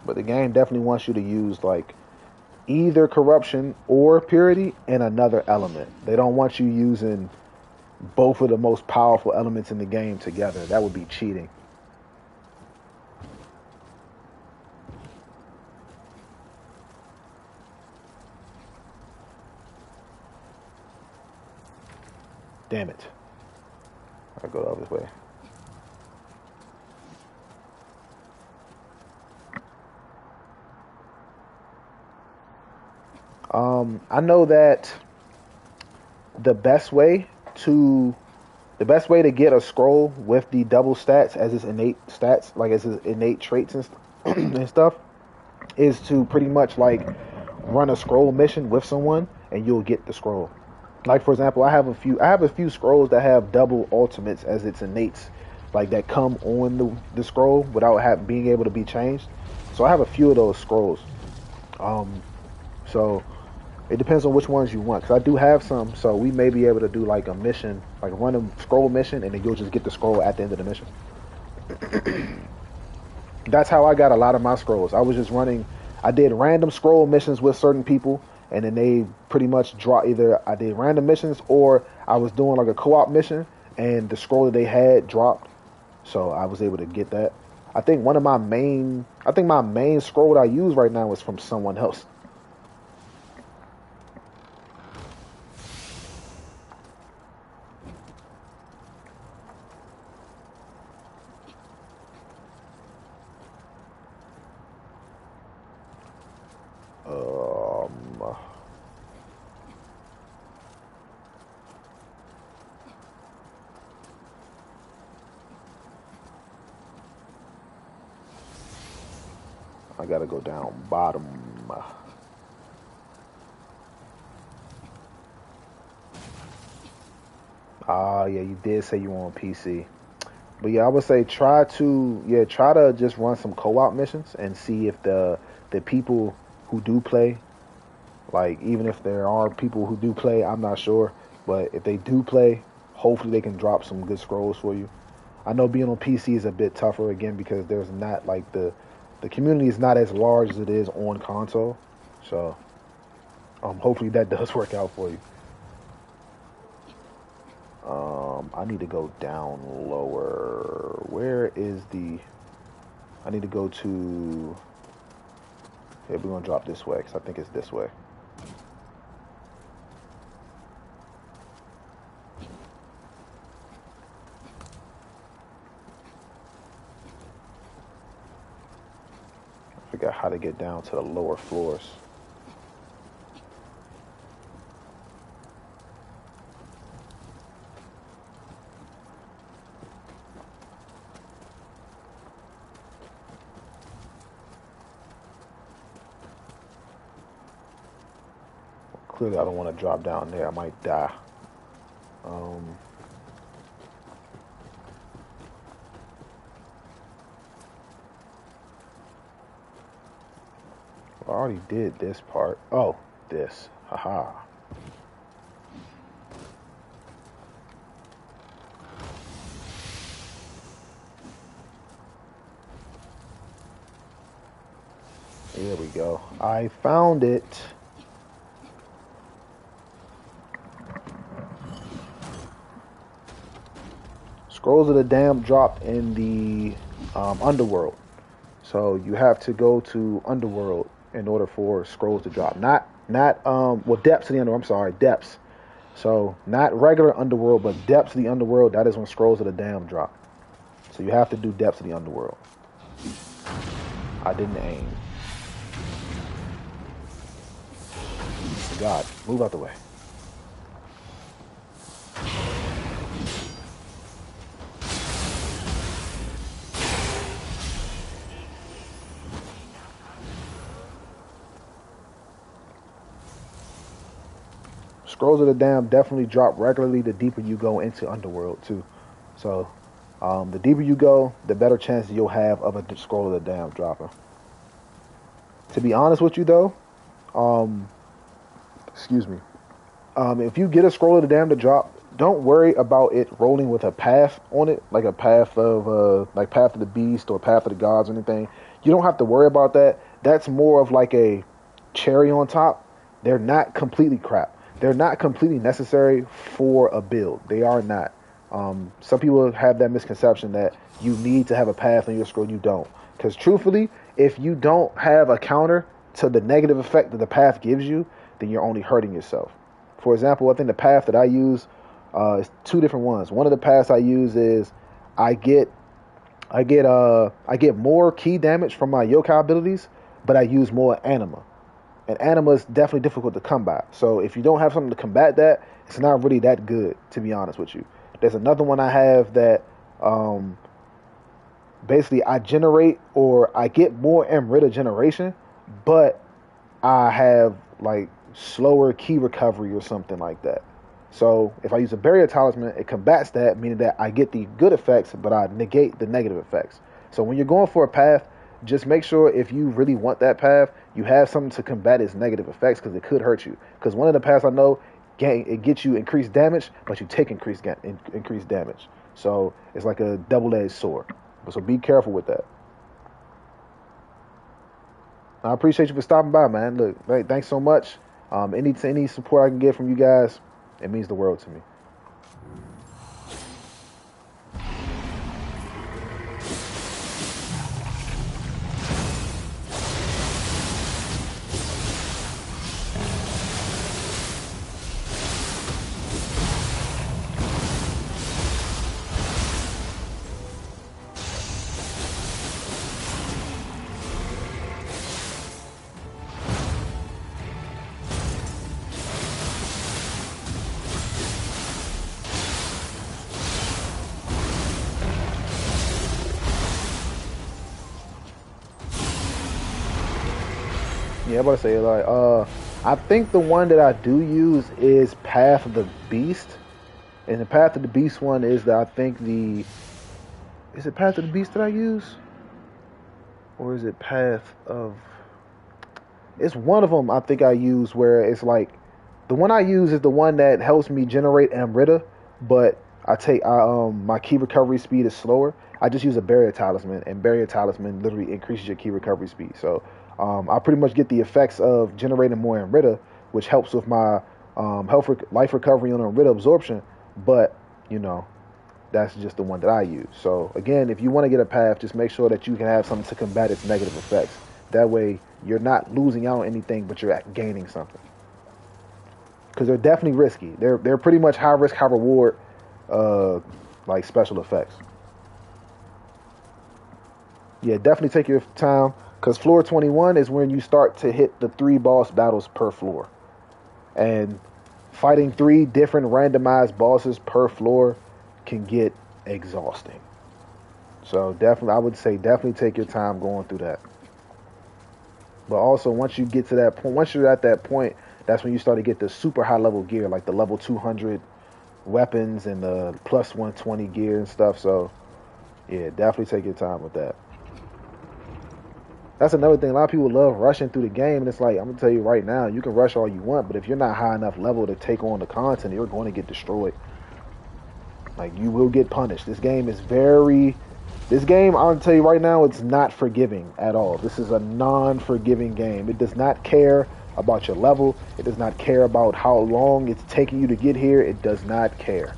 but the game definitely wants you to use, like, either corruption or purity and another element. They don't want you using both of the most powerful elements in the game together. That would be cheating. Damn it. I go the other way. I know that the best way to get a scroll with the double stats as its innate stats, like as its innate traits and stuff, is to pretty much, like, run a scroll mission with someone and you'll get the scroll. Like, for example, I have a few scrolls that have double ultimates as its innates, like, that come on the scroll without being able to be changed. So I have a few of those scrolls. Um, so it depends on which ones you want. Cause I do have some, so we may be able to do, like, a mission, like run a scroll mission, and then you'll just get the scroll at the end of the mission. That's how I got a lot of my scrolls. I was just running. I did random scroll missions with certain people, and then they pretty much draw. Either I did random missions or I was doing, like, a co-op mission, and the scroll that they had dropped, so I was able to get that. I think my main scroll that I use right now is from someone else. Um, I gotta go down bottom. Yeah, you did say you were on PC. But yeah, I would say try to just run some co-op missions and see if the people who do play, like, even if there are people who do play, I'm not sure, but if they do play, hopefully they can drop some good scrolls for you. I know being on PC is a bit tougher again because there's not, like, the community is not as large as it is on console. So hopefully that does work out for you. I need to go down lower. Where is the... I need to go to... Here, we're going to drop this way, because I think it's this way. I forgot how to get down to the lower floors. Clearly, I don't want to drop down there. I might die. I already did this part. Oh, this. Haha. There we go. I found it. Scrolls of the Damned dropped in the Underworld. So you have to go to Underworld in order for scrolls to drop. Not well, depths of the Underworld. I'm sorry, depths. So not regular Underworld, but depths of the Underworld. That is when Scrolls of the Damned drop. So you have to do depths of the Underworld. I didn't aim. God, move out the way. Scrolls of the Damned definitely drop regularly the deeper you go into Underworld too. So the deeper you go, the better chance you'll have of a Scroll of the Damned dropping. To be honest with you though, excuse me, if you get a Scroll of the Damned to drop, don't worry about it rolling with a path on it, like a path of like Path of the Beast or Path of the Gods or anything. You don't have to worry about that. That's more of like a cherry on top. They're not completely crap. They're not completely necessary for a build. They are not. Some people have that misconception that you need to have a path on your scroll. You don't. Because truthfully, if you don't have a counter to the negative effect that the path gives you, then you're only hurting yourself. For example, I think the path that I use is two different ones. One of the paths I use is I get more key damage from my yokai abilities, but I use more anima. And anima is definitely difficult to combat. So if you don't have something to combat that, it's not really that good, to be honest with you. There's another one I have that basically I generate or I get more Amrita generation, but I have like slower key recovery or something like that. So if I use a barrier talisman, it combats that, meaning that I get the good effects, but I negate the negative effects. So when you're going for a path, just make sure if you really want that path, you have something to combat its negative effects because it could hurt you. Because one of the paths I know, it gets you increased damage, but you take increased damage. So it's like a double-edged sword. So be careful with that. I appreciate you for stopping by, man. Look, thanks so much. Any support I can get from you guys, it means the world to me. Yeah, I'm about to say I think the one that I do use is Path of the Beast, and the Path of the Beast one is that I think is it Path of the Beast that I use, or is it Path of? It's one of them I think I use where it's like the one I use is the one that helps me generate Amrita, but my key recovery speed is slower. I just use a barrier talisman, and barrier talisman literally increases your key recovery speed. So I pretty much get the effects of generating more Amrita, which helps with my life recovery on Amrita absorption. But you know, that's just the one that I use. So again, if you want to get a path, just make sure that you can have something to combat its negative effects. That way, you're not losing out on anything, but you're gaining something. Because they're definitely risky. They're pretty much high risk, high reward, uh, like special effects. Yeah, definitely take your time. Because floor 21 is when you start to hit the 3 boss battles per floor, and fighting 3 different randomized bosses per floor can get exhausting. So definitely, I would say definitely take your time going through that. But also, once you get to that point, once you're at that point, that's when you start to get the super high level gear, like the level 200 weapons and the plus 120 gear and stuff. So yeah, definitely take your time with that. That's another thing. A lot of people love rushing through the game, and it's like I'm gonna tell you right now, you can rush all you want, but if you're not high enough level to take on the content, you're going to get destroyed. Like you will get punished. This game is very. This game, I'm gonna tell you right now, it's not forgiving at all. This is a non-forgiving game. It does not care about your level. It does not care about how long it's taking you to get here. It does not care.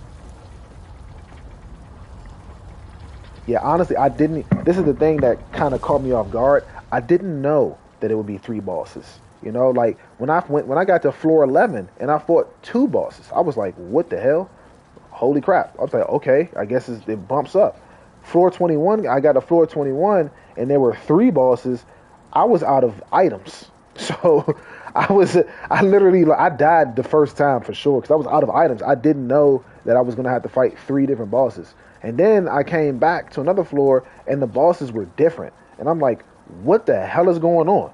Yeah, honestly, I didn't. This is the thing that kind of caught me off guard. I didn't know that it would be 3 bosses. You know, like when I got to floor 11 and I fought 2 bosses, I was like, "What the hell? Holy crap!" I was like, "Okay, I guess it bumps up." Floor 21, I got to floor 21, and there were 3 bosses. I was out of items, so I literally, like, I died the first time for sure because I was out of items. I didn't know that I was gonna have to fight 3 different bosses. And then I came back to another floor and the bosses were different. And I'm like, what the hell is going on?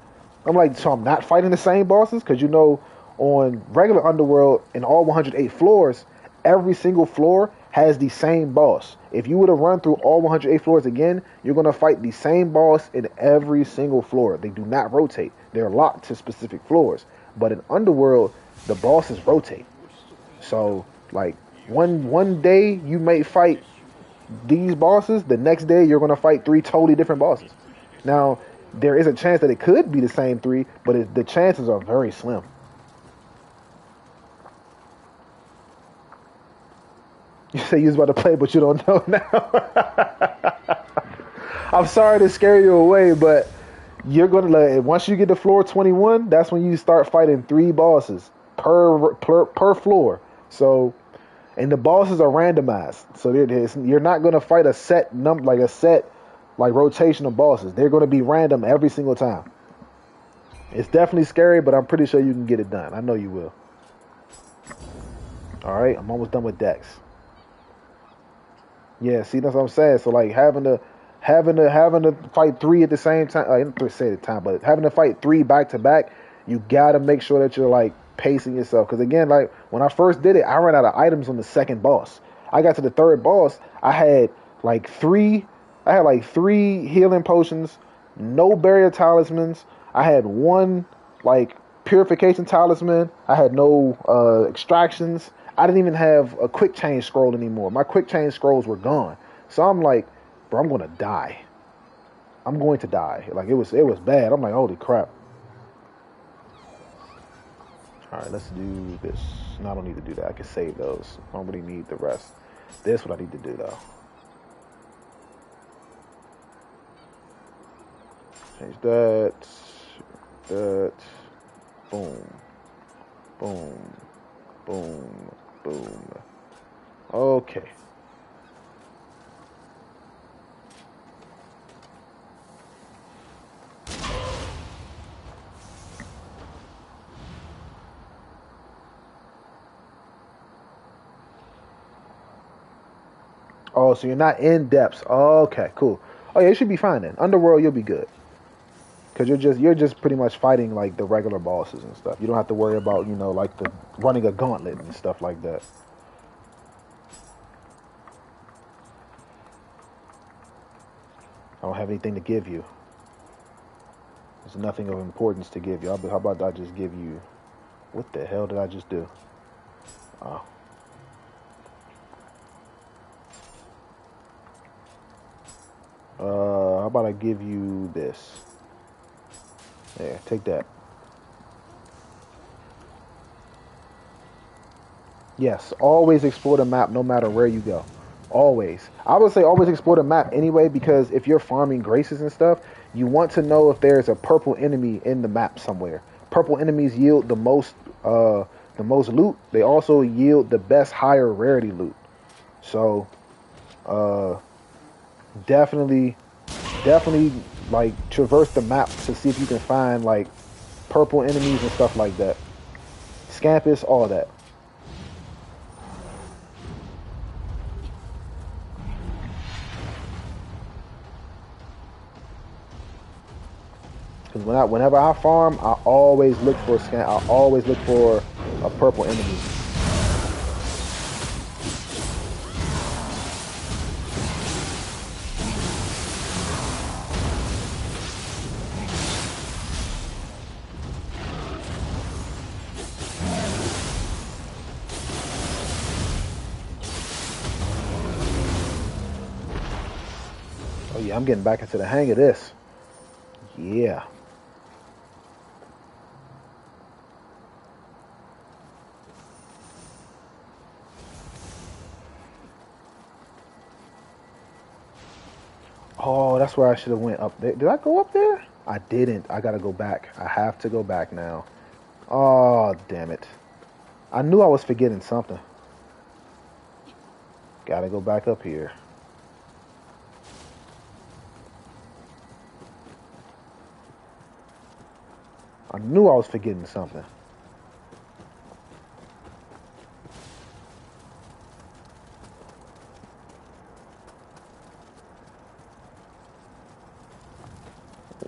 I'm like, so I'm not fighting the same bosses? Because you know, on regular Underworld, in all 108 floors, every single floor has the same boss. If you were to run through all 108 floors again, you're going to fight the same boss in every single floor. They do not rotate, they're locked to specific floors. But in Underworld, the bosses rotate. So, like, one day you may fight these bosses, the next day you're going to fight 3 totally different bosses. Now, there is a chance that it could be the same 3, but the chances are very slim. You say you was about to play, but you don't know now. I'm sorry to scare you away, but you're going to, like, once you get to floor 21, that's when you start fighting 3 bosses per floor. So, and the bosses are randomized, so you're not going to fight a set number, like a set like rotation of bosses. They're going to be random every single time. It's definitely scary, but I'm pretty sure you can get it done. I know you will. All right, I'm almost done with Dex. Yeah, see, that's what I'm saying. So like having to fight 3 at the same time. I didn't say the time, but having to fight 3 back to back, you gotta make sure that you're like pacing yourself. Because again, like when I first did it, I ran out of items on the second boss. I got to the third boss, I had like 3. I had like 3 healing potions, no barrier talismans. I had 1 like purification talisman. I had no extractions. I didn't even have a quick change scroll anymore. My quick change scrolls were gone. So I'm like, bro, I'm gonna die. I'm going to die. Like it was bad. I'm like, holy crap. All right, let's do this. No, I don't need to do that. I can save those. I don't really need the rest. This is what I need to do though. Change that. That. Boom. Boom. Boom. Boom. Okay. Oh, so you're not in depths. Oh, okay, cool. Oh yeah, you should be fine then. Underworld, you'll be good. Cause you're just pretty much fighting like the regular bosses and stuff. You don't have to worry about like the running a gauntlet and stuff like that. I don't have anything to give you. There's nothing of importance to give you. How about I just give you? What the hell did I just do? Oh. How about I give you this? Yeah, take that. Yes, always explore the map no matter where you go. Always. I would say always explore the map anyway because if you're farming graces and stuff, you want to know if there's a purple enemy in the map somewhere. Purple enemies yield the most loot. They also yield the best higher rarity loot. So uh definitely definitely like traverse the map to see if you can find like purple enemies and stuff like that. Scampus, all that. Because whenever I farm, I always look for a scan. I always look for a purple enemy. Oh yeah, I'm getting back into the hang of this. Yeah. Oh, that's where I should have went up there. Did I go up there? I didn't. I gotta go back. I have to go back now. Oh, damn it. I knew I was forgetting something. Gotta go back up here. I knew I was forgetting something.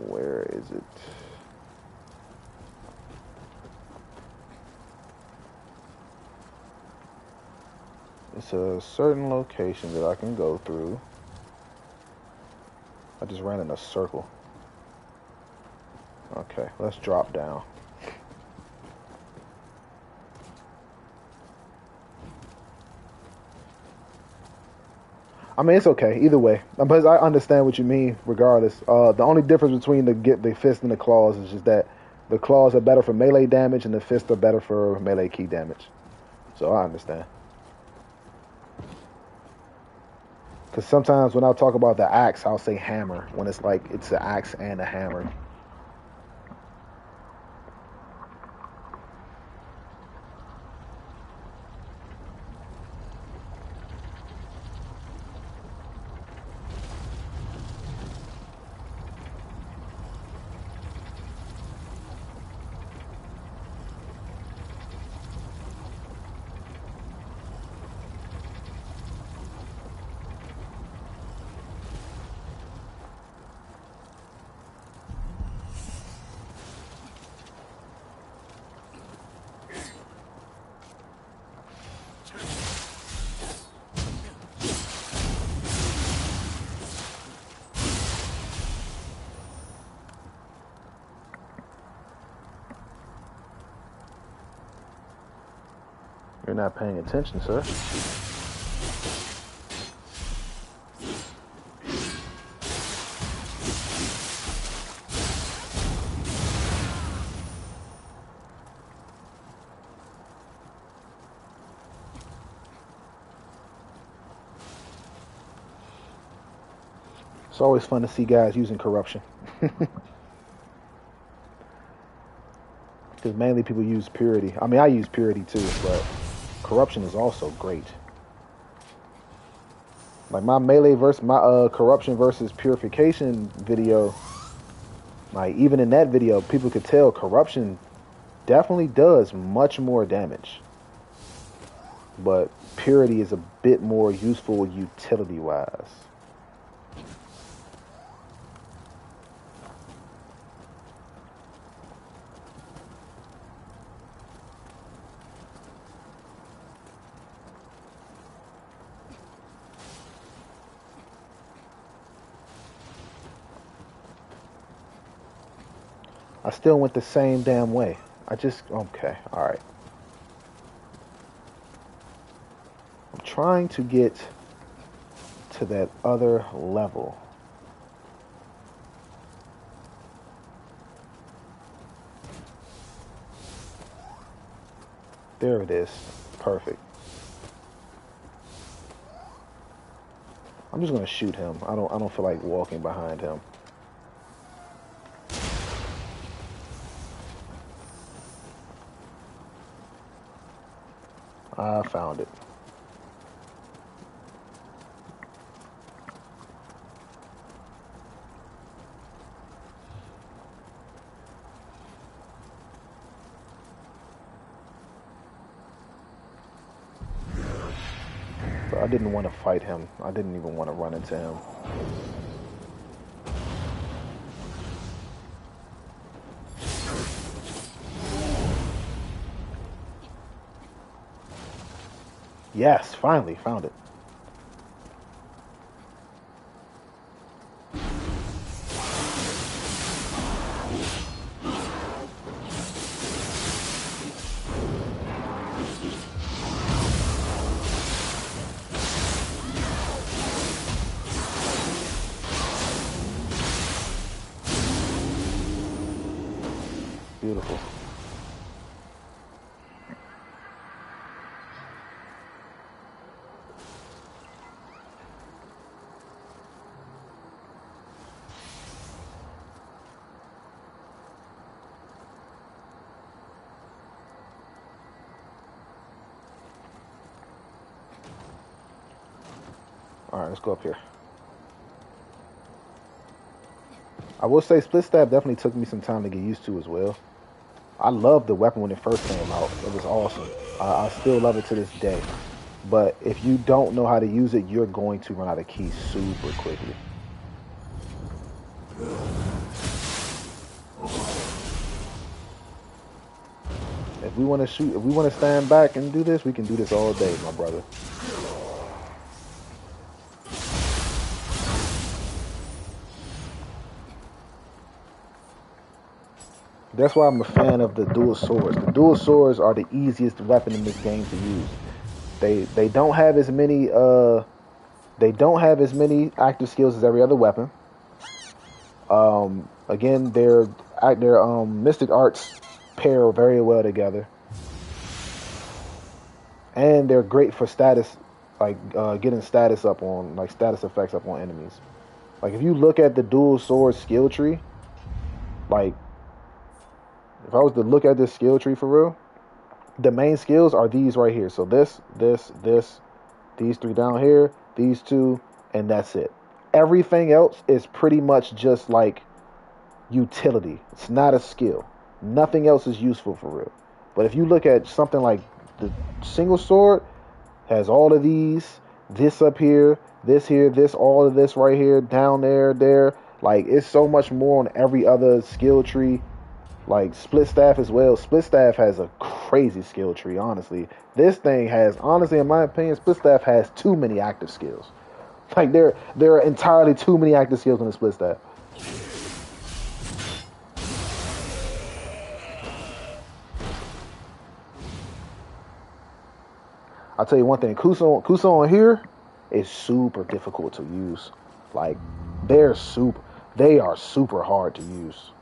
Where is it? It's a certain location that I can go through. I just ran in a circle. Okay, let's drop down. I mean, it's okay either way. But I understand what you mean. Regardless, the only difference between the fist and the claws is just that the claws are better for melee damage and the fists are better for melee key damage. So I understand. Because sometimes when I talk about the axe, I'll say hammer when it's like it's an axe and a hammer. You're not paying attention, sir. It's always fun to see guys using corruption. Because mainly people use purity. I mean, I use purity too, but corruption is also great. Like my melee versus my corruption versus purification video. Like even in that video, people could tell corruption definitely does much more damage, but purity is a bit more useful utility wise. I still went the same damn way. Okay, alright. I'm trying to get to that other level. There it is. Perfect. I'm just gonna shoot him. I don't feel like walking behind him. I found it. But I didn't want to fight him. I didn't even want to run into him. Yes, finally found it. Beautiful. All right, let's go up here. I will say split stab definitely took me some time to get used to as well. I loved the weapon when it first came out. It was awesome. I still love it to this day. But if you don't know how to use it, you're going to run out of keys super quickly. If we want to shoot, if we want to stand back and do this, we can do this all day, my brother. That's why I'm a fan of the dual swords. The dual swords are the easiest weapon in this game to use. They don't have as many active skills as every other weapon. Again, their mystic arts pair very well together, and they're great for status, like getting status up on like status effects up on enemies. Like if you look at the dual sword skill tree, like if I was to look at this skill tree for real, the main skills are these right here. So this, these three down here, these two, and that's it. Everything else is pretty much just like utility. It's not a skill. Nothing else is useful for real. But if you look at something like the single sword, has all of these, this up here, this, all of this right here, down there, there. Like it's so much more on every other skill tree. Like split staff as well. Split staff has a crazy skill tree, honestly. This thing has, honestly, in my opinion, split staff has too many active skills. Like there are entirely too many active skills on the split staff. I'll tell you one thing, Kuso on here is super difficult to use. Like they are super hard to use.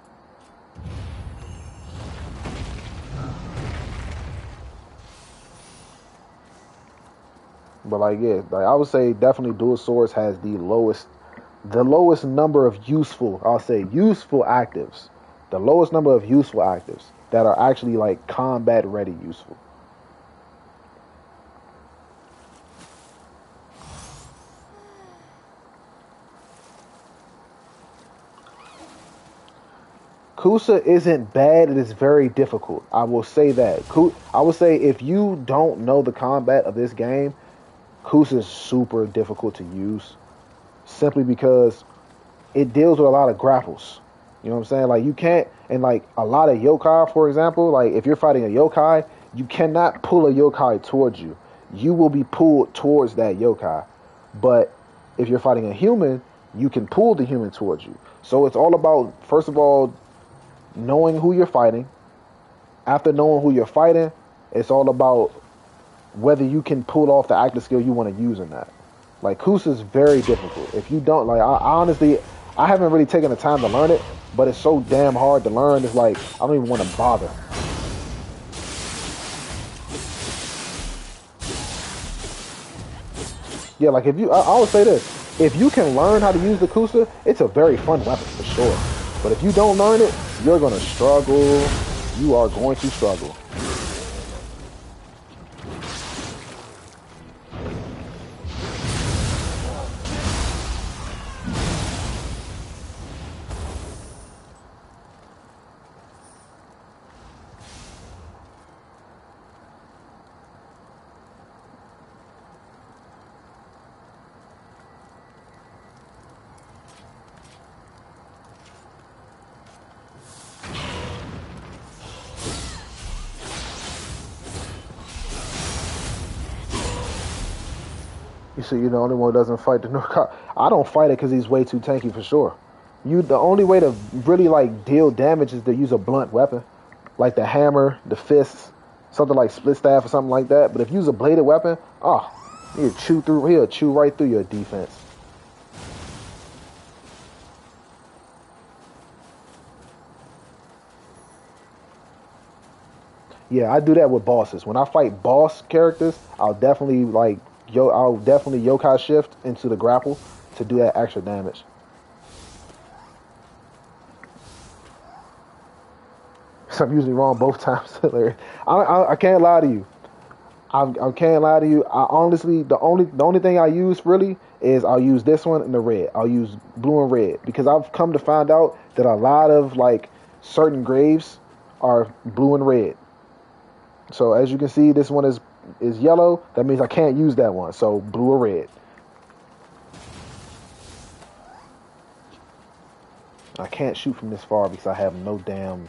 But like yeah, like I would say definitely dual swords has the lowest number of useful actives. The lowest number of useful actives that are actually like combat ready useful. Kusa isn't bad, it is very difficult. I will say that. I would say if you don't know the combat of this game, Kusa is super difficult to use. Simply because it deals with a lot of grapples. You know what I'm saying? Like you can't, and like a lot of yokai, for example, like if you're fighting a yokai, you cannot pull a yokai towards you. You will be pulled towards that yokai. But if you're fighting a human, you can pull the human towards you. So it's all about, first of all, knowing who you're fighting. After knowing who you're fighting, it's all about whether you can pull off the active skill you want to use or not. Like Kusa is very difficult. If you don't, like, I honestly, I haven't really taken the time to learn it, but it's so damn hard to learn. It's like I don't even want to bother. Yeah, like if you, I would say this: If you can learn how to use the Kusa, it's a very fun weapon for sure. But if you don't learn it, you're gonna struggle. You are going to struggle. You see, you're the only one who doesn't fight the North. I don't fight it because he's way too tanky for sure. The only way to really like deal damage is to use a blunt weapon, like the hammer, the fists, something like split staff or something like that. But if you use a bladed weapon, oh, he'll chew right through your defense. Yeah, I do that with bosses. When I fight boss characters, I'll definitely yokai shift into the grapple to do that extra damage. So I'm usually wrong both times. I can't lie to you. I can't lie to you. I honestly, the only thing I use really is I'll use this one and the red. I'll use blue and red because I've come to find out that a lot of like certain graves are blue and red. So as you can see, this one is yellow. That means I can't use that one. So blue or red. I can't shoot from this far because I have no damn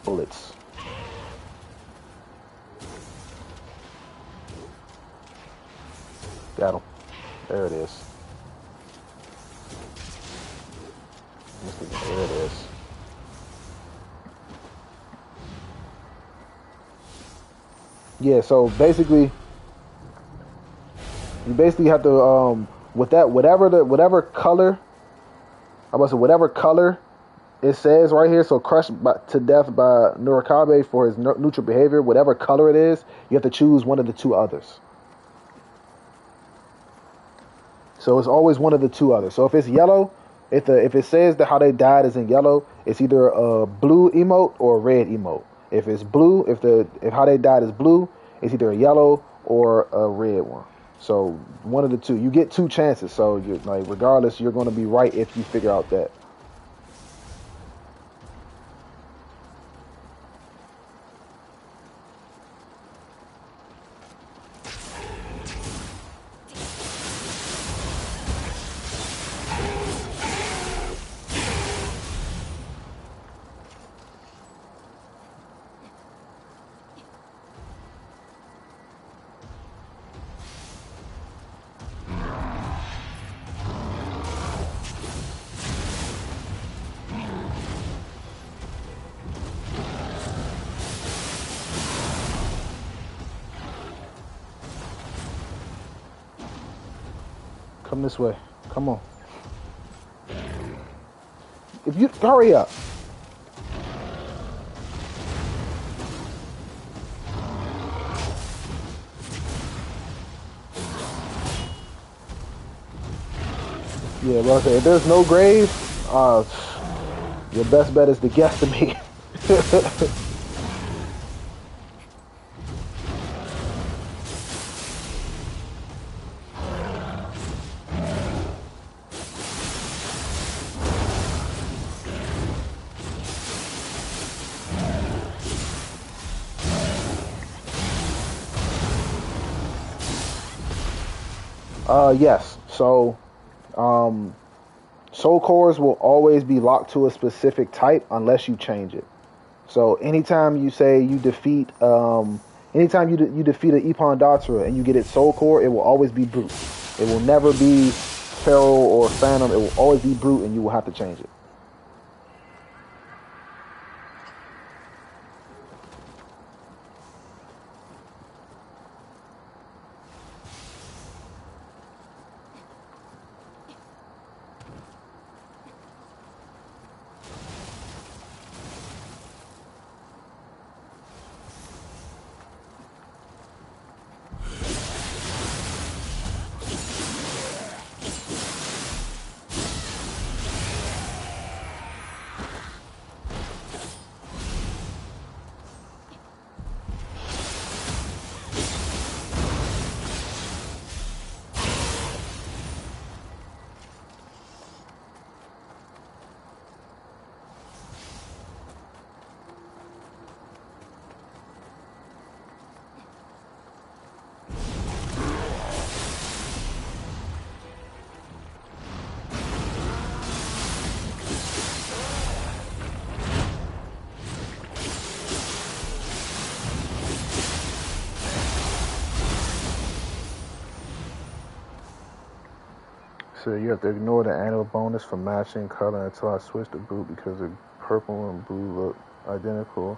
bullets. Got him. There it is. There it is. Yeah, so basically, you basically have to with that whatever color, I must say whatever color it says right here. So crushed to death by Nurikabe for his neutral behavior. Whatever color it is, you have to choose one of the two others. So it's always one of the two others. So if it's yellow, if it says that how they died is in yellow, it's either a blue emote or a red emote. If it's blue, if how they died is blue, it's either a yellow or a red one. So one of the two. You get two chances. So you like regardless, you're going to be right if you figure out that. Come this way. Come on. If you hurry up. Yeah, well, okay. If there's no grave, your best bet is to guesstimate. Yes. So, soul cores will always be locked to a specific type unless you change it. So anytime you say you defeat, anytime you defeat an Ippon Datsura and you get its soul core, it will always be brute. It will never be feral or phantom. It will always be brute, and you will have to change it. So you have to ignore the annual bonus for matching color until I switch the boot because the purple and blue look identical.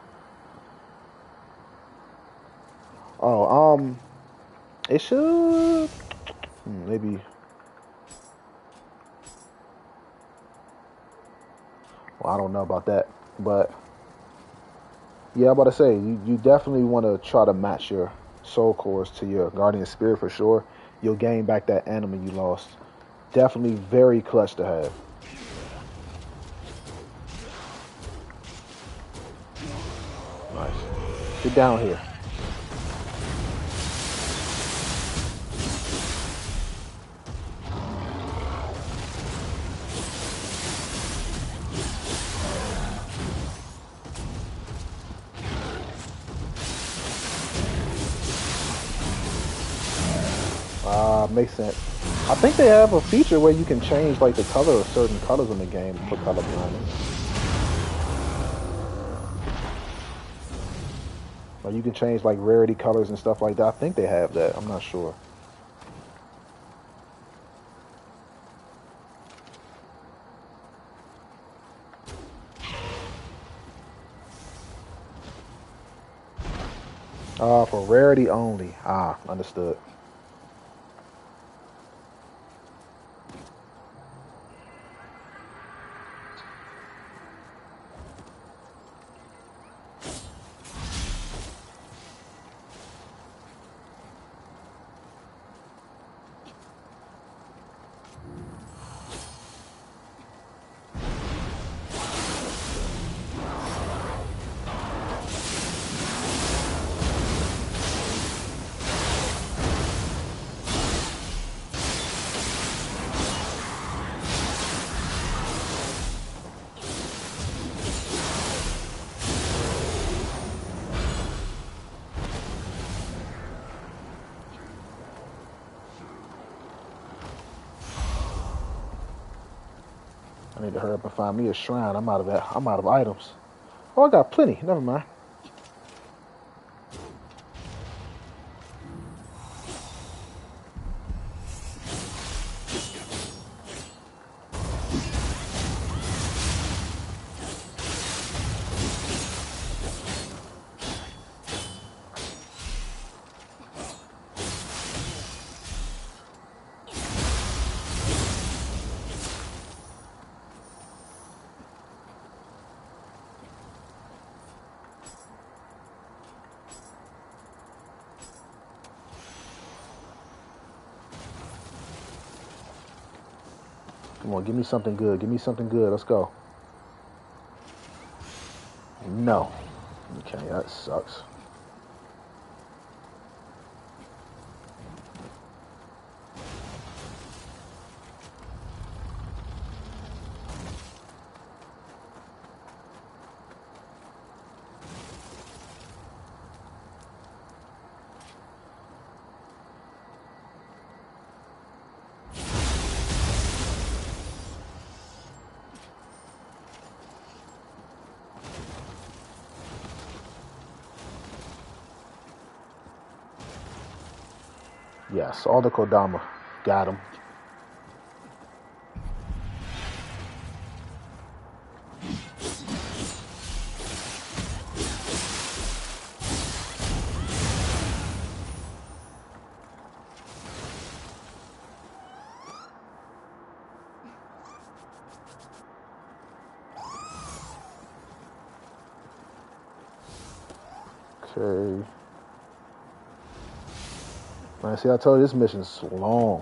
Oh, it should maybe. Well, I don't know about that, but yeah, I'm about to say you definitely want to try to match your soul cores to your guardian spirit for sure. You'll gain back that animal you lost. Definitely very clutch to have. Nice. Get down here. Makes sense. I think they have a feature where you can change like the color of certain colors in the game for color blindness. Like you can change like rarity colors and stuff like that. I think they have that. I'm not sure. For rarity only. Understood. I need to hurry up and find me a shrine. I'm out of items. Oh, I got plenty. Never mind. Come on, give me something good. Give me something good. Let's go. No. Okay, that sucks. Yes, all the Kodama. Got him. Okay. Man, see, I told you this mission's long.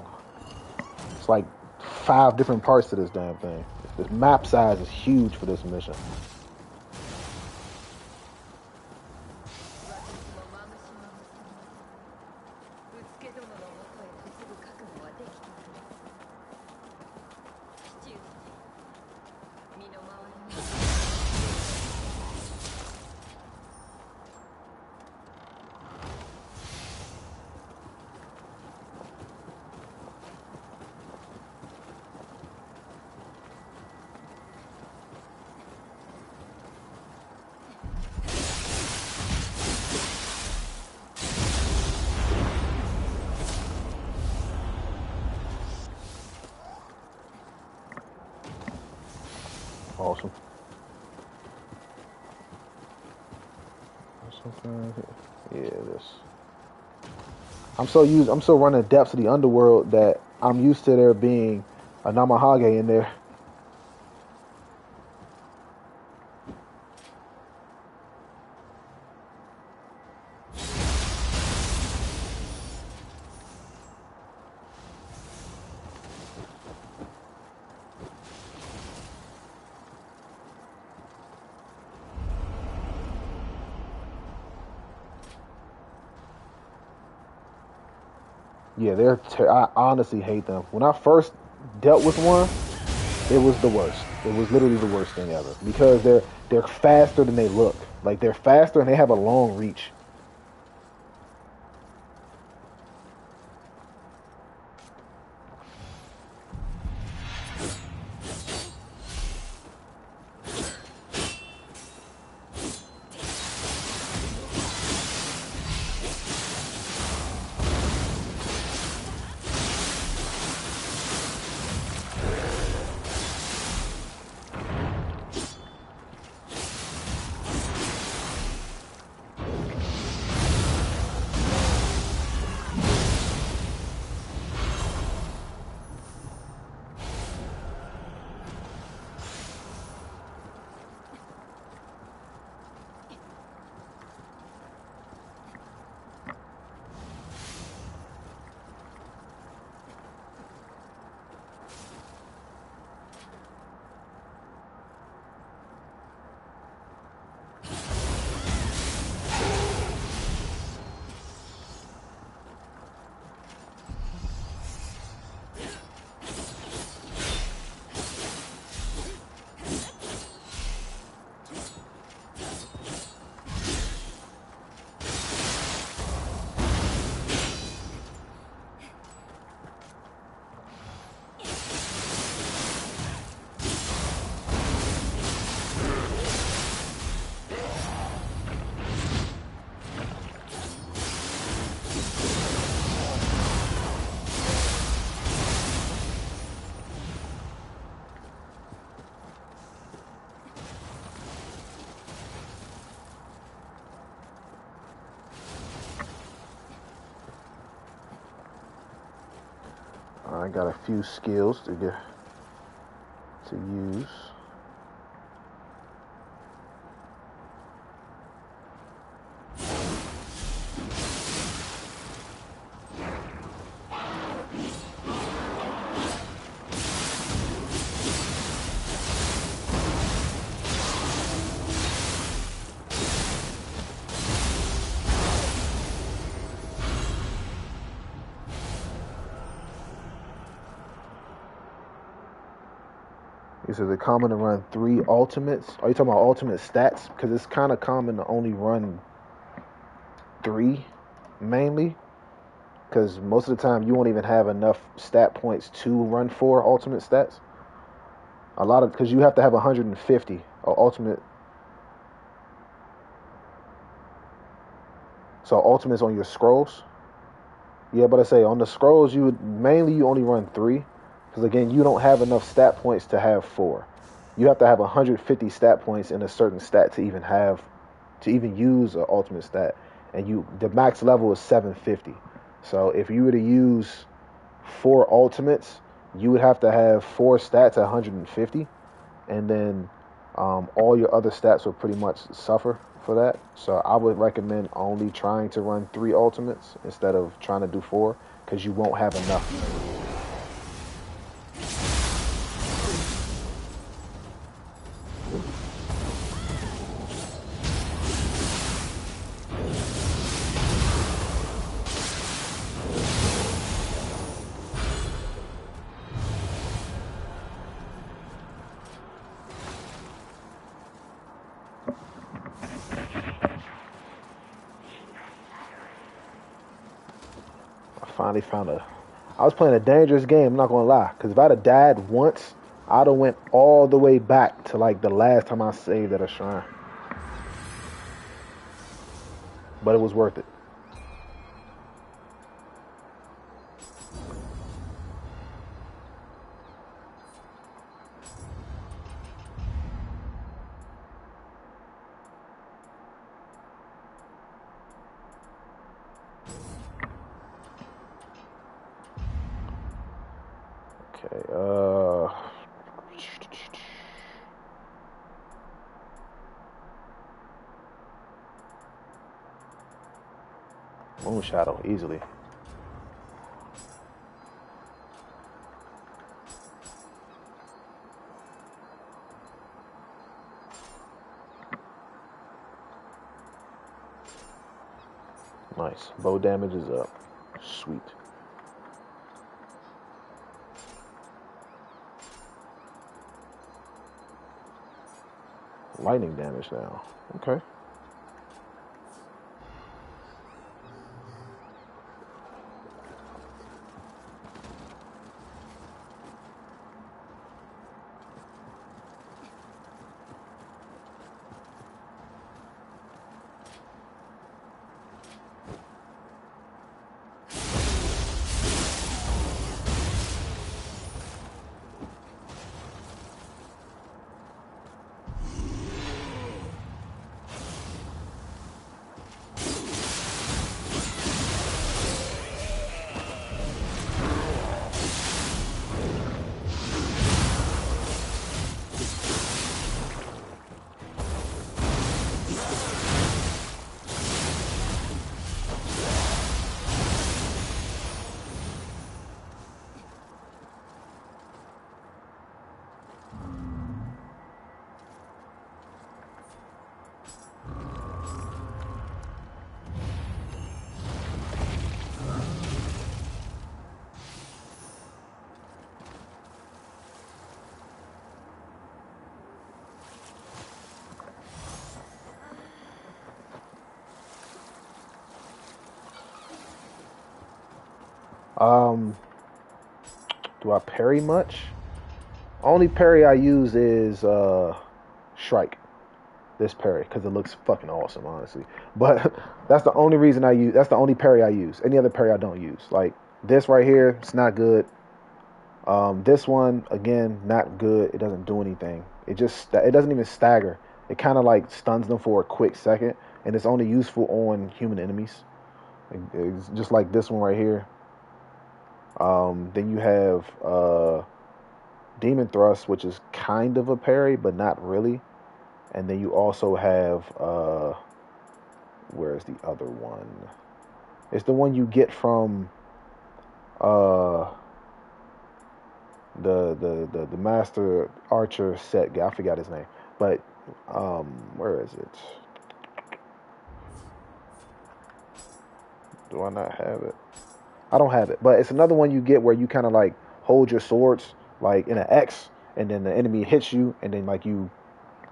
It's like 5 different parts to this damn thing. This map size is huge for this mission. Awesome. Something. Yeah, this. I'm so running depths of the underworld that I'm used to there being a Namahage in there. Yeah, I honestly hate them. When I first dealt with one, it was the worst. It was literally the worst thing ever because they're faster than they look. Like they're faster and they have a long reach. I got a few skills to use. He says it's common to run 3 ultimates. Are you talking about ultimate stats? Because it's kind of common to only run 3 mainly. Because most of the time you won't even have enough stat points to run 4 ultimate stats. Because you have to have 150 ultimate. So ultimates on your scrolls. Yeah, but I say on the scrolls you only run 3. Because again, you don't have enough stat points to have 4. You have to have 150 stat points in a certain stat to even use an ultimate stat, and the max level is 750. So if you were to use 4 ultimates, you would have to have 4 stats at 150, and then all your other stats would pretty much suffer for that. So I would recommend only trying to run 3 ultimates instead of trying to do 4, because you won't have enough. Finally found I was playing a dangerous game, I'm not gonna lie. Because if I'd have died once, I'd have went all the way back to like the last time I saved at a shrine. But it was worth it. Moon Shadow, easily. Nice. Bow damage is up. Sweet. Lightning damage now. Okay. Um, do I parry much? Only parry I use is Shrike. This parry, because it looks fucking awesome, honestly. But that's the only reason I use. That's the only parry I use. Any other parry I don't use. Like this right here, it's not good. This one again, not good. It doesn't do anything. It doesn't even stagger. It kind of like stuns them for a quick second, and it's only useful on human enemies. It's just like this one right here. Then you have Demon Thrust, which is kind of a parry, but not really. And then you also have where's the other one? It's the one you get from the Master Archer set guy. I forgot his name, but where is it? Do I not have it? I don't have it, but it's another one you get where you kind of like hold your swords like in an X, and then the enemy hits you, and then like you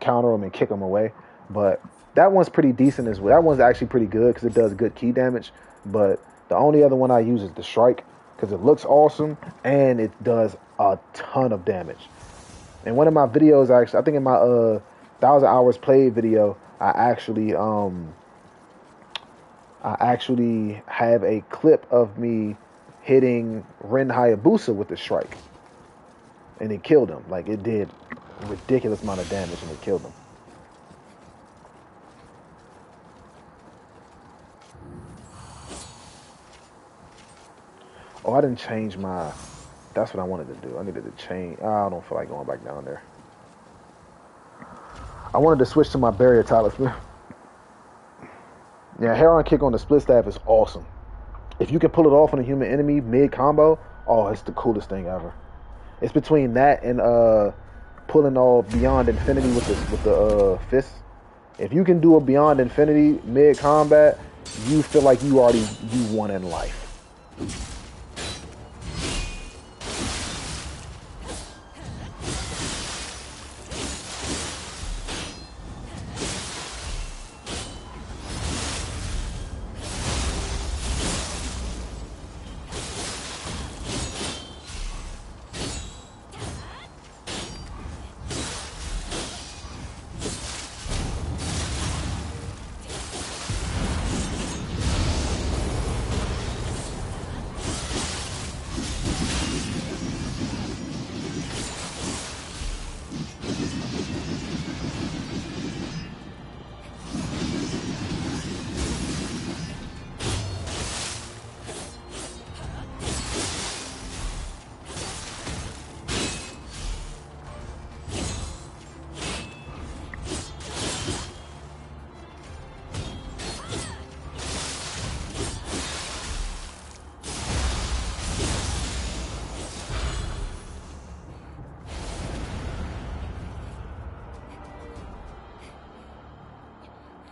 counter them and kick them away. But that one's pretty decent as well. That one's actually pretty good because it does good key damage. But the only other one I use is the Strike because it looks awesome and it does a ton of damage. In one of my videos, actually, I think in my 1,000 hours played video, I actually have a clip of me hitting Ren Hayabusa with the Strike, and it killed him. Like it did a ridiculous amount of damage, and it killed him. Oh, I didn't change my. That's what I wanted to do. I needed to change. I don't feel like going back down there. I wanted to switch to my barrier talisman. Yeah, Heron Kick on the split staff is awesome. If you can pull it off on a human enemy mid combo, oh, it's the coolest thing ever. It's between that and pulling all Beyond Infinity with the fist. If you can do a Beyond Infinity mid combat, you feel like you won in life.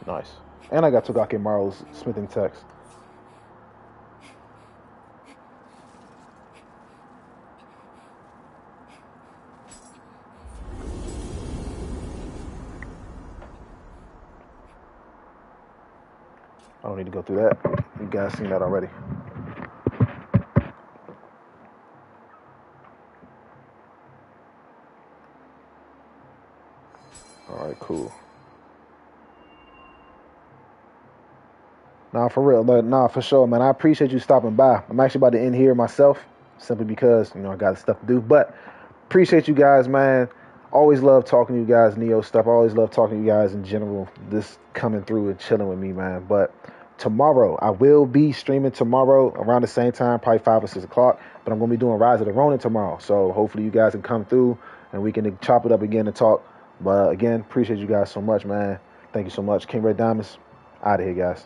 Nice. And I got Togake Marl's smithing text. I don't need to go through that. You guys seen that already. All right, cool. Nah, for real. Nah, for sure, man. I appreciate you stopping by. I'm actually about to end here myself, simply because, I got stuff to do. But appreciate you guys, man. Always love talking to you guys, Nioh stuff. I always love talking to you guys in general. This coming through and chilling with me, man. But tomorrow, I will be streaming tomorrow around the same time, probably 5 or 6 o'clock. But I'm going to be doing Rise of the Ronin tomorrow. So hopefully you guys can come through and we can chop it up again and talk. But again, appreciate you guys so much, man. Thank you so much. King Red Diamonds, out of here, guys.